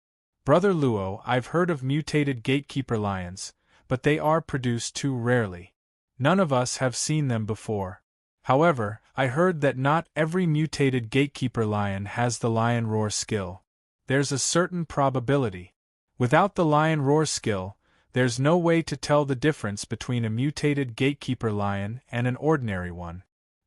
Brother Luo, I've heard of mutated gatekeeper lions, but they are produced too rarely. None of us have seen them before. However, I heard that not every mutated gatekeeper lion has the lion roar skill. There's a certain probability. Without the lion roar skill, there's no way to tell the difference between a mutated gatekeeper lion and an ordinary one.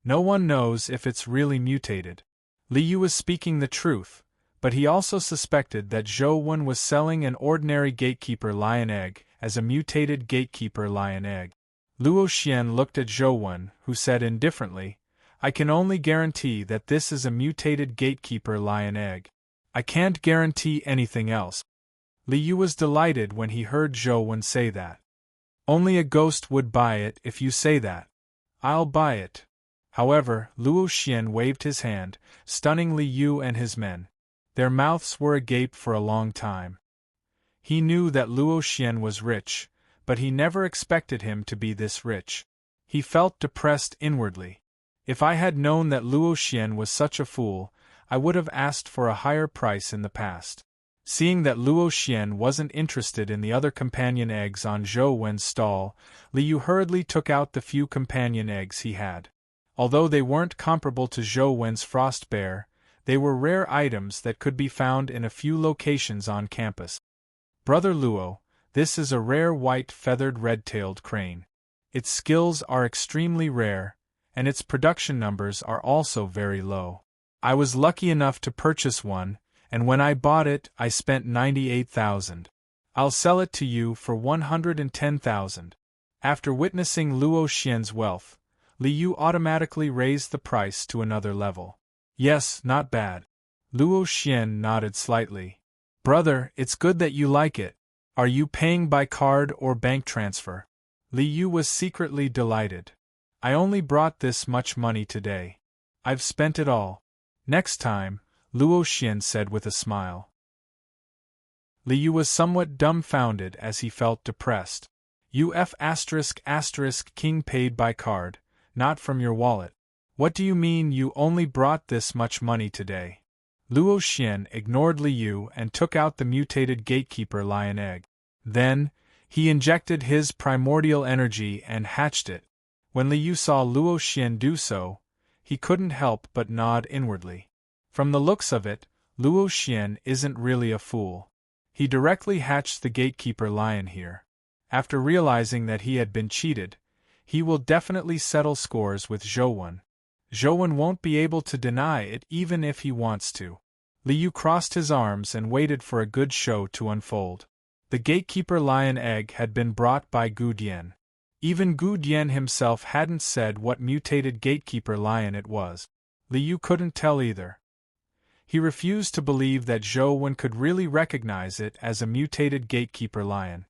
No one knows if it's really mutated. Li Yu was speaking the truth, but he also suspected that Zhou Wen was selling an ordinary gatekeeper lion egg as a mutated gatekeeper lion egg. Luo Xian looked at Zhou Wen, who said indifferently, "I can only guarantee that this is a mutated gatekeeper lion egg. I can't guarantee anything else." Li Yu was delighted when he heard Zhou Wen say that. "Only a ghost would buy it if you say that." "I'll buy it." However, Luo Xian waved his hand, stunning Li Yu and his men. Their mouths were agape for a long time. He knew that Luo Xian was rich, but he never expected him to be this rich. He felt depressed inwardly. If I had known that Luo Xian was such a fool, I would have asked for a higher price in the past. Seeing that Luo Xian wasn't interested in the other companion eggs on Zhou Wen's stall, Li Yu hurriedly took out the few companion eggs he had. Although they weren't comparable to Zhou Wen's frost bear, they were rare items that could be found in a few locations on campus. "Brother Luo, this is a rare white feathered red-tailed crane. Its skills are extremely rare, and its production numbers are also very low. I was lucky enough to purchase one, and when I bought it I spent 98,000. I'll sell it to you for 110,000. After witnessing Luo Xian's wealth, Li Yu automatically raised the price to another level. "Yes, not bad." Luo Xian nodded slightly. "Brother, it's good that you like it. Are you paying by card or bank transfer?" Li Yu was secretly delighted. "I only brought this much money today. I've spent it all." "Next time," Luo Xian said with a smile. Li Yu was somewhat dumbfounded as he felt depressed. King paid by card, not from your wallet. "What do you mean you only brought this much money today?" Luo Xian ignored Li Yu and took out the mutated gatekeeper lion egg. Then, he injected his primordial energy and hatched it. When Li Yu saw Luo Xian do so, he couldn't help but nod inwardly. From the looks of it, Luo Xian isn't really a fool. He directly hatched the gatekeeper lion here. After realizing that he had been cheated, he will definitely settle scores with Zhou Wen. Zhou Wen won't be able to deny it even if he wants to. Li Yu crossed his arms and waited for a good show to unfold. The gatekeeper lion egg had been brought by Gu Dian. Even Gu Dian himself hadn't said what mutated gatekeeper lion it was. Li Yu couldn't tell either. He refused to believe that Zhou Wen could really recognize it as a mutated gatekeeper lion.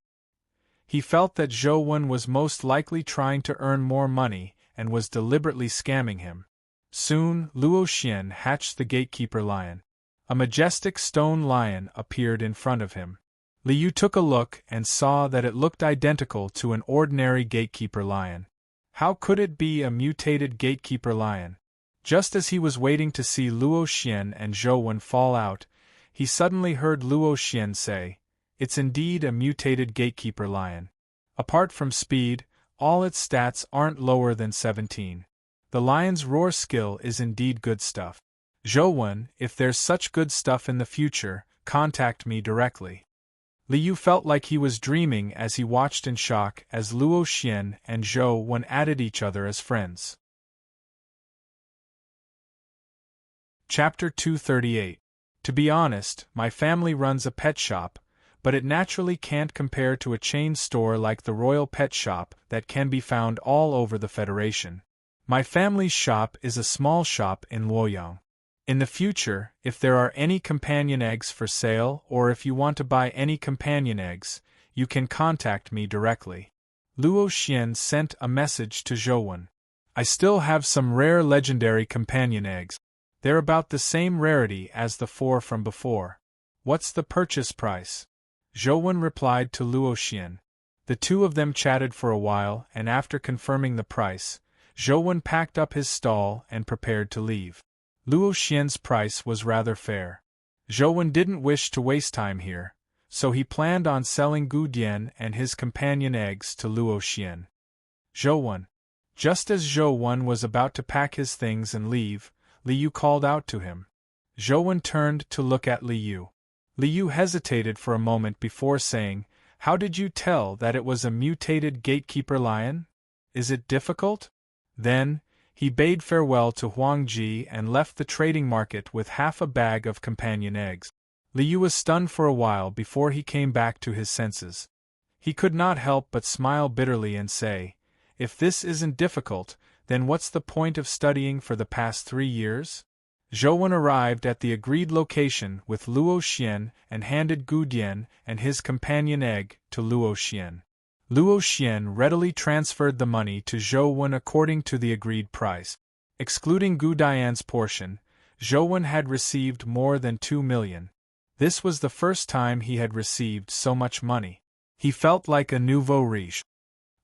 He felt that Zhou Wen was most likely trying to earn more money and was deliberately scamming him. Soon, Luo Xian hatched the gatekeeper lion. A majestic stone lion appeared in front of him. Li Yu took a look and saw that it looked identical to an ordinary gatekeeper lion. How could it be a mutated gatekeeper lion? Just as he was waiting to see Luo Xian and Zhou Wen fall out, he suddenly heard Luo Xian say, "It's indeed a mutated gatekeeper lion. Apart from speed, all its stats aren't lower than 17. The lion's roar skill is indeed good stuff. Zhou Wen, if there's such good stuff in the future, contact me directly." Li Yu felt like he was dreaming as he watched in shock as Luo Xian and Zhou Wen added each other as friends. Chapter 238. To be honest, my family runs a pet shop, but it naturally can't compare to a chain store like the Royal Pet Shop that can be found all over the Federation. My family's shop is a small shop in Luoyang. In the future, if there are any companion eggs for sale or if you want to buy any companion eggs, you can contact me directly. Luo Xian sent a message to Zhou Wen. "I still have some rare legendary companion eggs. They're about the same rarity as the 4 from before. What's the purchase price?" Zhou Wen replied to Luo Xian. The two of them chatted for a while and after confirming the price, Zhou Wen packed up his stall and prepared to leave. Luo Xian's price was rather fair. Zhou Wen didn't wish to waste time here, so he planned on selling Gu Dian and his companion eggs to Luo Xian. "Zhou Wen." Just as Zhou Wen was about to pack his things and leave, Li Yu called out to him. Zhou Wen turned to look at Li Yu. Li Yu hesitated for a moment before saying, "How did you tell that it was a mutated gatekeeper lion? Is it difficult?" Then, He bade farewell to Huang Ji and left the trading market with half a bag of companion eggs. Liu was stunned for a while before he came back to his senses. He could not help but smile bitterly and say, "If this isn't difficult, then what's the point of studying for the past 3 years?" Zhou arrived at the agreed location with Luo Xian and handed Gu Dian and his companion egg to Luo Xian. Luo Xian readily transferred the money to Zhou according to the agreed price. Excluding Gu Dian's portion, Zhou had received more than 2 million. This was the first time he had received so much money. He felt like a nouveau riche.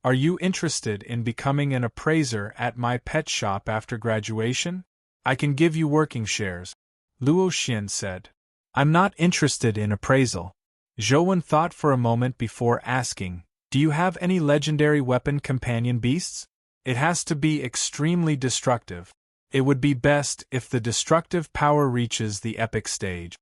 "Are you interested in becoming an appraiser at my pet shop after graduation? I can give you working shares," Luo Xian said. "I'm not interested in appraisal." Zhou thought for a moment before asking, "Do you have any legendary weapon companion beasts? It has to be extremely destructive. It would be best if the destructive power reaches the epic stage."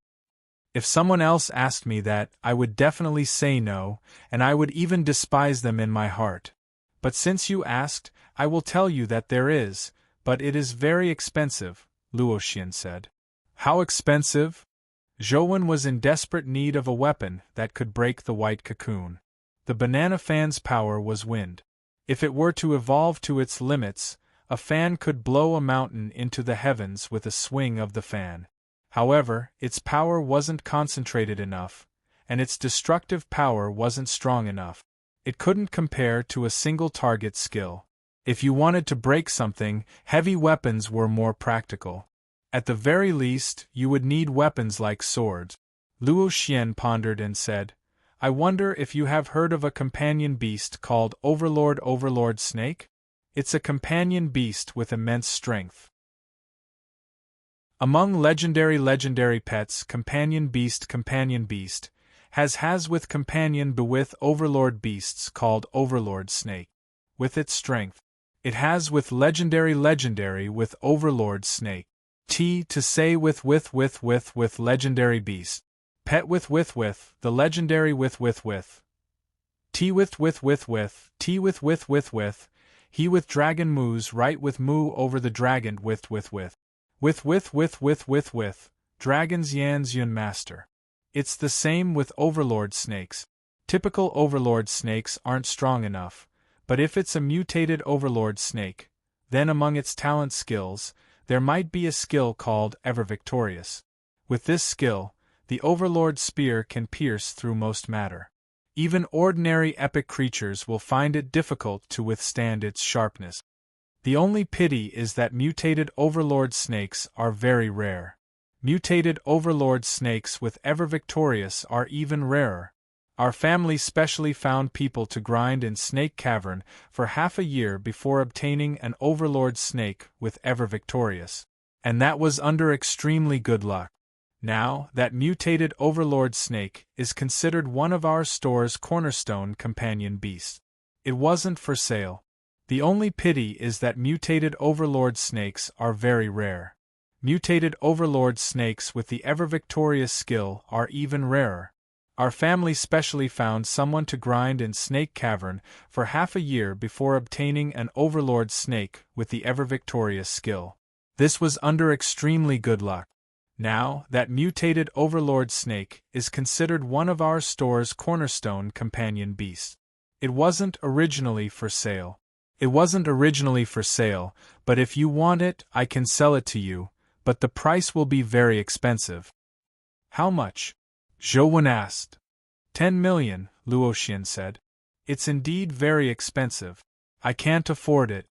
If someone else asked me that, I would definitely say no, and I would even despise them in my heart. But since you asked, I will tell you that there is, but it is very expensive, Luo Xian said. How expensive? Zhou was in desperate need of a weapon that could break the white cocoon. The banana fan's power was wind. If it were to evolve to its limits, a fan could blow a mountain into the heavens with a swing of the fan. However, its power wasn't concentrated enough, and its destructive power wasn't strong enough. It couldn't compare to a single target skill. If you wanted to break something, heavy weapons were more practical. At the very least, you would need weapons like swords. Luo Xian pondered and said, "I wonder if you have heard of a companion beast called Overlord Snake? It's a companion beast with immense strength. Among legendary pets, companion beast has with companion with overlord beasts called Overlord Snake. With its strength, it has with legendary with Overlord Snake. T to say with legendary beast. Pet with the legendary with. T with T with. He with dragon moos right with moo over the dragon with. Dragons Yan's Yun Master. It's the same with Overlord Snakes. Typical Overlord Snakes aren't strong enough, but if it's a mutated Overlord Snake, then among its talent skills, there might be a skill called Ever Victorious. With this skill, the Overlord Spear can pierce through most matter. Even ordinary epic creatures will find it difficult to withstand its sharpness. The only pity is that mutated Overlord Snakes are very rare. Mutated Overlord Snakes with Ever Victorious are even rarer. Our family specially found people to grind in Snake Cavern for half a year before obtaining an Overlord Snake with Ever Victorious. And that was under extremely good luck. Now, that mutated Overlord Snake is considered one of our store's cornerstone companion beasts. It wasn't for sale. The only pity is that mutated Overlord Snakes are very rare. Mutated Overlord Snakes with the Ever Victorious skill are even rarer. Our family specially found someone to grind in Snake Cavern for half a year before obtaining an Overlord Snake with the Ever Victorious skill. This was under extremely good luck. Now, that mutated Overlord Snake is considered one of our store's cornerstone companion beasts. It wasn't originally for sale. But if you want it, I can sell it to you, but the price will be very expensive. How much? Zhou asked. 10 million, Luo Xian said. It's indeed very expensive. I can't afford it.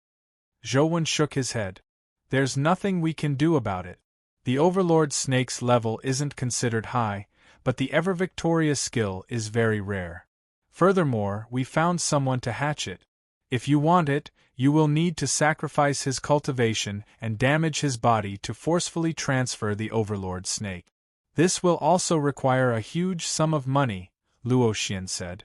Zhou shook his head. There's nothing we can do about it. The Overlord Snake's level isn't considered high, but the Ever Victorious skill is very rare. Furthermore, we found someone to hatch it. If you want it, you will need to sacrifice his cultivation and damage his body to forcefully transfer the Overlord Snake. This will also require a huge sum of money, Luo Xian said.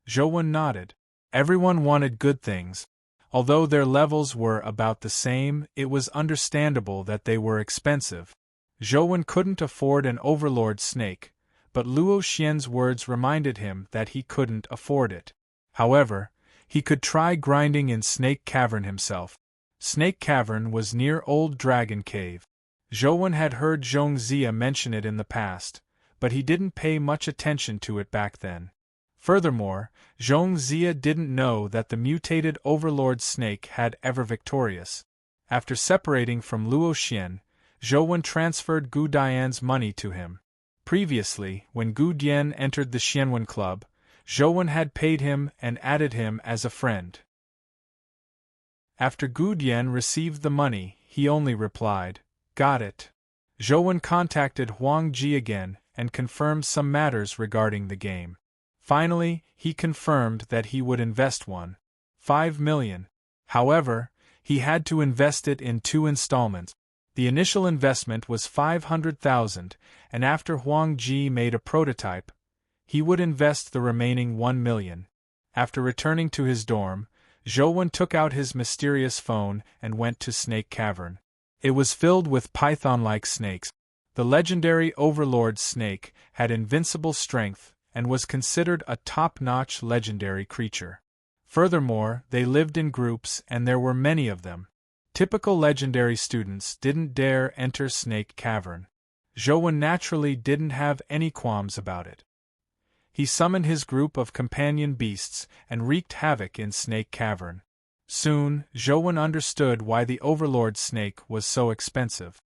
Zhou nodded. Everyone wanted good things. Although their levels were about the same, it was understandable that they were expensive. Zhou couldn't afford an Overlord Snake, but Luo Xian's words reminded him that he couldn't afford it. However, he could try grinding in Snake Cavern himself. Snake Cavern was near Old Dragon Cave. Zhou had heard Zhong Zia mention it in the past, but he didn't pay much attention to it back then. Furthermore, Zhong Zia didn't know that the mutated Overlord Snake had ever victorious. After separating from Luo Xian, Zhou transferred Gu Dian's money to him. Previously, when Gu Dian entered the Xianwen Club, Zhou had paid him and added him as a friend. After Gu Dian received the money, he only replied, "Got it." Zhou contacted Huang Ji again and confirmed some matters regarding the game. Finally, he confirmed that he would invest 1.5 million. However, he had to invest it in 2 installments. The initial investment was 500,000, and after Huang Ji made a prototype, he would invest the remaining 1 million. After returning to his dorm, Zhou took out his mysterious phone and went to Snake Cavern. It was filled with python-like snakes. The legendary Overlord Snake had invincible strength and was considered a top-notch legendary creature. Furthermore, they lived in groups and there were many of them. Typical legendary students didn't dare enter Snake Cavern. Zhou naturally didn't have any qualms about it. He summoned his group of companion beasts and wreaked havoc in Snake Cavern. Soon, Zhou understood why the Overlord Snake was so expensive.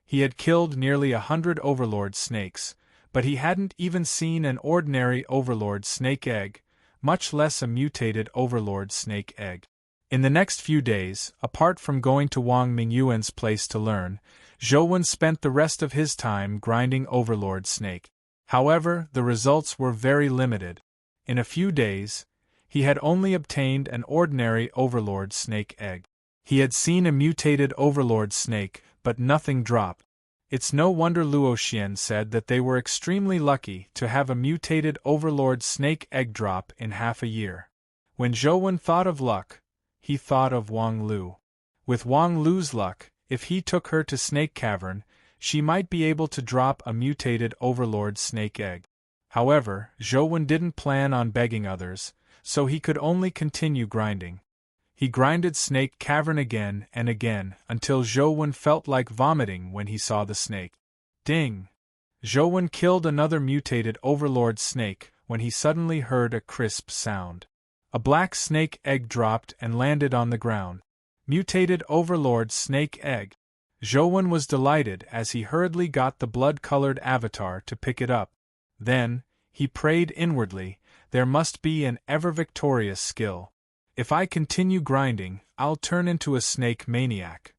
He had killed nearly 100 Overlord Snakes, but he hadn't even seen an ordinary Overlord Snake egg, much less a mutated Overlord Snake egg. In the next few days, apart from going to Wang Mingyuan's place to learn, Zhou spent the rest of his time grinding Overlord Snake. However, the results were very limited. In a few days, he had only obtained an ordinary Overlord Snake egg. He had seen a mutated Overlord Snake, but nothing dropped. It's no wonder Luo Xian said that they were extremely lucky to have a mutated Overlord Snake egg drop in half a year. When Zhou thought of luck, he thought of Wang Lu. With Wang Lu's luck, if he took her to Snake Cavern, she might be able to drop a mutated Overlord Snake egg. However, Zhou didn't plan on begging others, so he could only continue grinding. He grinded Snake Cavern again and again until Zhou felt like vomiting when he saw the snake. Ding! Zhou killed another mutated Overlord Snake when he suddenly heard a crisp sound. A black snake egg dropped and landed on the ground. Mutated Overlord Snake egg. Zhou was delighted as he hurriedly got the blood-colored avatar to pick it up. Then, he prayed inwardly, there must be an ever-victorious skill. If I continue grinding, I'll turn into a snake maniac.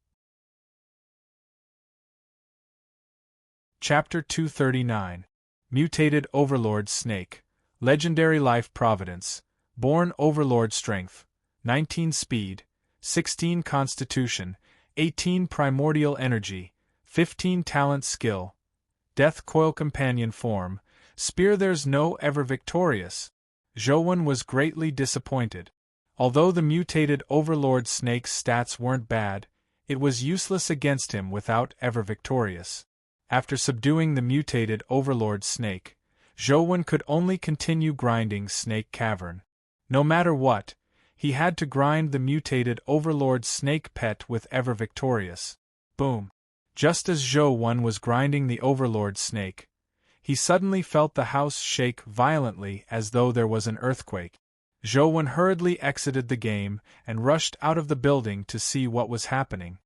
Chapter 239. Mutated Overlord Snake. Legendary Life Providence. Born Overlord Strength. 19 Speed. 16 Constitution. 18 Primordial Energy. 15 Talent Skill. Death Coil Companion Form. Spear. There's no ever victorious. Zhou was greatly disappointed. Although the mutated Overlord Snake's stats weren't bad, it was useless against him without ever victorious. After subduing the mutated Overlord Snake, Zhou could only continue grinding Snake Cavern. No matter what, he had to grind the mutated Overlord Snake pet with ever victorious. Boom! Just as Zhou was grinding the Overlord Snake, he suddenly felt the house shake violently as though there was an earthquake. Zhou hurriedly exited the game and rushed out of the building to see what was happening.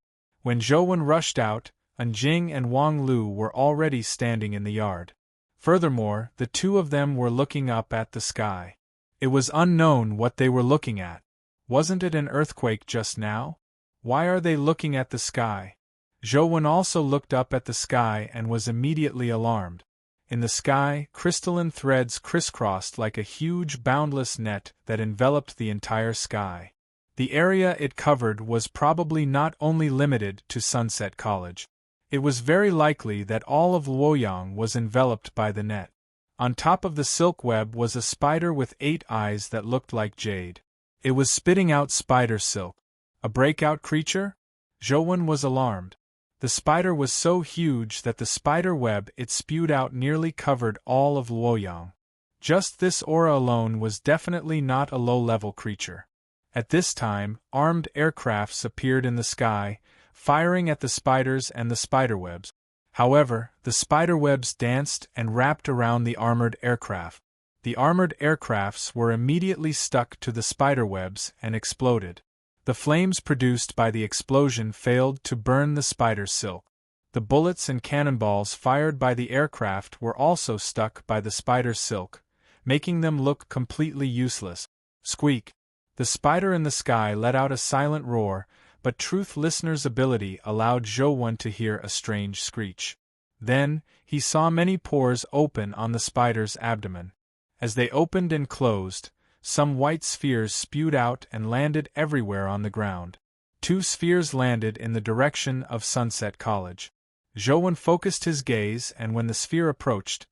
When Zhou rushed out, Anjing and Wang Lu were already standing in the yard. Furthermore, the two of them were looking up at the sky. It was unknown what they were looking at. Wasn't it an earthquake just now? Why are they looking at the sky? Zhou also looked up at the sky and was immediately alarmed. In the sky, crystalline threads crisscrossed like a huge boundless net that enveloped the entire sky. The area it covered was probably not only limited to Sunset College. It was very likely that all of Luoyang was enveloped by the net. On top of the silk web was a spider with 8 eyes that looked like jade. It was spitting out spider silk. A breakout creature? Zhou was alarmed. The spider was so huge that the spider web it spewed out nearly covered all of Luoyang. Just this aura alone was definitely not a low-level creature. At this time, armed aircrafts appeared in the sky, firing at the spiders and the spiderwebs. However, the spiderwebs danced and wrapped around the armored aircraft. The armored aircrafts were immediately stuck to the spiderwebs and exploded. The flames produced by the explosion failed to burn the spider silk. The bullets and cannonballs fired by the aircraft were also stuck by the spider silk, making them look completely useless. Squeak! The spider in the sky let out a silent roar, but Truth Listener's ability allowed Zhou to hear a strange screech. Then, he saw many pores open on the spider's abdomen. As they opened and closed, some white spheres spewed out and landed everywhere on the ground. 2 spheres landed in the direction of Sunset College. Zhou focused his gaze, and when the sphere approached,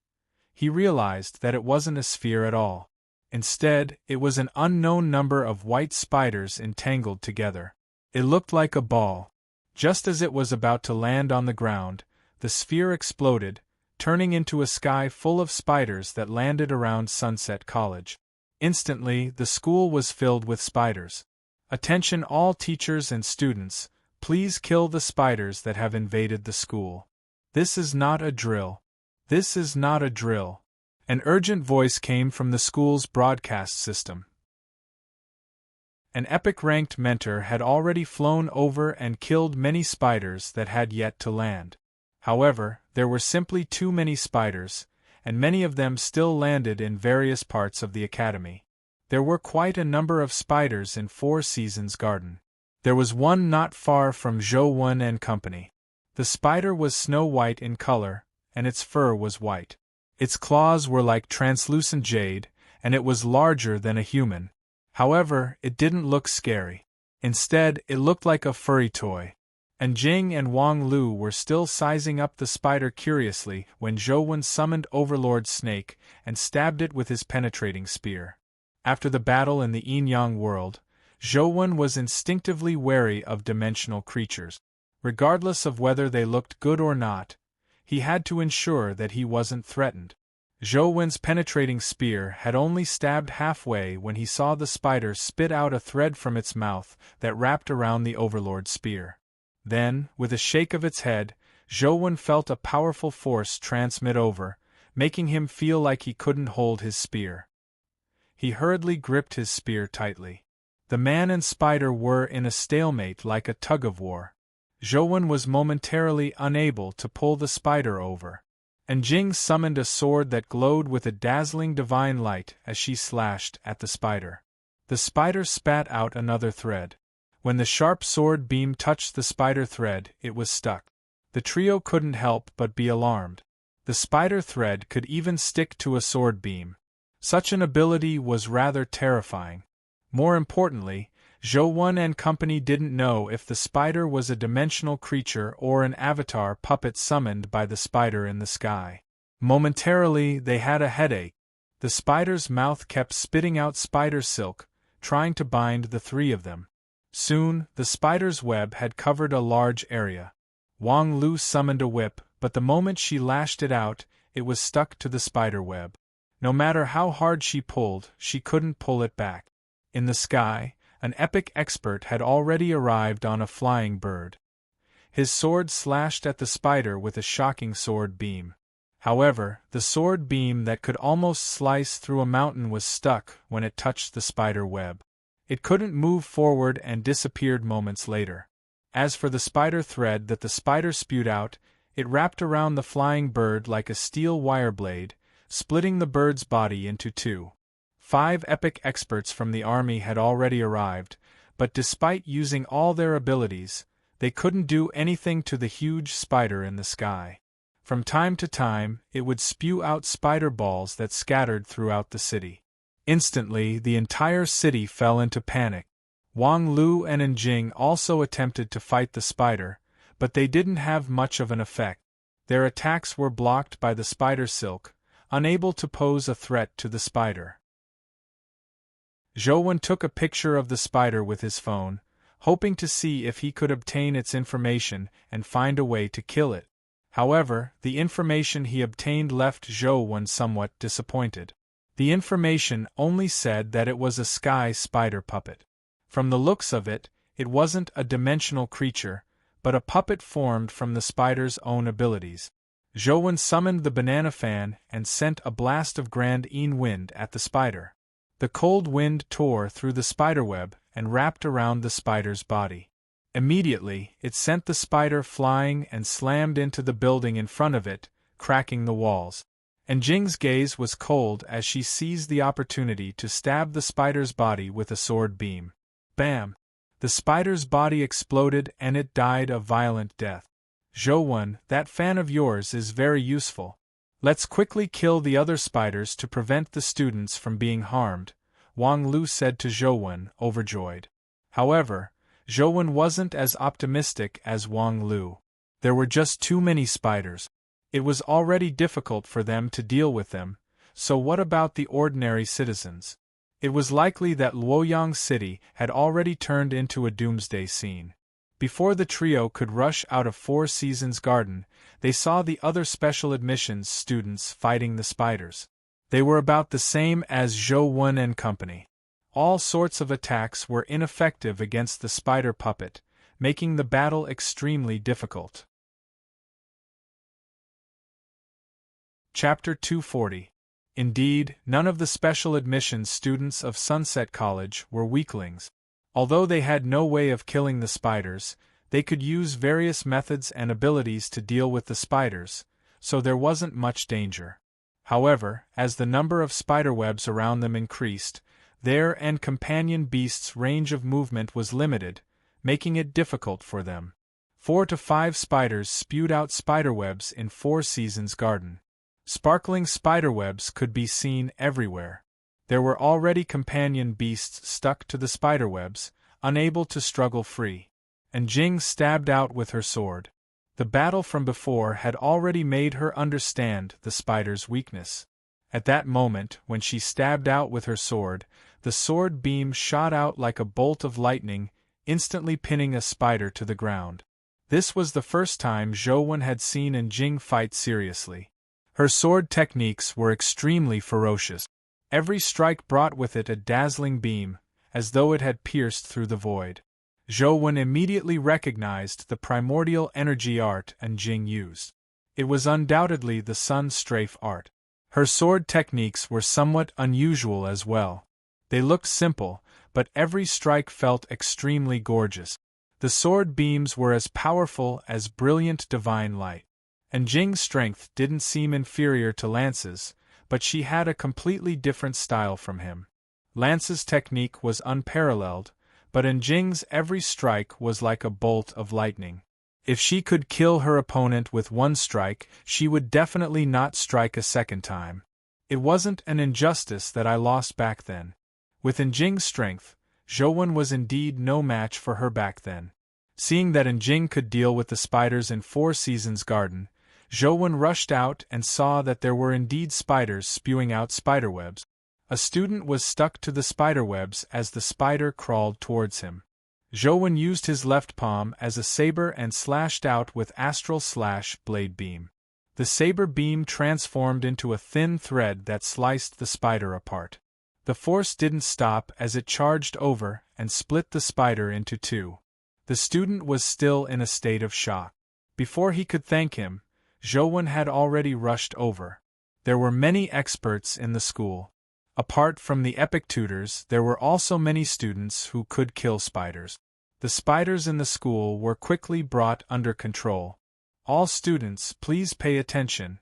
he realized that it wasn't a sphere at all. Instead, it was an unknown number of white spiders entangled together. It looked like a ball. Just as it was about to land on the ground, the sphere exploded, turning into a sky full of spiders that landed around Sunset College. Instantly, the school was filled with spiders. Attention all teachers and students, please kill the spiders that have invaded the school. This is not a drill. This is not a drill. An urgent voice came from the school's broadcast system. An epic-ranked mentor had already flown over and killed many spiders that had yet to land. However, there were simply too many spiders, and many of them still landed in various parts of the academy. There were quite a number of spiders in Four Seasons Garden. There was one not far from Zhou and company. The spider was snow-white in color, and its fur was white. Its claws were like translucent jade, and it was larger than a human. However, it didn't look scary. Instead, it looked like a furry toy. And Jing and Wang Lu were still sizing up the spider curiously when Zhou summoned Overlord Snake and stabbed it with his penetrating spear. After the battle in the Yin-Yang world, Zhou was instinctively wary of dimensional creatures. Regardless of whether they looked good or not, he had to ensure that he wasn't threatened. Zhou penetrating spear had only stabbed halfway when he saw the spider spit out a thread from its mouth that wrapped around the Overlord spear. Then, with a shake of its head, Zhou felt a powerful force transmit over, making him feel like he couldn't hold his spear. He hurriedly gripped his spear tightly. The man and spider were in a stalemate like a tug-of-war. Zhou was momentarily unable to pull the spider over, and Jing summoned a sword that glowed with a dazzling divine light as she slashed at the spider. The spider spat out another thread. When the sharp sword beam touched the spider thread, it was stuck. The trio couldn't help but be alarmed. The spider thread could even stick to a sword beam. Such an ability was rather terrifying. More importantly, Zhou and company didn't know if the spider was a dimensional creature or an avatar puppet summoned by the spider in the sky. Momentarily, they had a headache. The spider's mouth kept spitting out spider silk, trying to bind the 3 of them. Soon, the spider's web had covered a large area. Wang Lu summoned a whip, but the moment she lashed it out, it was stuck to the spider web. No matter how hard she pulled, she couldn't pull it back. In the sky, an epic expert had already arrived on a flying bird. His sword slashed at the spider with a shocking sword beam. However, the sword beam that could almost slice through a mountain was stuck when it touched the spider web. It couldn't move forward and disappeared moments later. As for the spider thread that the spider spewed out, it wrapped around the flying bird like a steel wire blade, splitting the bird's body into 2. 5 epic experts from the army had already arrived, but despite using all their abilities, they couldn't do anything to the huge spider in the sky. From time to time, it would spew out spider balls that scattered throughout the city. Instantly, the entire city fell into panic. Wang Lu and Jing also attempted to fight the spider, but they didn't have much of an effect. Their attacks were blocked by the spider silk, unable to pose a threat to the spider. Zhou took a picture of the spider with his phone, hoping to see if he could obtain its information and find a way to kill it. However, the information he obtained left Zhou somewhat disappointed. The information only said that it was a sky spider puppet. From the looks of it, it wasn't a dimensional creature, but a puppet formed from the spider's own abilities. Zhou summoned the banana fan and sent a blast of grand wind at the spider. The cold wind tore through the spiderweb and wrapped around the spider's body. Immediately, it sent the spider flying and slammed into the building in front of it, cracking the walls. And Jing's gaze was cold as she seized the opportunity to stab the spider's body with a sword beam. Bam! The spider's body exploded and it died a violent death. Zhou, that fan of yours is very useful. Let's quickly kill the other spiders to prevent the students from being harmed, Wang Lu said to Zhou, overjoyed. However, Zhou wasn't as optimistic as Wang Lu. There were just too many spiders. It was already difficult for them to deal with them, so what about the ordinary citizens? It was likely that Luoyang City had already turned into a doomsday scene. Before the trio could rush out of Four Seasons Garden, they saw the other special admissions students fighting the spiders. They were about the same as Zhou and company. All sorts of attacks were ineffective against the spider puppet, making the battle extremely difficult. Chapter 240. Indeed, none of the special admissions students of Sunset College were weaklings. Although they had no way of killing the spiders, they could use various methods and abilities to deal with the spiders, so there wasn't much danger. However, as the number of spiderwebs around them increased, their and companion beasts' range of movement was limited, making it difficult for them. 4 to 5 spiders spewed out spiderwebs in Four Seasons Garden. Sparkling spiderwebs could be seen everywhere. There were already companion beasts stuck to the spiderwebs, unable to struggle free. And Jing stabbed out with her sword. The battle from before had already made her understand the spider's weakness. At that moment, when she stabbed out with her sword, the sword beam shot out like a bolt of lightning, instantly pinning a spider to the ground. This was the first time Zhou had seen Jing fight seriously. Her sword techniques were extremely ferocious. Every strike brought with it a dazzling beam, as though it had pierced through the void. Zhou immediately recognized the primordial energy art Jing used. It was undoubtedly the sun strafe art. Her sword techniques were somewhat unusual as well. They looked simple, but every strike felt extremely gorgeous. The sword beams were as powerful as brilliant divine light. And Jing's strength didn't seem inferior to Lance's, but she had a completely different style from him. Lance's technique was unparalleled, but Jing's every strike was like a bolt of lightning. If she could kill her opponent with one strike, she would definitely not strike a second time. It wasn't an injustice that I lost back then. With Jing's strength, Zhou was indeed no match for her back then. Seeing that Jing could deal with the spiders in Four Seasons Garden, Zhou rushed out and saw that there were indeed spiders spewing out spiderwebs. A student was stuck to the spiderwebs as the spider crawled towards him. Zhou used his left palm as a saber and slashed out with astral slash blade beam. The saber beam transformed into a thin thread that sliced the spider apart. The force didn't stop as it charged over and split the spider into two. The student was still in a state of shock. Before he could thank him, Zhou had already rushed over. There were many experts in the school. Apart from the epic tutors, there were also many students who could kill spiders. The spiders in the school were quickly brought under control. All students, please pay attention.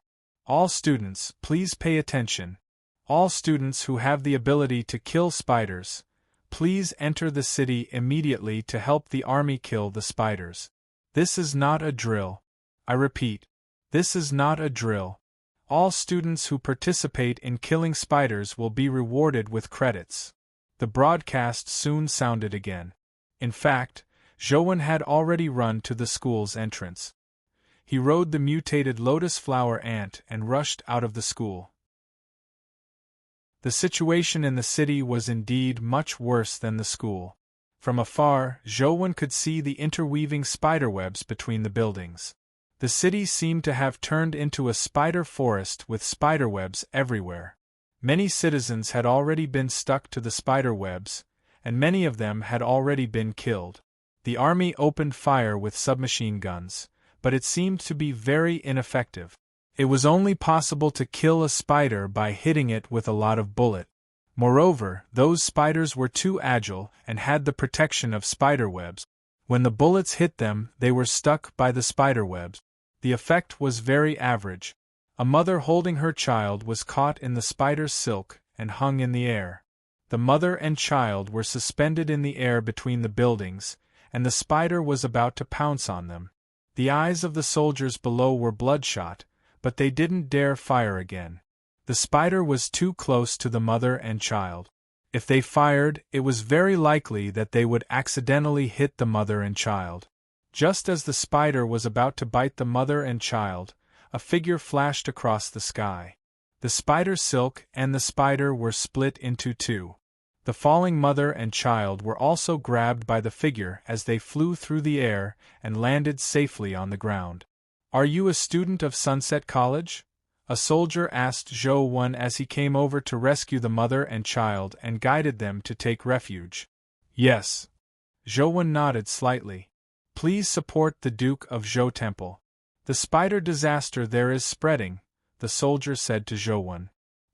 All students, please pay attention. All students who have the ability to kill spiders, please enter the city immediately to help the army kill the spiders. This is not a drill. I repeat, this is not a drill. All students who participate in killing spiders will be rewarded with credits. The broadcast soon sounded again. In fact, Zhou had already run to the school's entrance. He rode the mutated lotus flower ant and rushed out of the school. The situation in the city was indeed much worse than the school. From afar, Zhou could see the interweaving spiderwebs between the buildings. The city seemed to have turned into a spider forest with spiderwebs everywhere. Many citizens had already been stuck to the spiderwebs, and many of them had already been killed. The army opened fire with submachine guns, but it seemed to be very ineffective. It was only possible to kill a spider by hitting it with a lot of bullets. Moreover, those spiders were too agile and had the protection of spiderwebs. When the bullets hit them, they were stuck by the spiderwebs. The effect was very average. A mother holding her child was caught in the spider's silk and hung in the air. The mother and child were suspended in the air between the buildings, and the spider was about to pounce on them. The eyes of the soldiers below were bloodshot, but they didn't dare fire again. The spider was too close to the mother and child. If they fired, it was very likely that they would accidentally hit the mother and child. Just as the spider was about to bite the mother and child, a figure flashed across the sky. The spider's silk and the spider were split into two. The falling mother and child were also grabbed by the figure as they flew through the air and landed safely on the ground. "Are you a student of Sunset College?" a soldier asked Zhou Wen as he came over to rescue the mother and child and guided them to take refuge. "Yes." Zhou Wen nodded slightly. "Please support the Duke of Zhou Temple. The spider disaster there is spreading," the soldier said to Zhou Wen.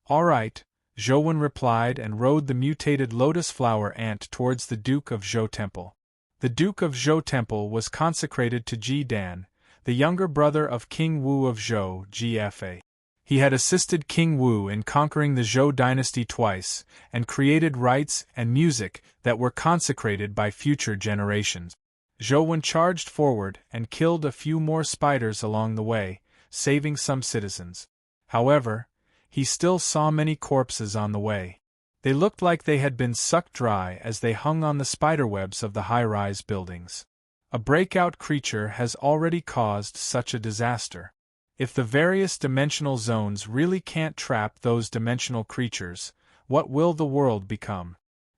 "All right," Zhou Wen replied and rode the mutated lotus flower ant towards the Duke of Zhou Temple. The Duke of Zhou Temple was consecrated to Ji Dan, the younger brother of King Wu of Zhou Gfa. He had assisted King Wu in conquering the Zhou dynasty twice, and created rites and music that were consecrated by future generations. Zhou Wen charged forward and killed a few more spiders along the way, saving some citizens. However, he still saw many corpses on the way. They looked like they had been sucked dry as they hung on the spiderwebs of the high-rise buildings. A breakout creature has already caused such a disaster. If the various dimensional zones really can't trap those dimensional creatures, what will the world become?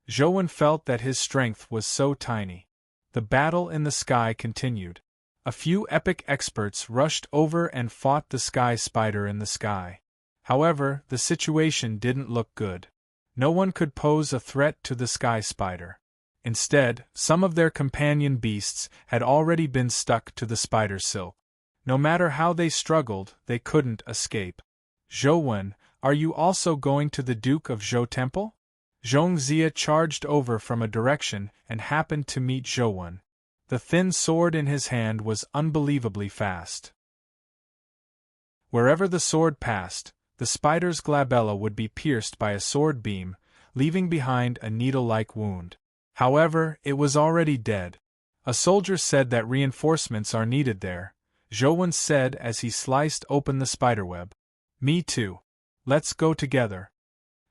Zhou Wen felt that his strength was so tiny. The battle in the sky continued. A few epic experts rushed over and fought the sky spider in the sky. However, the situation didn't look good. No one could pose a threat to the sky spider. Instead, some of their companion beasts had already been stuck to the spider's silk. No matter how they struggled, they couldn't escape. "Zhou Wen, are you also going to the Duke of Zhou Temple?" Zhong Zia charged over from a direction and happened to meet Zhou Wen. The thin sword in his hand was unbelievably fast. Wherever the sword passed, the spider's glabella would be pierced by a sword beam, leaving behind a needle-like wound. However, it was already dead. A soldier said that reinforcements are needed there, Zhou Wen said as he sliced open the spiderweb. "Me too. Let's go together."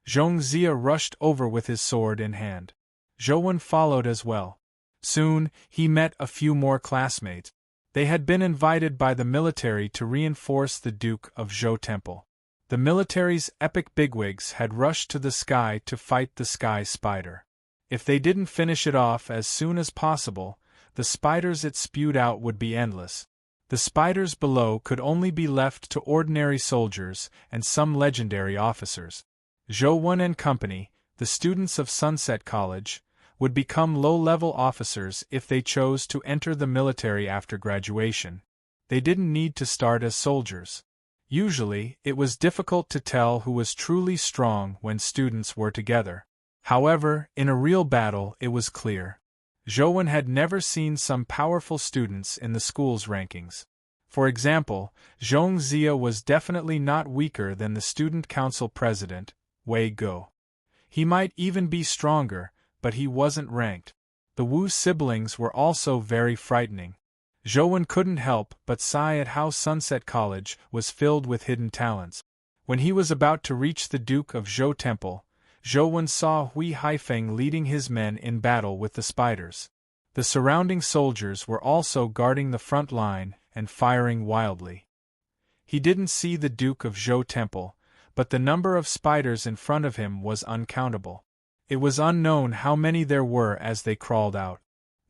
Zhong Zia rushed over with his sword in hand. Zhou Wen followed as well. Soon, he met a few more classmates. They had been invited by the military to reinforce the Duke of Zhou Temple. The military's epic bigwigs had rushed to the sky to fight the sky spider. If they didn't finish it off as soon as possible, the spiders it spewed out would be endless. The spiders below could only be left to ordinary soldiers and some legendary officers. Zhou Wen and company, the students of Sunset College, would become low-level officers if they chose to enter the military after graduation. They didn't need to start as soldiers. Usually, it was difficult to tell who was truly strong when students were together. However, in a real battle it was clear. Zhou Wen had never seen some powerful students in the school's rankings. For example, Zhong Zia was definitely not weaker than the student council president, Wei Go. He might even be stronger, but he wasn't ranked. The Wu siblings were also very frightening. Zhou Wen couldn't help but sigh at how Sunset College was filled with hidden talents. When he was about to reach the Duke of Zhou Temple, Zhou Wen saw Hui Haifeng leading his men in battle with the spiders. The surrounding soldiers were also guarding the front line and firing wildly. He didn't see the Duke of Zhou Temple, but the number of spiders in front of him was uncountable. It was unknown how many there were as they crawled out.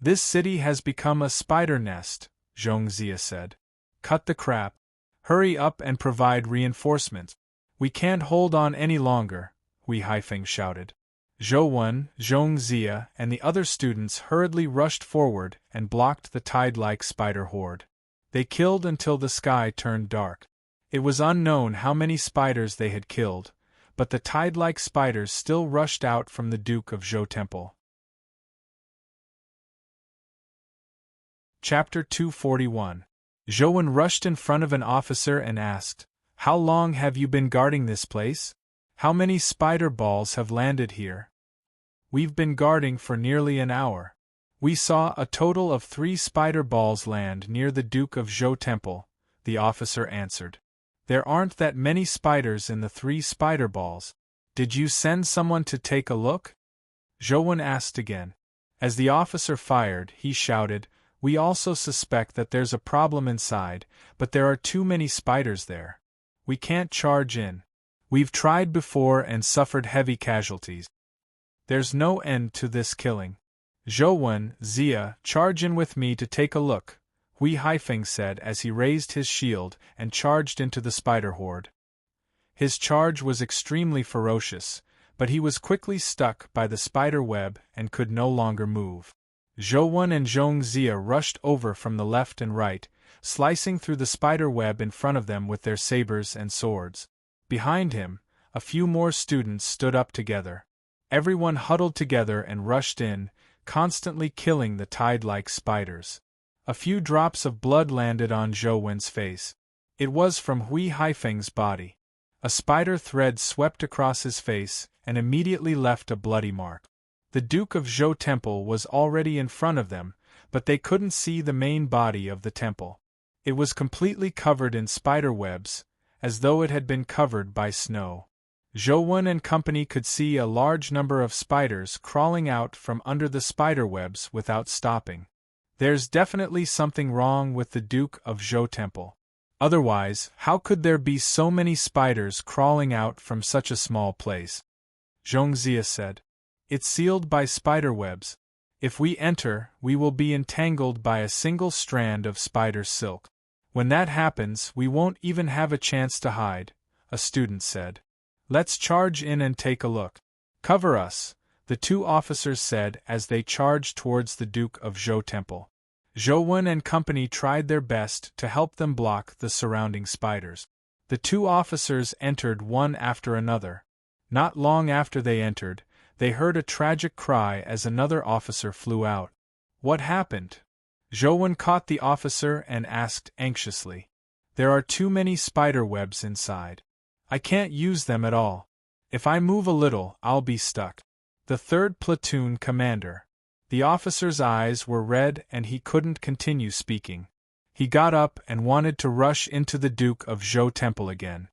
"This city has become a spider nest," Zhong Zia said. "Cut the crap. Hurry up and provide reinforcements. We can't hold on any longer," Hui Haifeng shouted. Zhou Zhongxia, and the other students hurriedly rushed forward and blocked the tide-like spider horde. They killed until the sky turned dark. It was unknown how many spiders they had killed, but the tide-like spiders still rushed out from the Duke of Zhou Temple. Chapter 241. Zhou rushed in front of an officer and asked, "How long have you been guarding this place? How many spider balls have landed here?" "We've been guarding for nearly an hour. We saw a total of 3 spider balls land near the Duke of Zhou Temple," the officer answered. "There aren't that many spiders in the 3 spider balls. Did you send someone to take a look?" Zhou asked again. As the officer fired, he shouted, "We also suspect that there's a problem inside, but there are too many spiders there. We can't charge in. We've tried before and suffered heavy casualties. There's no end to this killing. Zhou Zia, charge in with me to take a look," Hui Haifeng said as he raised his shield and charged into the spider horde. His charge was extremely ferocious, but he was quickly stuck by the spider web and could no longer move. Zhou and Zhongxia rushed over from the left and right, slicing through the spider web in front of them with their sabers and swords. Behind him, a few more students stood up together. Everyone huddled together and rushed in, constantly killing the tide-like spiders. A few drops of blood landed on Zhouwen's face. It was from Hui Haifeng's body. A spider thread swept across his face and immediately left a bloody mark. The Duke of Zhou Temple was already in front of them, but they couldn't see the main body of the temple. It was completely covered in spider webs, as though it had been covered by snow. Zhou and company could see a large number of spiders crawling out from under the spider webs without stopping. There's definitely something wrong with the Duke of Zhou Temple. Otherwise, how could there be so many spiders crawling out from such a small place? Zhongxia said. It's sealed by spider webs. If we enter, we will be entangled by a single strand of spider silk. When that happens, we won't even have a chance to hide, a student said. Let's charge in and take a look. Cover us, the 2 officers said as they charged towards the Duke of Zhou Temple. Zhou and company tried their best to help them block the surrounding spiders. The 2 officers entered one after another. Not long after they entered, they heard a tragic cry as another officer flew out. What happened? Zhou caught the officer and asked anxiously. There are too many spider webs inside. I can't use them at all. If I move a little, I'll be stuck. The 3rd platoon commander. The officer's eyes were red and he couldn't continue speaking. He got up and wanted to rush into the Duke of Zhou Temple again.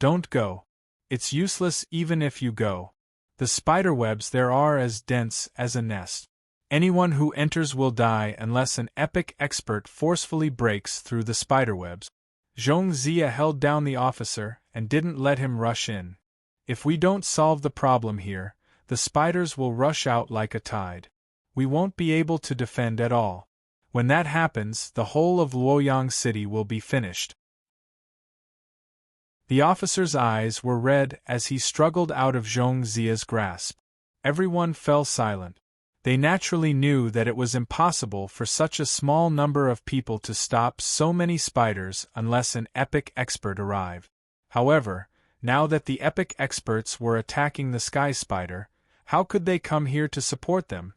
Don't go. It's useless even if you go. The spiderwebs there are as dense as a nest. Anyone who enters will die unless an epic expert forcefully breaks through the spiderwebs. Zhongxia held down the officer and didn't let him rush in. If we don't solve the problem here, the spiders will rush out like a tide. We won't be able to defend at all. When that happens, the whole of Luoyang City will be finished. The officer's eyes were red as he struggled out of Zhongxia's grasp. Everyone fell silent. They naturally knew that it was impossible for such a small number of people to stop so many spiders unless an epic expert arrived. However, now that the epic experts were attacking the sky spider, how could they come here to support them?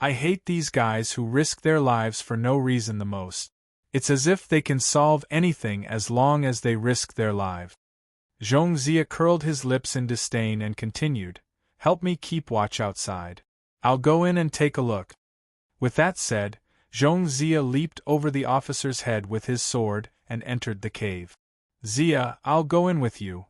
I hate these guys who risk their lives for no reason the most. It's as if they can solve anything as long as they risk their lives. Zhongxia curled his lips in disdain and continued, "Help me keep watch outside. I'll go in and take a look." With that said, Zhongxia leaped over the officer's head with his sword and entered the cave. "Xia, I'll go in with you."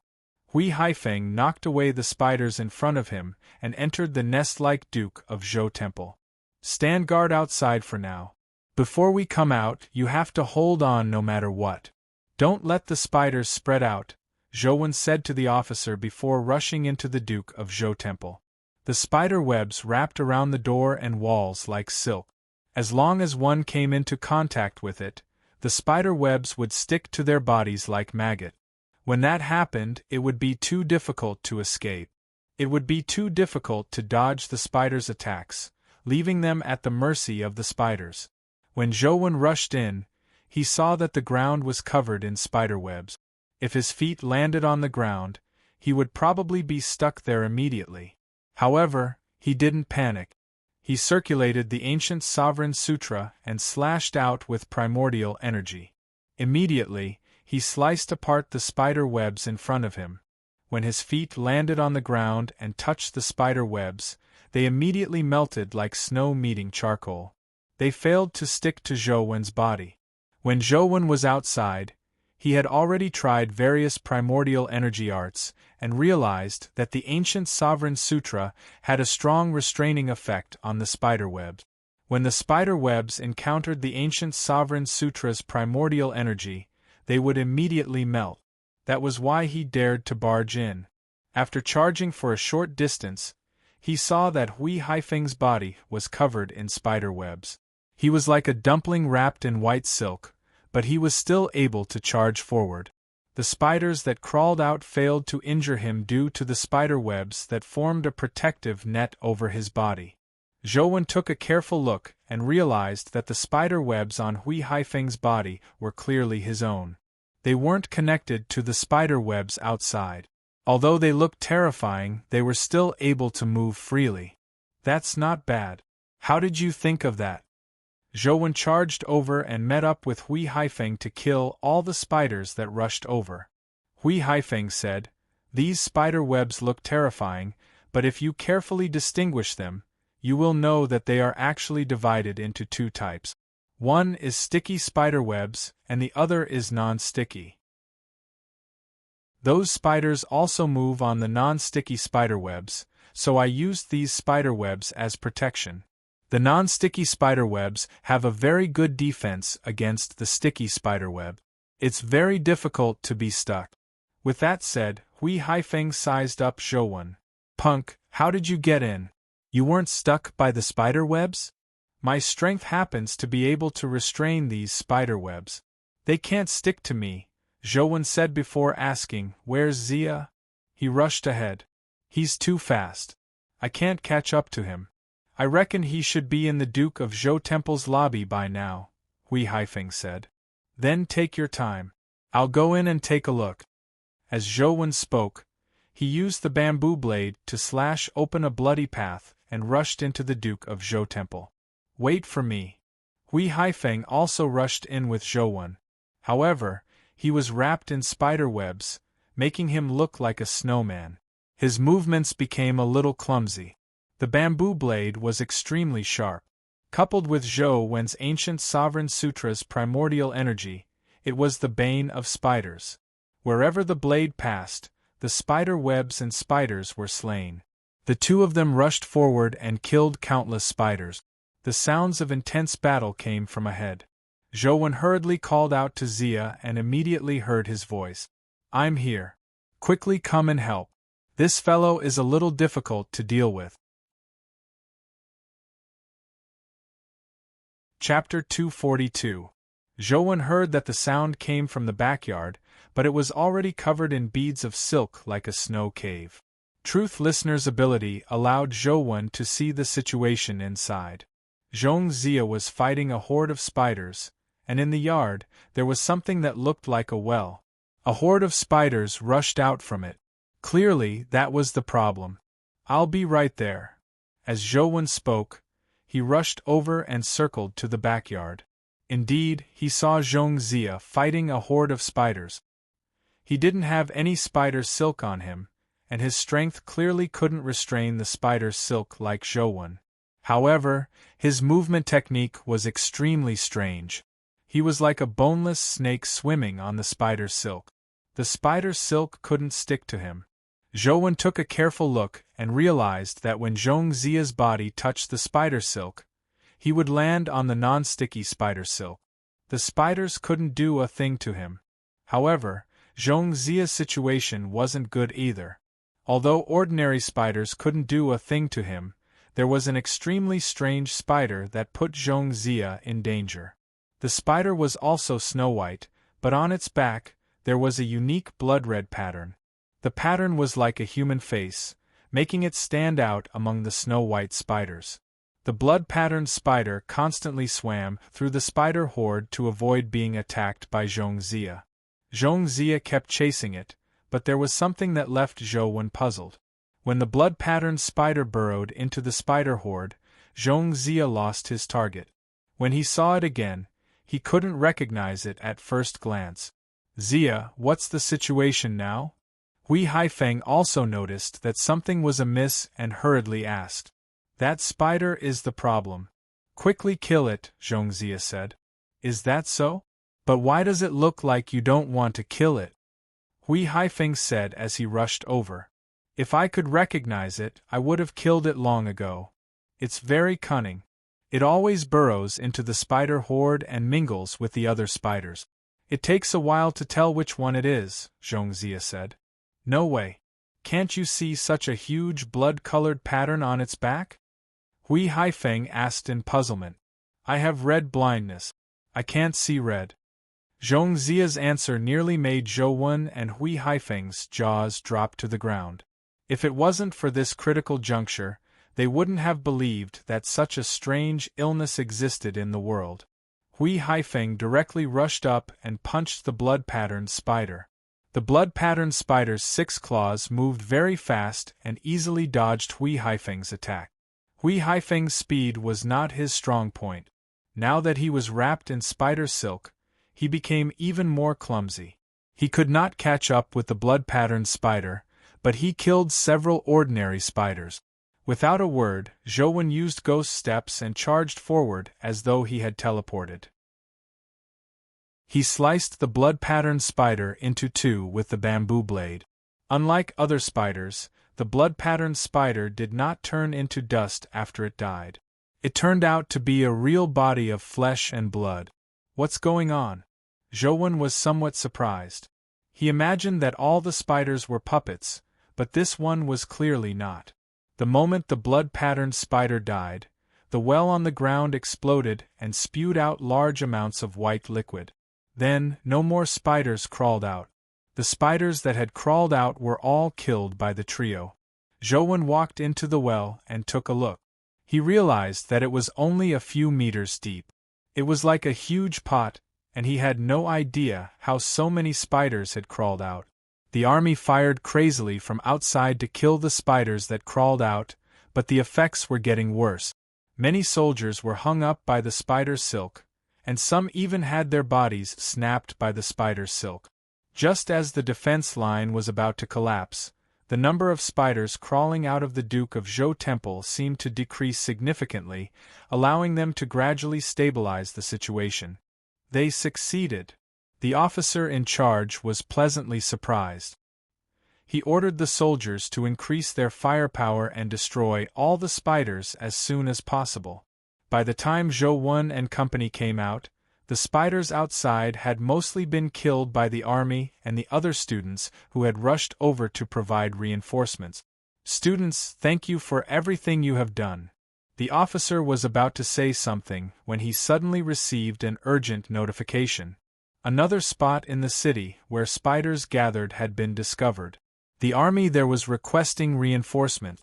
Hui Haifeng knocked away the spiders in front of him and entered the nest-like Duke of Zhou Temple. "Stand guard outside for now. Before we come out, you have to hold on no matter what. Don't let the spiders spread out," Zhou said to the officer before rushing into the Duke of Zhou Temple. The spider webs wrapped around the door and walls like silk. As long as one came into contact with it, the spider webs would stick to their bodies like maggot. When that happened, it would be too difficult to escape. It would be too difficult to dodge the spider's attacks, leaving them at the mercy of the spiders. When Zhou rushed in, he saw that the ground was covered in spider webs. If his feet landed on the ground, he would probably be stuck there immediately. However, he didn't panic. He circulated the ancient Sovereign Sutra and slashed out with primordial energy. Immediately, he sliced apart the spider webs in front of him. When his feet landed on the ground and touched the spider webs, they immediately melted like snow meeting charcoal. They failed to stick to Zhou body. When Zhou was outside, he had already tried various primordial energy arts and realized that the ancient Sovereign Sutra had a strong restraining effect on the spider webs. When the spider webs encountered the ancient Sovereign Sutra's primordial energy, they would immediately melt. That was why he dared to barge in. After charging for a short distance, he saw that Hui Haifeng's body was covered in spider webs. He was like a dumpling wrapped in white silk, but he was still able to charge forward. The spiders that crawled out failed to injure him due to the spider webs that formed a protective net over his body. Zhou took a careful look and realized that the spider webs on Hui Haifeng's body were clearly his own. They weren't connected to the spider webs outside. Although they looked terrifying, they were still able to move freely. That's not bad. How did you think of that? Zhou charged over and met up with Hui Haifeng to kill all the spiders that rushed over. Hui Haifeng said, "These spider webs look terrifying, but if you carefully distinguish them, you will know that they are actually divided into two types. One is sticky spider webs, and the other is non-sticky. Those spiders also move on the non-sticky spider webs, so I used these spider webs as protection. The non-sticky spider webs have a very good defense against the sticky spider web. It's very difficult to be stuck." With that said, Hui Haifeng sized up Zhou. "Punk, how did you get in? You weren't stuck by the spider webs?" "My strength happens to be able to restrain these spider webs. They can't stick to me," Zhou said before asking, "Where's Zia?" He rushed ahead. "He's too fast. I can't catch up to him. I reckon he should be in the Duke of Zhou Temple's lobby by now," Hui Haifeng said. "Then take your time. I'll go in and take a look." As Zhou spoke, he used the bamboo blade to slash open a bloody path and rushed into the Duke of Zhou Temple. "Wait for me." Hui Haifeng also rushed in with Zhou. However, he was wrapped in spider webs, making him look like a snowman. His movements became a little clumsy. The bamboo blade was extremely sharp. Coupled with Zhou's ancient Sovereign Sutra's primordial energy, it was the bane of spiders. Wherever the blade passed, the spider webs and spiders were slain. The two of them rushed forward and killed countless spiders. The sounds of intense battle came from ahead. Zhou hurriedly called out to Zia and immediately heard his voice. "I'm here. Quickly come and help. This fellow is a little difficult to deal with." Chapter 242. Zhou heard that the sound came from the backyard, but it was already covered in beads of silk like a snow cave. Truth Listener's ability allowed Zhou to see the situation inside. Zhong Zia was fighting a horde of spiders, and in the yard, there was something that looked like a well. A horde of spiders rushed out from it. Clearly, that was the problem. "I'll be right there." As Zhou spoke, he rushed over and circled to the backyard. Indeed, he saw Zhong Zia fighting a horde of spiders. He didn't have any spider silk on him, and his strength clearly couldn't restrain the spider silk like Zhou. However, his movement technique was extremely strange. He was like a boneless snake swimming on the spider silk. The spider silk couldn't stick to him. Zhou took a careful look and realized that when Zhong Zia's body touched the spider silk, he would land on the non-sticky spider silk. The spiders couldn't do a thing to him. However, Zhong Zia's situation wasn't good either. Although ordinary spiders couldn't do a thing to him, there was an extremely strange spider that put Zhong Zia in danger. The spider was also snow-white, but on its back, there was a unique blood-red pattern. The pattern was like a human face, making it stand out among the snow-white spiders. The blood-patterned spider constantly swam through the spider horde to avoid being attacked by Zhongxia. Zhongxia kept chasing it, but there was something that left Zhou puzzled. When the blood-patterned spider burrowed into the spider horde, Zhongxia lost his target. When he saw it again, he couldn't recognize it at first glance. "Xia, what's the situation now?" Hui Haifeng also noticed that something was amiss and hurriedly asked. "That spider is the problem. Quickly kill it," Zhongxia said. "Is that so? But why does it look like you don't want to kill it?" Hui Haifeng said as he rushed over. "If I could recognize it, I would have killed it long ago. It's very cunning. It always burrows into the spider horde and mingles with the other spiders. It takes a while to tell which one it is," Zhongxia said. "No way. Can't you see such a huge blood-colored pattern on its back?" Hui Haifeng asked in puzzlement. "I have red blindness. I can't see red." Zhongxia's answer nearly made Zhou and Hui Haifeng's jaws drop to the ground. If it wasn't for this critical juncture, they wouldn't have believed that such a strange illness existed in the world. Hui Haifeng directly rushed up and punched the blood-patterned spider. The blood-patterned spider's 6 claws moved very fast and easily dodged Hui Haifeng's attack. Hui Haifeng's speed was not his strong point. Now that he was wrapped in spider silk, he became even more clumsy. He could not catch up with the blood-patterned spider, but he killed several ordinary spiders. Without a word, Zhou used ghost steps and charged forward as though he had teleported. He sliced the blood-patterned spider into 2 with the bamboo blade. Unlike other spiders, the blood-patterned spider did not turn into dust after it died. It turned out to be a real body of flesh and blood. "What's going on?" Zhou was somewhat surprised. He imagined that all the spiders were puppets, but this one was clearly not. The moment the blood-patterned spider died, the well on the ground exploded and spewed out large amounts of white liquid. Then, no more spiders crawled out. The spiders that had crawled out were all killed by the trio. Zhou walked into the well and took a look. He realized that it was only a few meters deep. It was like a huge pot, and he had no idea how so many spiders had crawled out. The army fired crazily from outside to kill the spiders that crawled out, but the effects were getting worse. Many soldiers were hung up by the spider silk, and some even had their bodies snapped by the spider silk. Just as the defense line was about to collapse, the number of spiders crawling out of the Duke of Zhou temple seemed to decrease significantly, allowing them to gradually stabilize the situation. They succeeded. The officer in charge was pleasantly surprised. He ordered the soldiers to increase their firepower and destroy all the spiders as soon as possible. By the time Zhou and company came out, the spiders outside had mostly been killed by the army and the other students who had rushed over to provide reinforcements. "Students, thank you for everything you have done." The officer was about to say something when he suddenly received an urgent notification. Another spot in the city where spiders gathered had been discovered. The army there was requesting reinforcement.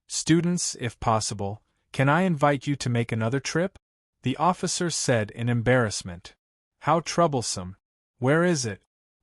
"Students, if possible, can I invite you to make another trip?" The officer said in embarrassment. "How troublesome. Where is it?"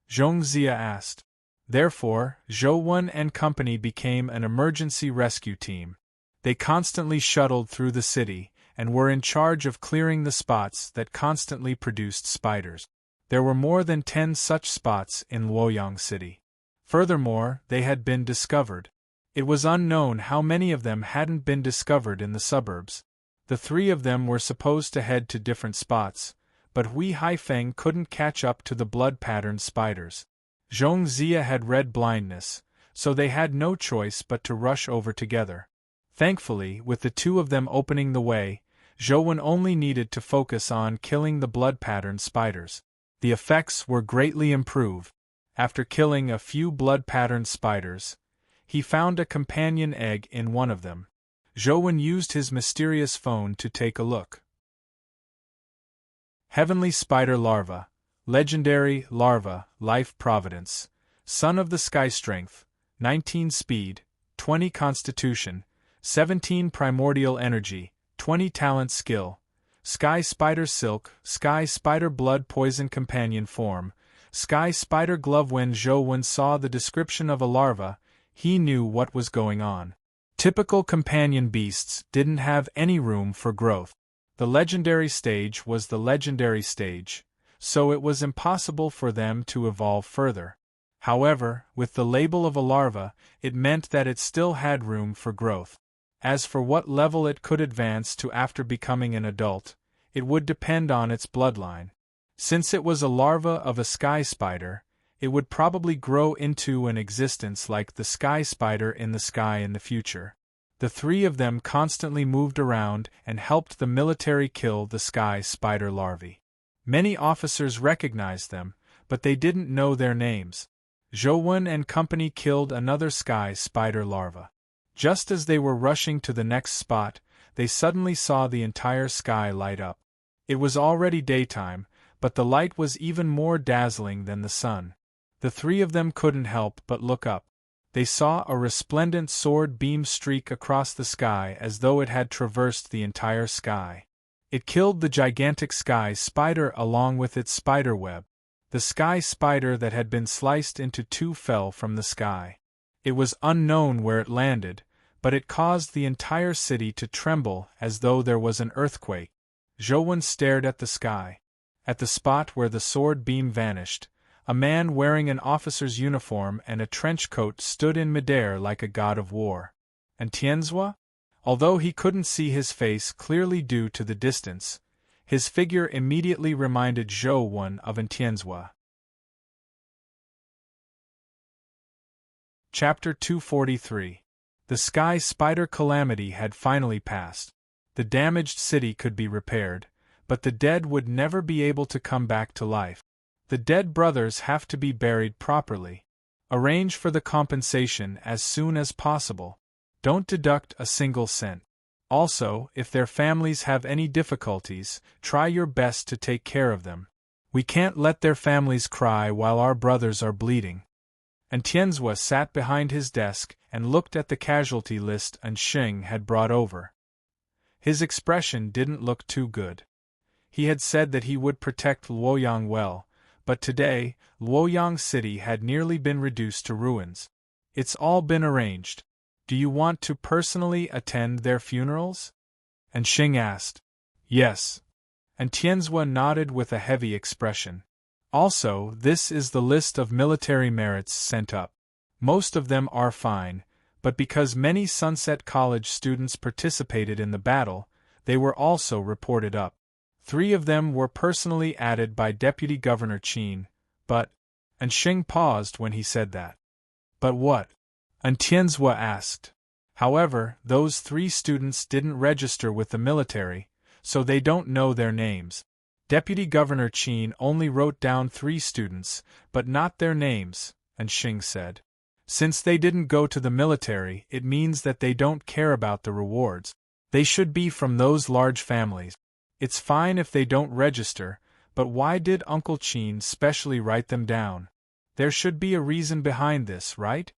Zhongxia asked. Therefore, Zhou and company became an emergency rescue team. They constantly shuttled through the city, and were in charge of clearing the spots that constantly produced spiders. There were more than 10 such spots in Luoyang City. Furthermore, they had been discovered. It was unknown how many of them hadn't been discovered in the suburbs. The 3 of them were supposed to head to different spots, but Hui Haifeng couldn't catch up to the blood-patterned spiders. Zhongxia had red blindness, so they had no choice but to rush over together. Thankfully, with the 2 of them opening the way, Zhou only needed to focus on killing the blood-patterned spiders. The effects were greatly improved. After killing a few blood-patterned spiders, he found a companion egg in one of them. Zhou used his mysterious phone to take a look. Heavenly Spider Larva, Legendary Larva, Life Providence, Son of the Sky Strength, 19 Speed, 20 constitution, 17 primordial energy, 20 talent skill, sky spider silk, sky spider blood poison companion form, sky spider glove. When Zhou saw the description of a larva, he knew what was going on. Typical companion beasts didn't have any room for growth. The legendary stage was the legendary stage, so it was impossible for them to evolve further. However, with the label of a larva, it meant that it still had room for growth. As for what level it could advance to after becoming an adult, it would depend on its bloodline. Since it was a larva of a sky spider, it would probably grow into an existence like the sky spider in the sky in the future. The three of them constantly moved around and helped the military kill the sky spider larvae. Many officers recognized them, but they didn't know their names. Zhou and company killed another sky spider larva. Just as they were rushing to the next spot, they suddenly saw the entire sky light up. It was already daytime, but the light was even more dazzling than the sun. The three of them couldn't help but look up. They saw a resplendent sword beam streak across the sky as though it had traversed the entire sky. It killed the gigantic sky spider along with its spider web. The sky spider that had been sliced into two fell from the sky. It was unknown where it landed, but it caused the entire city to tremble as though there was an earthquake. Zhou stared at the sky. At the spot where the sword beam vanished, a man wearing an officer's uniform and a trench coat stood in midair like a god of war. And Tianzua? Although he couldn't see his face clearly due to the distance, his figure immediately reminded Zhou of Tianzua. Chapter 243. The sky spider calamity had finally passed. The damaged city could be repaired, but the dead would never be able to come back to life. The dead brothers have to be buried properly. Arrange for the compensation as soon as possible. Don't deduct a single cent. Also, if their families have any difficulties, try your best to take care of them. We can't let their families cry while our brothers are bleeding. And Tianzua sat behind his desk and looked at the casualty list Xing had brought over. His expression didn't look too good. He had said that he would protect Luoyang well, but today, Luoyang City had nearly been reduced to ruins. It's all been arranged. Do you want to personally attend their funerals? And Xing asked. Yes. And Tianzua nodded with a heavy expression. Also, this is the list of military merits sent up. Most of them are fine, but because many Sunset College students participated in the battle, they were also reported up. 3 of them were personally added by Deputy Governor Qin, but... And Xing paused when he said that. But what? And Tianzua asked. However, those 3 students didn't register with the military, so they don't know their names. Deputy Governor Qin only wrote down 3 students, but not their names, and Xing said. Since they didn't go to the military, it means that they don't care about the rewards. They should be from those large families. It's fine if they don't register, but why did Uncle Qin specially write them down? There should be a reason behind this, right?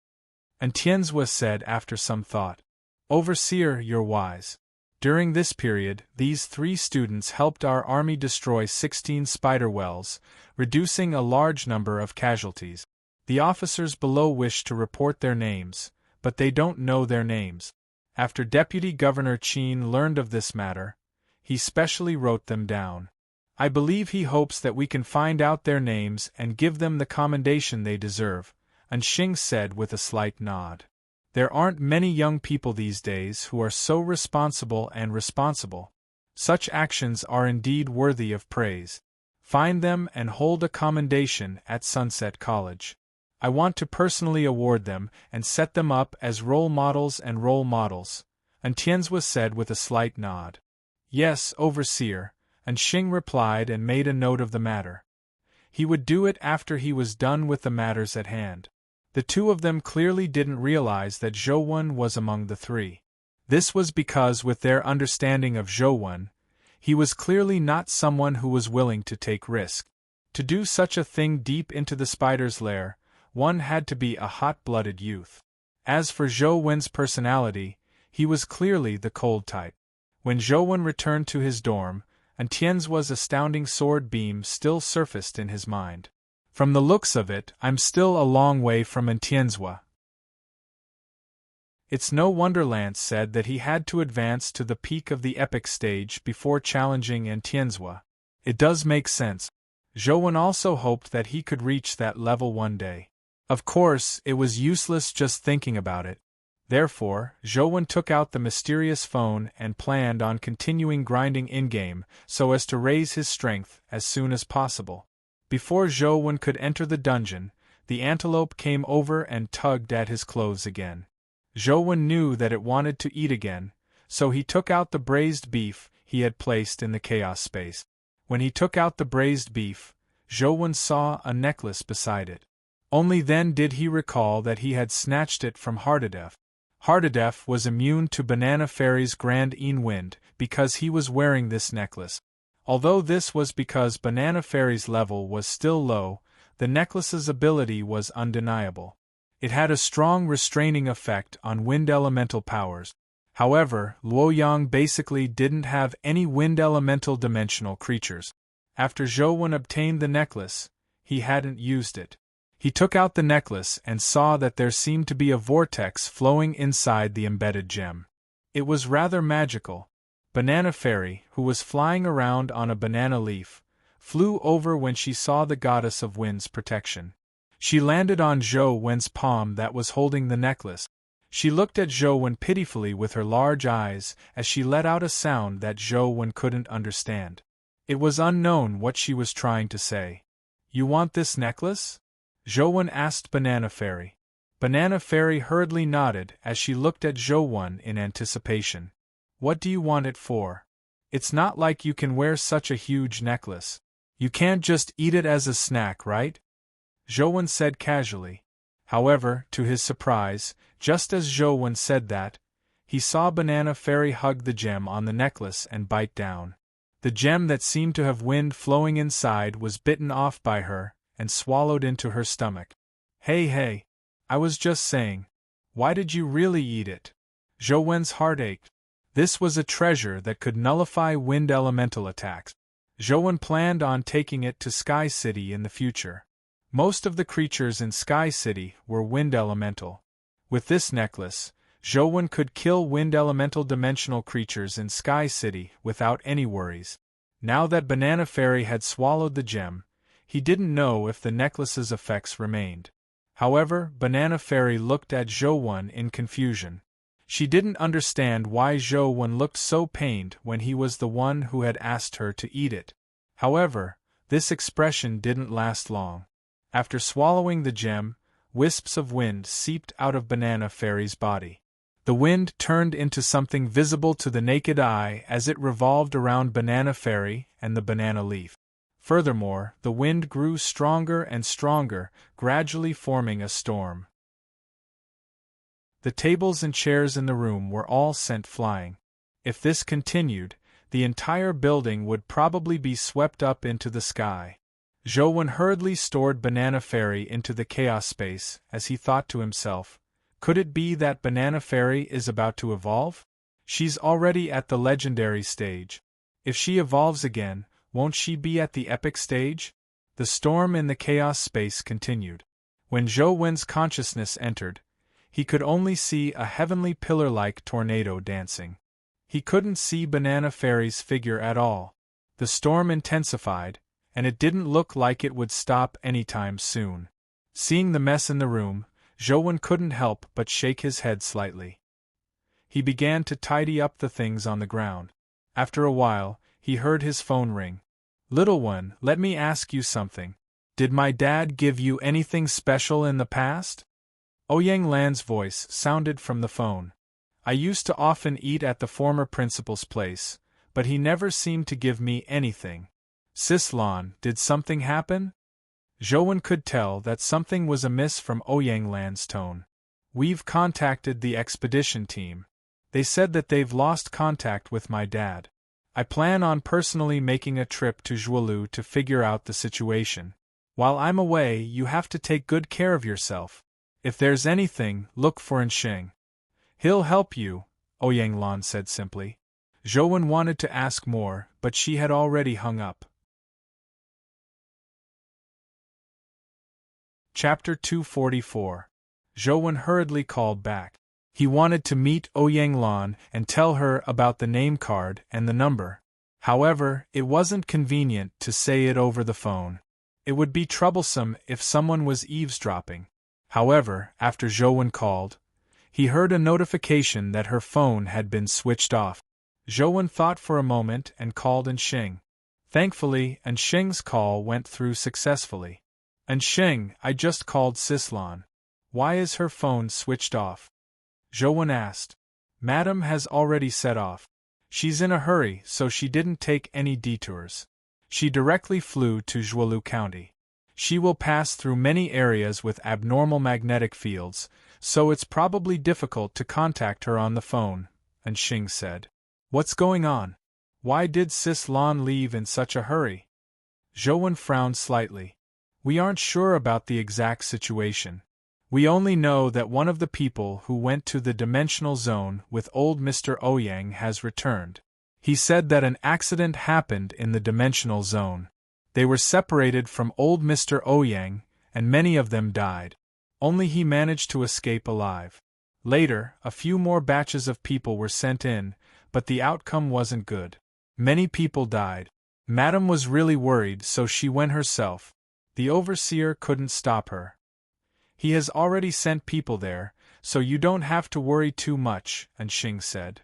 And Tianzua said after some thought. Overseer, you're wise. During this period, these 3 students helped our army destroy 16 spider wells, reducing a large number of casualties. The officers below wish to report their names, but they don't know their names. After Deputy Governor Qin learned of this matter, he specially wrote them down. I believe he hopes that we can find out their names and give them the commendation they deserve, and Xing said with a slight nod. There aren't many young people these days who are so responsible and responsible. Such actions are indeed worthy of praise. Find them and hold a commendation at Sunset College. I want to personally award them and set them up as role models, and Tianzua said with a slight nod. Yes, Overseer, and Xing replied and made a note of the matter. He would do it after he was done with the matters at hand. The 2 of them clearly didn't realize that Zhou was among the 3. This was because with their understanding of Zhou, he was clearly not someone who was willing to take risk. To do such a thing deep into the spider's lair, one had to be a hot-blooded youth. As for Zhou Wen's personality, he was clearly the cold type. When Zhou Wen returned to his dorm, Tianzua's astounding sword beam still surfaced in his mind. From the looks of it, I'm still a long way from Tianzua. It's no wonder Lance said that he had to advance to the peak of the epic stage before challenging Tianzua. It does make sense. Zhou Wen also hoped that he could reach that level one day. Of course, it was useless just thinking about it. Therefore, Zhou Wen took out the mysterious phone and planned on continuing grinding in-game so as to raise his strength as soon as possible. Before Zhou Wen could enter the dungeon, the antelope came over and tugged at his clothes again. Zhou Wen knew that it wanted to eat again, so he took out the braised beef he had placed in the chaos space. When he took out the braised beef, Zhou Wen saw a necklace beside it. Only then did he recall that he had snatched it from Hardadef. Hardadef was immune to Banana Fairy's Grand Wind because he was wearing this necklace. Although this was because Banana Fairy's level was still low, the necklace's ability was undeniable. It had a strong restraining effect on wind elemental powers. However, Luoyang basically didn't have any wind elemental dimensional creatures. After Zhou Wen obtained the necklace, he hadn't used it. He took out the necklace and saw that there seemed to be a vortex flowing inside the embedded gem. It was rather magical. Banana Fairy, who was flying around on a banana leaf, flew over when she saw the goddess of wind's protection. She landed on Zhou Wen's palm that was holding the necklace. She looked at Zhou Wen pitifully with her large eyes as she let out a sound that Zhou Wen couldn't understand. It was unknown what she was trying to say. "You want this necklace?" Zhou Wen asked Banana Fairy. Banana Fairy hurriedly nodded as she looked at Zhou Wen in anticipation. "What do you want it for? It's not like you can wear such a huge necklace. You can't just eat it as a snack, right?" Zhou Wen said casually. However, to his surprise, just as Zhou Wen said that, he saw Banana Fairy hug the gem on the necklace and bite down. The gem that seemed to have wind flowing inside was bitten off by her and swallowed into her stomach. Hey, I was just saying. Why did you really eat it?" Zhou Wen's heart ached. This was a treasure that could nullify wind elemental attacks. Zhou Wen planned on taking it to Sky City in the future. Most of the creatures in Sky City were wind elemental. With this necklace, Zhou Wen could kill wind elemental dimensional creatures in Sky City without any worries. Now that Banana Fairy had swallowed the gem, he didn't know if the necklace's effects remained. However, Banana Fairy looked at Zhou Wen in confusion. She didn't understand why Zhou Wen looked so pained when he was the one who had asked her to eat it. However, this expression didn't last long. After swallowing the gem, wisps of wind seeped out of Banana Fairy's body. The wind turned into something visible to the naked eye as it revolved around Banana Fairy and the banana leaf. Furthermore, the wind grew stronger and stronger, gradually forming a storm. The tables and chairs in the room were all sent flying. If this continued, the entire building would probably be swept up into the sky. Zhou Wen hurriedly stored Banana Fairy into the chaos space as he thought to himself, could it be that Banana Fairy is about to evolve? She's already at the legendary stage. If she evolves again, won't she be at the epic stage? The storm in the chaos space continued. When Zhou Wen's consciousness entered, he could only see a heavenly pillar-like tornado dancing. He couldn't see Banana Fairy's figure at all. The storm intensified, and it didn't look like it would stop anytime soon. Seeing the mess in the room, Zhou Wen couldn't help but shake his head slightly. He began to tidy up the things on the ground. After a while, he heard his phone ring. "Little one, let me ask you something. Did my dad give you anything special in the past?" Ouyang Lan's voice sounded from the phone. "I used to often eat at the former principal's place, but he never seemed to give me anything. Sis Lan, did something happen?" Zhou Wen could tell that something was amiss from Ouyang Lan's tone. "We've contacted the expedition team. They said that they've lost contact with my dad. I plan on personally making a trip to Zhuolu to figure out the situation. While I'm away, you have to take good care of yourself. If there's anything, look for Ensheng. He'll help you, Ouyang Lan said simply. Zhouwen wanted to ask more, but she had already hung up. Chapter 244. Zhouwen hurriedly called back. He wanted to meet Ouyang Lan and tell her about the name card and the number. However, it wasn't convenient to say it over the phone. It would be troublesome if someone was eavesdropping. However, after Zhouwen called, he heard a notification that her phone had been switched off. Zhouwen thought for a moment and called Ensheng. Thankfully, Ensheng's call went through successfully. Ensheng, I just called Sis Lan. Why is her phone switched off? Zhouwen asked. Madam has already set off. She's in a hurry, so she didn't take any detours. She directly flew to Zhuolu County. She will pass through many areas with abnormal magnetic fields, so it's probably difficult to contact her on the phone, Ensheng said. What's going on? Why did Sis Lan leave in such a hurry? Zhouwen frowned slightly. We aren't sure about the exact situation. We only know that one of the people who went to the dimensional zone with old Mr. Ouyang has returned. He said that an accident happened in the dimensional zone. They were separated from old Mr. Ouyang, and many of them died. Only he managed to escape alive. Later, a few more batches of people were sent in, but the outcome wasn't good. Many people died. Madam was really worried, so she went herself. The overseer couldn't stop her. He has already sent people there, so you don't have to worry too much, Ensheng said.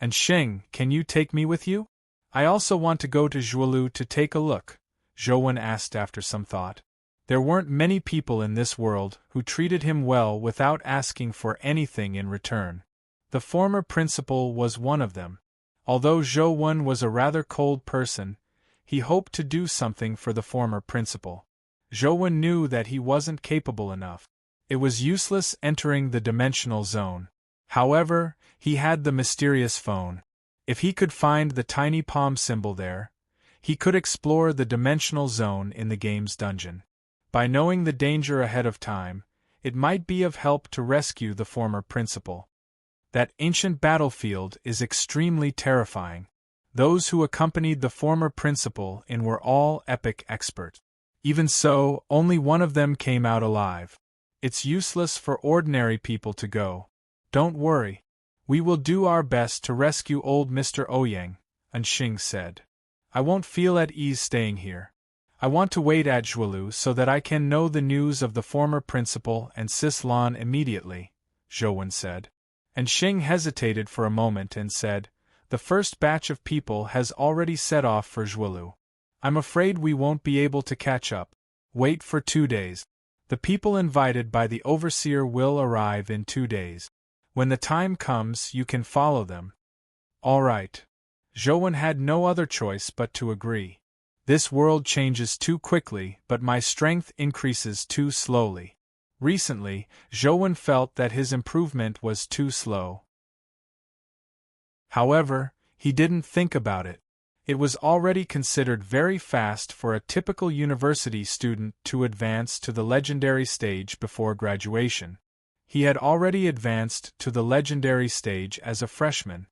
Ensheng, can you take me with you? I also want to go to Zhuolu to take a look, Zhouwen asked after some thought. There weren't many people in this world who treated him well without asking for anything in return. The former principal was one of them. Although Zhouwen was a rather cold person, he hoped to do something for the former principal. Zhouwen knew that he wasn't capable enough. It was useless entering the dimensional zone. However, he had the mysterious phone. If he could find the tiny palm symbol there, he could explore the dimensional zone in the game's dungeon. By knowing the danger ahead of time, it might be of help to rescue the former principal. That ancient battlefield is extremely terrifying. Those who accompanied the former principal in were all epic experts. Even so, only one of them came out alive. It's useless for ordinary people to go. Don't worry. We will do our best to rescue old Mr. Ouyang, Ensheng said. I won't feel at ease staying here. I want to wait at Zhuolu so that I can know the news of the former principal and Sis Lan immediately, Zhouwen said. Ensheng hesitated for a moment and said, The first batch of people has already set off for Zhuolu. I'm afraid we won't be able to catch up. Wait for 2 days. The people invited by the overseer will arrive in 2 days. When the time comes, you can follow them. All right. Zhouwen had no other choice but to agree. This world changes too quickly, but my strength increases too slowly. Recently, Zhouwen felt that his improvement was too slow. However, he didn't think about it. It was already considered very fast for a typical university student to advance to the legendary stage before graduation. He had already advanced to the legendary stage as a freshman.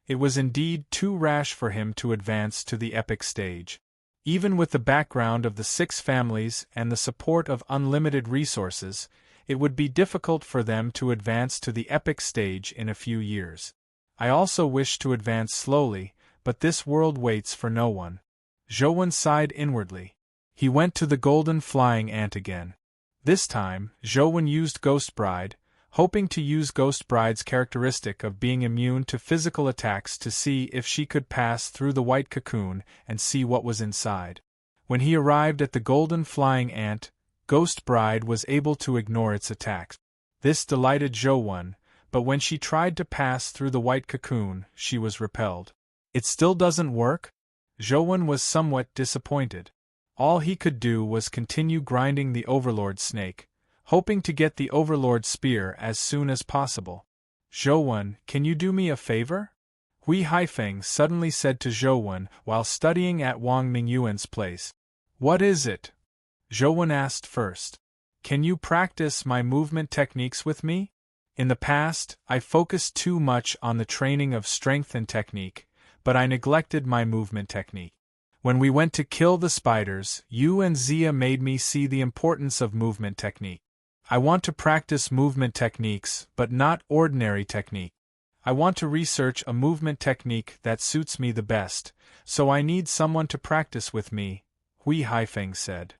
It was indeed too rash for him to advance to the epic stage. Even with the background of the 6 families and the support of unlimited resources, it would be difficult for them to advance to the epic stage in a few years. I also wish to advance slowly, but this world waits for no one. Zhouwen sighed inwardly. He went to the golden flying ant again. This time, Zhouwen used Ghost Bride, hoping to use Ghost Bride's characteristic of being immune to physical attacks to see if she could pass through the white cocoon and see what was inside. When he arrived at the golden flying ant, Ghost Bride was able to ignore its attacks. This delighted Zhouwen, but when she tried to pass through the white cocoon, she was repelled. It still doesn't work? Zhouwen was somewhat disappointed. All he could do was continue grinding the Overlord snake, hoping to get the Overlord spear as soon as possible. Zhouwen, can you do me a favor? Hui Haifeng suddenly said to Zhouwen while studying at Wang Mingyuan's place. What is it? Zhouwen asked first. Can you practice my movement techniques with me? In the past, I focused too much on the training of strength and technique, but I neglected my movement technique. When we went to kill the spiders, you and Zia made me see the importance of movement technique. I want to practice movement techniques, but not ordinary technique. I want to research a movement technique that suits me the best, so I need someone to practice with me, Hui Haifeng said.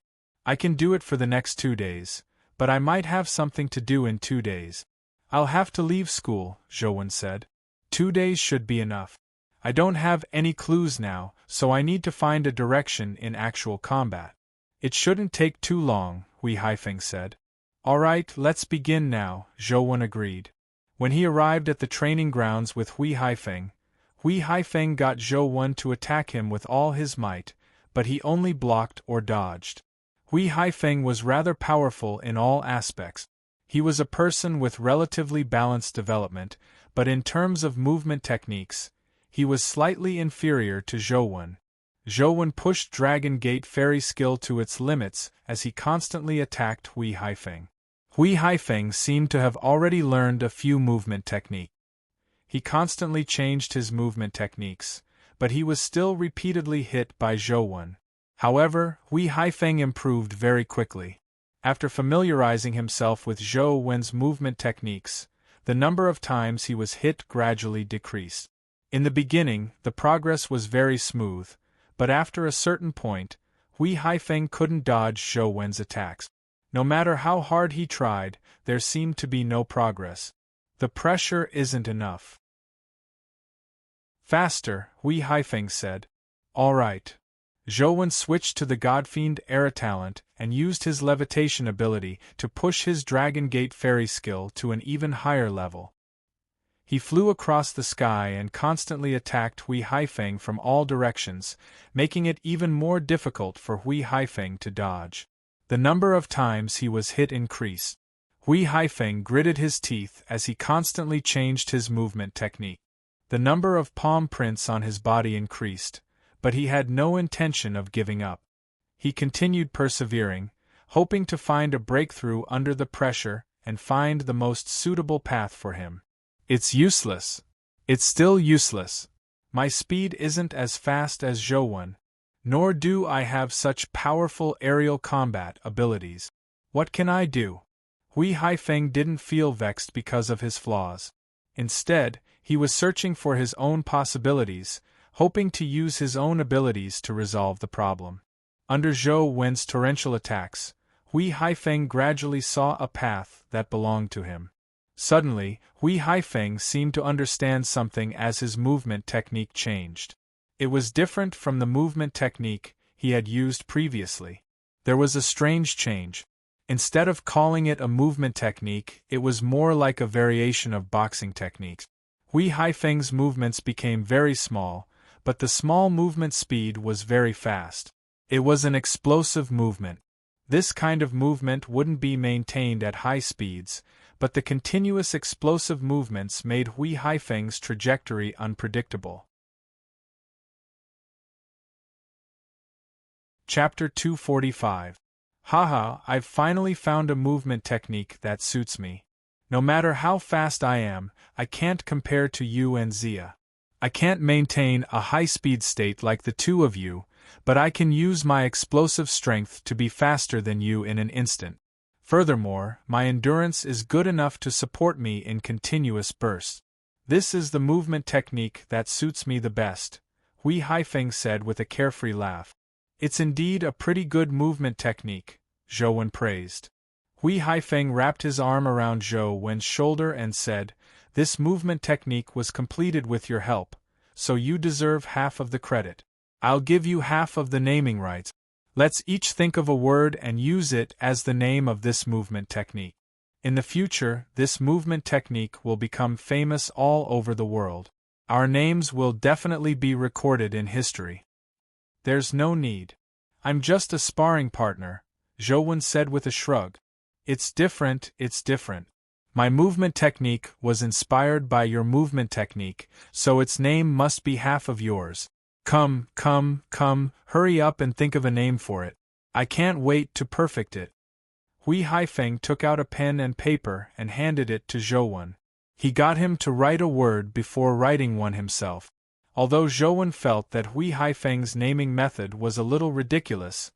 I can do it for the next 2 days, but I might have something to do in 2 days. I'll have to leave school, Zhouwen said. 2 days should be enough. I don't have any clues now, so I need to find a direction in actual combat. It shouldn't take too long, Hui Haifeng said. Alright, let's begin now, Zhouwen agreed. When he arrived at the training grounds with Hui Haifeng got Zhouwen to attack him with all his might, but he only blocked or dodged. Hui Haifeng was rather powerful in all aspects. He was a person with relatively balanced development, but in terms of movement techniques, he was slightly inferior to Zhouwen. Zhouwen pushed Dragon Gate Fairy skill to its limits as he constantly attacked Hui Haifeng. Hui Haifeng seemed to have already learned a few movement techniques. He constantly changed his movement techniques, but he was still repeatedly hit by Zhouwen. However, Hui Haifeng improved very quickly. After familiarizing himself with Zhouwen's movement techniques, the number of times he was hit gradually decreased. In the beginning, the progress was very smooth, but after a certain point, Hui Haifeng couldn't dodge Zhouwen's attacks. No matter how hard he tried, there seemed to be no progress. The pressure isn't enough. Faster, Hui Haifeng said. All right. Zhouwen switched to the Godfiend Era talent and used his levitation ability to push his Dragon Gate Fairy skill to an even higher level. He flew across the sky and constantly attacked Hui Haifeng from all directions, making it even more difficult for Hui Haifeng to dodge. The number of times he was hit increased. Hui Haifeng gritted his teeth as he constantly changed his movement technique. The number of palm prints on his body increased, but he had no intention of giving up. He continued persevering, hoping to find a breakthrough under the pressure and find the most suitable path for him. It's useless. It's still useless. My speed isn't as fast as Zhouwen, nor do I have such powerful aerial combat abilities. What can I do? Hui Haifeng didn't feel vexed because of his flaws. Instead, he was searching for his own possibilities, hoping to use his own abilities to resolve the problem. Under Zhouwen's torrential attacks, Hui Haifeng gradually saw a path that belonged to him. Suddenly, Hui Haifeng seemed to understand something as his movement technique changed. It was different from the movement technique he had used previously. There was a strange change. Instead of calling it a movement technique, it was more like a variation of boxing techniques. Hui Haifeng's movements became very small, but the small movement speed was very fast. It was an explosive movement. This kind of movement wouldn't be maintained at high speeds, but the continuous explosive movements made Hui Haifeng's trajectory unpredictable. Chapter 245. Haha, I've finally found a movement technique that suits me. No matter how fast I am, I can't compare to you and Zia. I can't maintain a high-speed state like the two of you, but I can use my explosive strength to be faster than you in an instant. Furthermore, my endurance is good enough to support me in continuous bursts. This is the movement technique that suits me the best, Hui Haifeng said with a carefree laugh. It's indeed a pretty good movement technique, Zhouwen praised. Hui Haifeng wrapped his arm around Zhouwen's shoulder and said, This movement technique was completed with your help, so you deserve half of the credit. I'll give you half of the naming rights. Let's each think of a word and use it as the name of this movement technique. In the future, this movement technique will become famous all over the world. Our names will definitely be recorded in history. There's no need. I'm just a sparring partner, Zhouwen said with a shrug. It's different. My movement technique was inspired by your movement technique, so its name must be half of yours. Come, hurry up and think of a name for it. I can't wait to perfect it. Hui Haifeng took out a pen and paper and handed it to Zhouwen. He got him to write a word before writing one himself. Although Zhouwen felt that Hui Haifeng's naming method was a little ridiculous,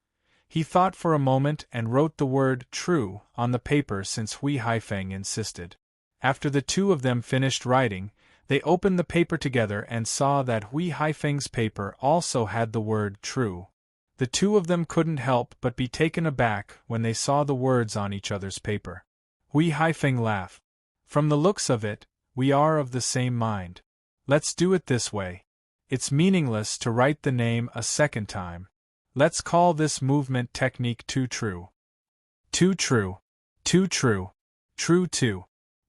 he thought for a moment and wrote the word true on the paper since Hui Haifeng insisted. After the two of them finished writing, they opened the paper together and saw that Hui Haifeng's paper also had the word true. The two of them couldn't help but be taken aback when they saw the words on each other's paper. Hui Haifeng laughed. From the looks of it, we are of the same mind. Let's do it this way. It's meaningless to write the name a second time. Let's call this movement technique too true. Too true. Too true. True too.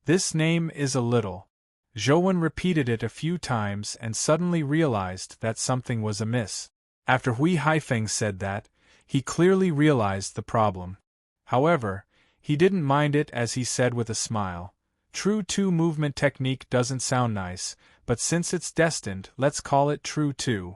This name is a little. Zhouwen repeated it a few times and suddenly realized that something was amiss. After Hui Haifeng said that, he clearly realized the problem. However, he didn't mind it as he said with a smile, True 2 movement technique doesn't sound nice, but since it's destined, let's call it True 2.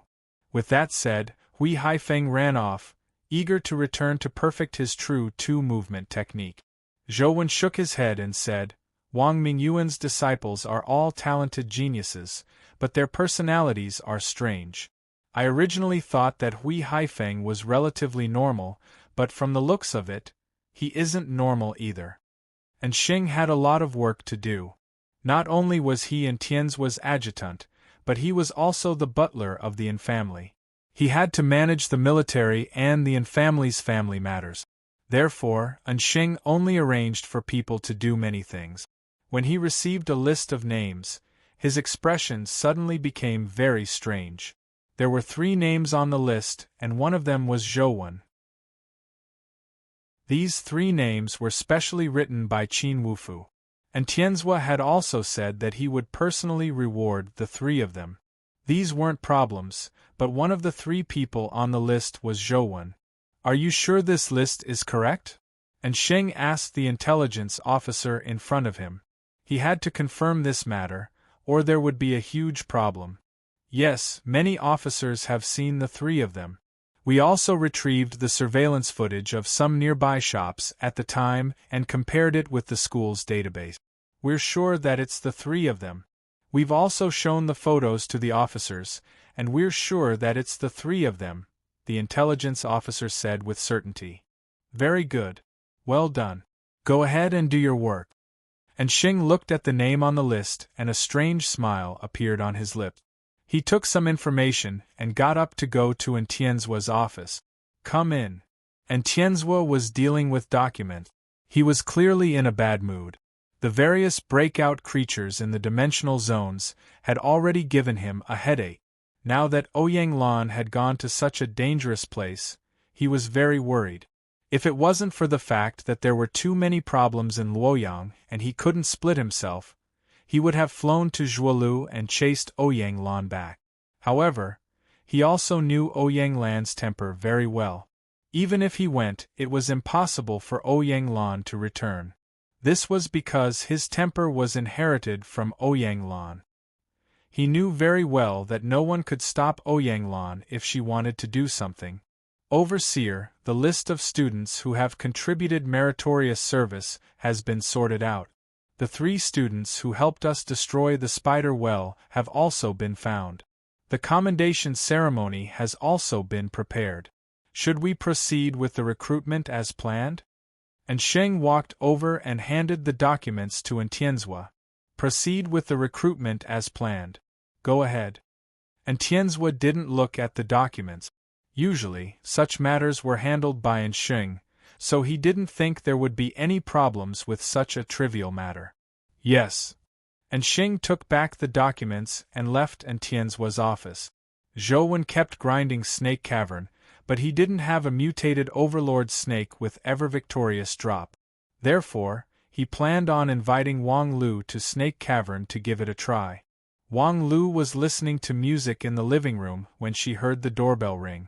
With that said, Hui Haifeng ran off, eager to return to perfect his True 2 movement technique. Zhouwen shook his head and said, Wang Mingyuan's disciples are all talented geniuses, but their personalities are strange. I originally thought that Hui Haifeng was relatively normal, but from the looks of it, he isn't normal either. And Xing had a lot of work to do. Not only was he in Tianzua's adjutant, but he was also the butler of the Yin family. He had to manage the military and the Yin family's family matters. Therefore, Xing only arranged for people to do many things. When he received a list of names, his expression suddenly became very strange. There were 3 names on the list, and one of them was Zhouwen. These 3 names were specially written by Qin Wufu, and Tianzua had also said that he would personally reward the 3 of them. These weren't problems, but one of the 3 people on the list was Zhouwen. Are you sure this list is correct? And Xing asked the intelligence officer in front of him. He had to confirm this matter, or there would be a huge problem. Yes, many officers have seen the 3 of them. We also retrieved the surveillance footage of some nearby shops at the time and compared it with the school's database. We're sure that it's the 3 of them. We've also shown the photos to the officers, and we're sure that it's the 3 of them, the intelligence officer said with certainty. Very good. Well done. Go ahead and do your work. And Xing looked at the name on the list and a strange smile appeared on his lips. He took some information and got up to go to Tianzua's office. Come in. And Tianzua was dealing with documents. He was clearly in a bad mood. The various breakout creatures in the dimensional zones had already given him a headache. Now that Ouyang Lan had gone to such a dangerous place, he was very worried. If it wasn't for the fact that there were too many problems in Luoyang and he couldn't split himself, he would have flown to Zhuolu and chased Ouyang Lan back. However, he also knew Ouyang Lan's temper very well. Even if he went, it was impossible for Ouyang Lan to return. This was because his temper was inherited from Ouyang Lan. He knew very well that no one could stop Ouyang Lan if she wanted to do something. Overseer, the list of students who have contributed meritorious service has been sorted out. The 3 students who helped us destroy the spider well have also been found. The commendation ceremony has also been prepared. Should we proceed with the recruitment as planned? And Sheng walked over and handed the documents to Tianzua. Proceed with the recruitment as planned. Go ahead. And Tianzua didn't look at the documents. Usually, such matters were handled by Sheng, so he didn't think there would be any problems with such a trivial matter. Yes. And Sheng took back the documents and left Tianzua's office. Zhouwen kept grinding Snake Cavern, but he didn't have a mutated Overlord Snake with ever-victorious drop. Therefore, he planned on inviting Wang Lu to Snake Cavern to give it a try. Wang Lu was listening to music in the living room when she heard the doorbell ring.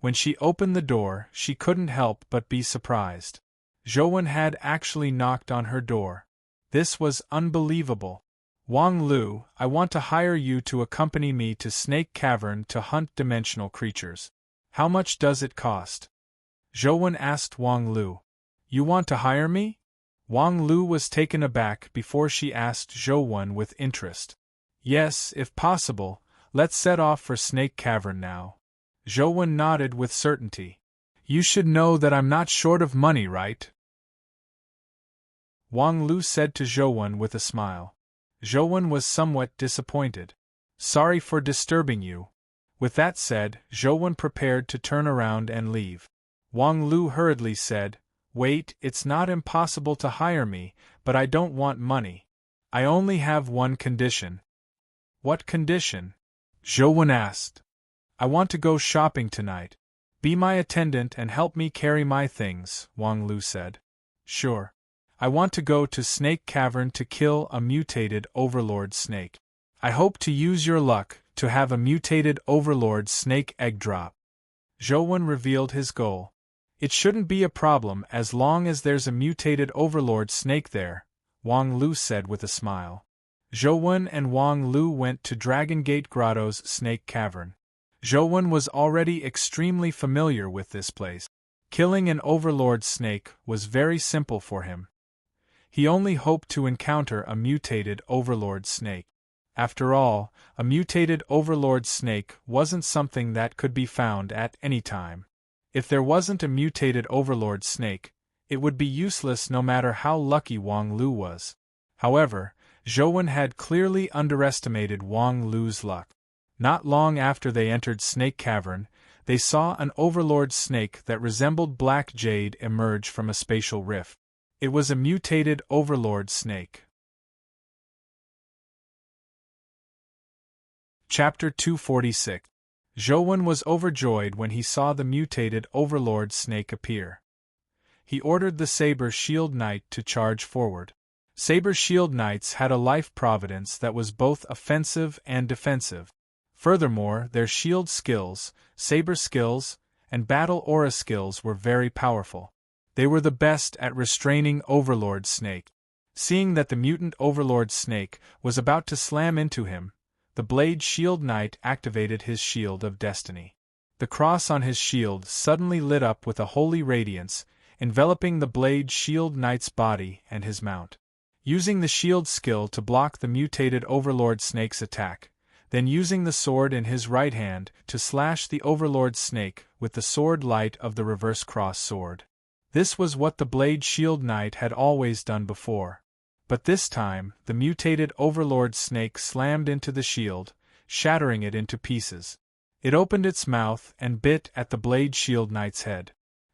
When she opened the door, she couldn't help but be surprised. Zhouwen had actually knocked on her door. This was unbelievable. Wang Lu, I want to hire you to accompany me to Snake Cavern to hunt dimensional creatures. How much does it cost? Zhouwen asked Wang Lu. You want to hire me? Wang Lu was taken aback before she asked Zhou with interest. Yes, if possible, let's set off for Snake Cavern now. Zhou nodded with certainty. You should know that I'm not short of money, right? Wang Lu said to Zhou with a smile. Zhou was somewhat disappointed. Sorry for disturbing you. With that said, Zhou prepared to turn around and leave. Wang Lu hurriedly said, Wait, it's not impossible to hire me, but I don't want money. I only have one condition. What condition? Zhou asked. I want to go shopping tonight. Be my attendant and help me carry my things, Wang Lu said. Sure. I want to go to Snake Cavern to kill a mutated Overlord Snake. I hope to use your luck to have a mutated Overlord Snake egg drop. Zhou revealed his goal. It shouldn't be a problem as long as there's a mutated Overlord Snake there, Wang Lu said with a smile. Zhou and Wang Lu went to Dragon Gate Grotto's Snake Cavern. Zhou was already extremely familiar with this place. Killing an Overlord Snake was very simple for him. He only hoped to encounter a mutated Overlord Snake. After all, a mutated Overlord Snake wasn't something that could be found at any time. If there wasn't a mutated Overlord Snake, it would be useless no matter how lucky Wang Lu was. However, Zhou had clearly underestimated Wang Lu's luck. Not long after they entered Snake Cavern, they saw an Overlord Snake that resembled black jade emerge from a spatial rift. It was a mutated Overlord Snake. Chapter 246. Zhou was overjoyed when he saw the mutated Overlord Snake appear. He ordered the Saber Shield Knight to charge forward. Saber Shield Knights had a life providence that was both offensive and defensive. Furthermore, their shield skills, saber skills, and battle aura skills were very powerful. They were the best at restraining Overlord Snake. Seeing that the mutant Overlord Snake was about to slam into him, the Blade Shield Knight activated his Shield of Destiny. The cross on his shield suddenly lit up with a holy radiance, enveloping the Blade Shield Knight's body and his mount. Using the shield skill to block the mutated Overlord Snake's attack, then using the sword in his right hand to slash the Overlord Snake with the sword light of the reverse cross sword. This was what the Blade Shield Knight had always done before. But this time, the mutated Overlord Snake slammed into the shield, shattering it into pieces. It opened its mouth and bit at the Blade Shield Knight's head.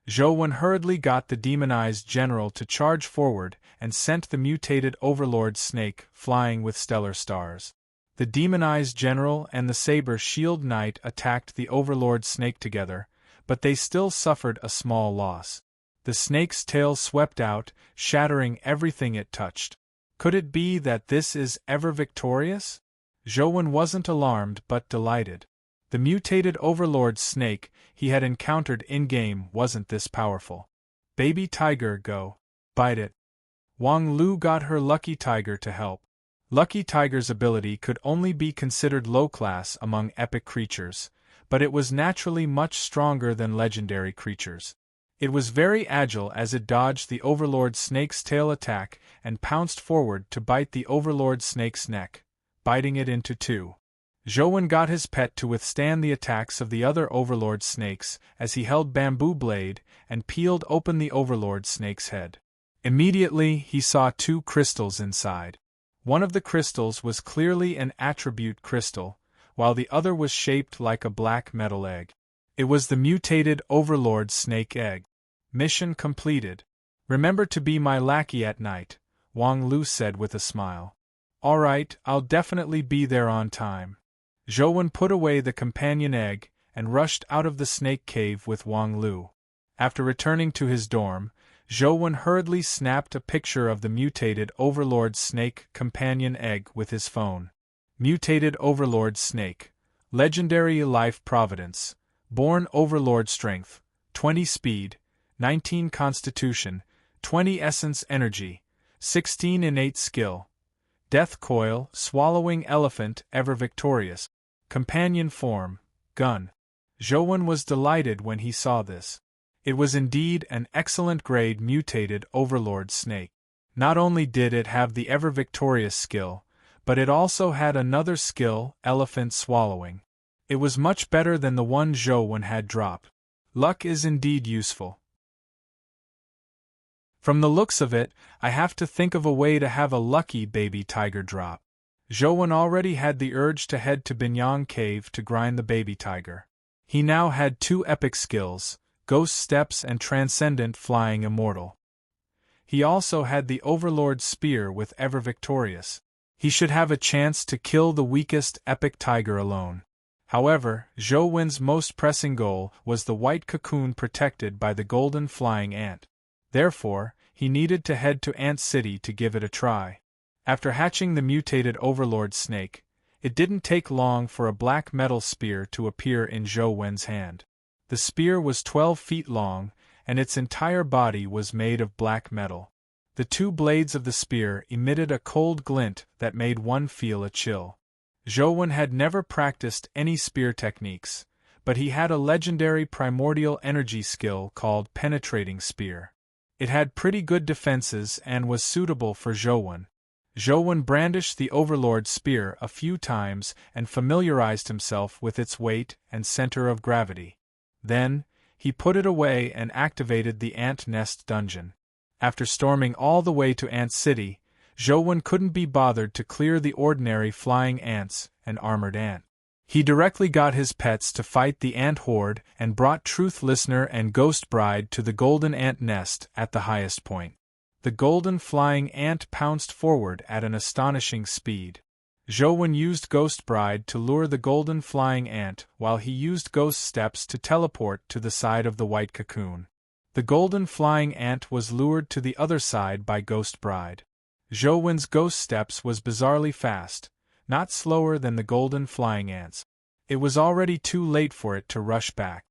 Zhou hurriedly got the demonized general to charge forward and sent the mutated Overlord Snake flying with stellar stars. The demonized general and the Saber Shield Knight attacked the Overlord Snake together, but they still suffered a small loss. The snake's tail swept out, shattering everything it touched. Could it be that this is ever victorious? Zhou wasn't alarmed but delighted. The mutated Overlord Snake he had encountered in-game wasn't this powerful. Baby Tiger, go. Bite it. Wang Lu got her Lucky Tiger to help. Lucky Tiger's ability could only be considered low-class among epic creatures, but it was naturally much stronger than legendary creatures. It was very agile as it dodged the Overlord Snake's tail attack and pounced forward to bite the Overlord Snake's neck, biting it into two. Zhou got his pet to withstand the attacks of the other Overlord Snakes as he held Bamboo Blade and peeled open the Overlord Snake's head. Immediately, he saw two crystals inside. One of the crystals was clearly an attribute crystal, while the other was shaped like a black metal egg. It was the mutated Overlord Snake egg. Mission completed. Remember to be my lackey at night, Wang Lu said with a smile. All right, I'll definitely be there on time. Zhou put away the companion egg and rushed out of the snake cave with Wang Lu. After returning to his dorm, Zhou hurriedly snapped a picture of the mutated Overlord Snake companion egg with his phone. Mutated Overlord Snake. Legendary Life Providence. Born Overlord Strength. 20 Speed. 19 Constitution. 20 Essence Energy. 16 Innate Skill. Death Coil, Swallowing Elephant, Ever Victorious. Companion Form. Gun. Zhou was delighted when he saw this. It was indeed an excellent-grade mutated overlord snake. Not only did it have the ever-victorious skill, but it also had another skill, elephant swallowing. It was much better than the one Zhou had dropped. Luck is indeed useful. From the looks of it, I have to think of a way to have a lucky baby tiger drop. Zhou already had the urge to head to Binyang Cave to grind the baby tiger. He now had two epic skills, Ghost Steps and Transcendent Flying Immortal. He also had the Overlord Spear with Ever Victorious. He should have a chance to kill the weakest epic tiger alone. However, Zhou most pressing goal was the white cocoon protected by the golden flying ant. Therefore, he needed to head to Ant City to give it a try. After hatching the mutated Overlord snake, it didn't take long for a black metal spear to appear in Zhou hand. The spear was 12 feet long, and its entire body was made of black metal. The two blades of the spear emitted a cold glint that made one feel a chill. Zhou had never practiced any spear techniques, but he had a legendary primordial energy skill called Penetrating Spear. It had pretty good defenses and was suitable for Zhou. Zhou brandished the Overlord Spear a few times and familiarized himself with its weight and center of gravity. Then, he put it away and activated the Ant Nest dungeon. After storming all the way to Ant City, Zhou couldn't be bothered to clear the ordinary flying ants and armored ant. He directly got his pets to fight the ant horde and brought Truth Listener and Ghost Bride to the golden ant nest at the highest point. The golden flying ant pounced forward at an astonishing speed. Zhou used Ghost Bride to lure the golden flying ant while he used Ghost Steps to teleport to the side of the white cocoon. The golden flying ant was lured to the other side by Ghost Bride. Zhou's Ghost Steps was bizarrely fast, not slower than the golden flying ants. It was already too late for it to rush back.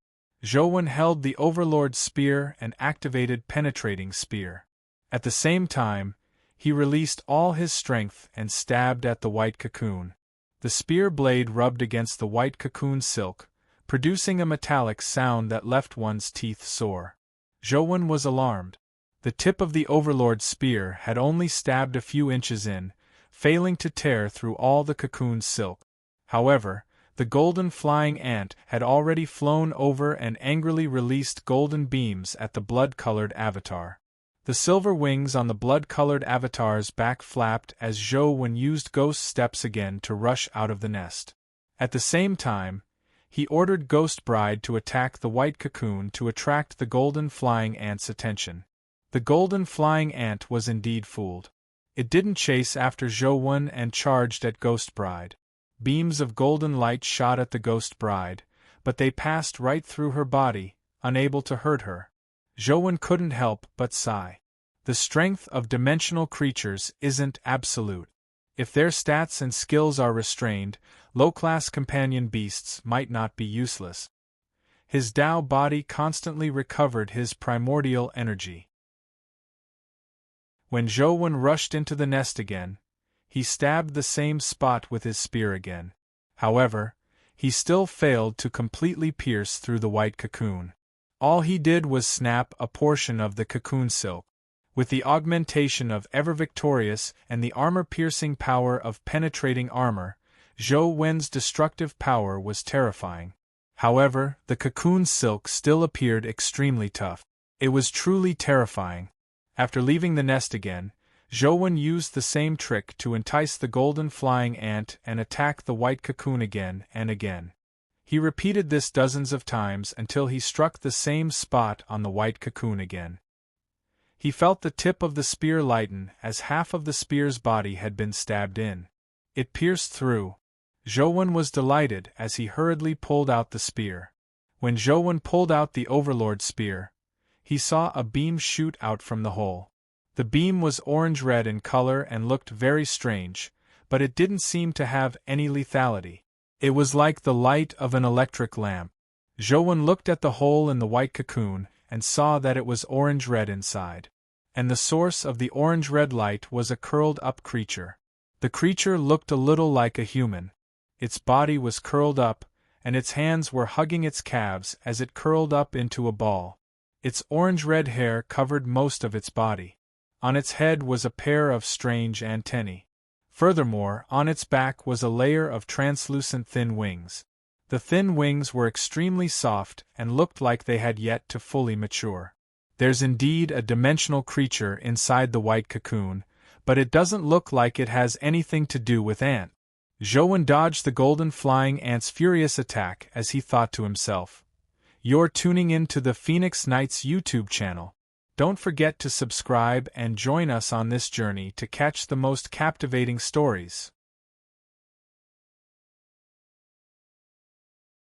Zhou held the Overlord Spear and activated Penetrating Spear. At the same time, he released all his strength and stabbed at the white cocoon. The spear blade rubbed against the white cocoon silk, producing a metallic sound that left one's teeth sore. Zhou was alarmed. The tip of the Overlord Spear had only stabbed a few inches in, failing to tear through all the cocoon silk. However, the golden flying ant had already flown over and angrily released golden beams at the blood-colored avatar. The silver wings on the blood-colored avatar's back flapped as Zhou used Ghost Steps again to rush out of the nest. At the same time, he ordered Ghost Bride to attack the white cocoon to attract the golden flying ant's attention. The golden flying ant was indeed fooled. It didn't chase after Zhou and charged at Ghost Bride. Beams of golden light shot at the Ghost Bride, but they passed right through her body, unable to hurt her. Zhou couldn't help but sigh. The strength of dimensional creatures isn't absolute. If their stats and skills are restrained, low-class companion beasts might not be useless. His Dao body constantly recovered his primordial energy. When Zhou rushed into the nest again, he stabbed the same spot with his spear again. However, he still failed to completely pierce through the white cocoon. All he did was snap a portion of the cocoon silk. With the augmentation of Ever Victorious and the armor-piercing power of Penetrating Armor, Zhou's destructive power was terrifying. However, the cocoon silk still appeared extremely tough. It was truly terrifying. After leaving the nest again, Zhou used the same trick to entice the golden flying ant and attack the white cocoon again and again. He repeated this dozens of times until he struck the same spot on the white cocoon again. He felt the tip of the spear lighten as half of the spear's body had been stabbed in. It pierced through. Zhou was delighted as he hurriedly pulled out the spear. When Zhou pulled out the Overlord Spear, he saw a beam shoot out from the hole. The beam was orange-red in color and looked very strange, but it didn't seem to have any lethality. It was like the light of an electric lamp. Zhou looked at the hole in the white cocoon and saw that it was orange-red inside. And the source of the orange-red light was a curled-up creature. The creature looked a little like a human. Its body was curled up, and its hands were hugging its calves as it curled up into a ball. Its orange-red hair covered most of its body. On its head was a pair of strange antennae. Furthermore, on its back was a layer of translucent thin wings. The thin wings were extremely soft and looked like they had yet to fully mature. There's indeed a dimensional creature inside the white cocoon, but it doesn't look like it has anything to do with ant. Zhou dodged the golden flying ant's furious attack as he thought to himself. You're tuning in to the Phoenix Knights YouTube channel. Don't forget to subscribe and join us on this journey to catch the most captivating stories.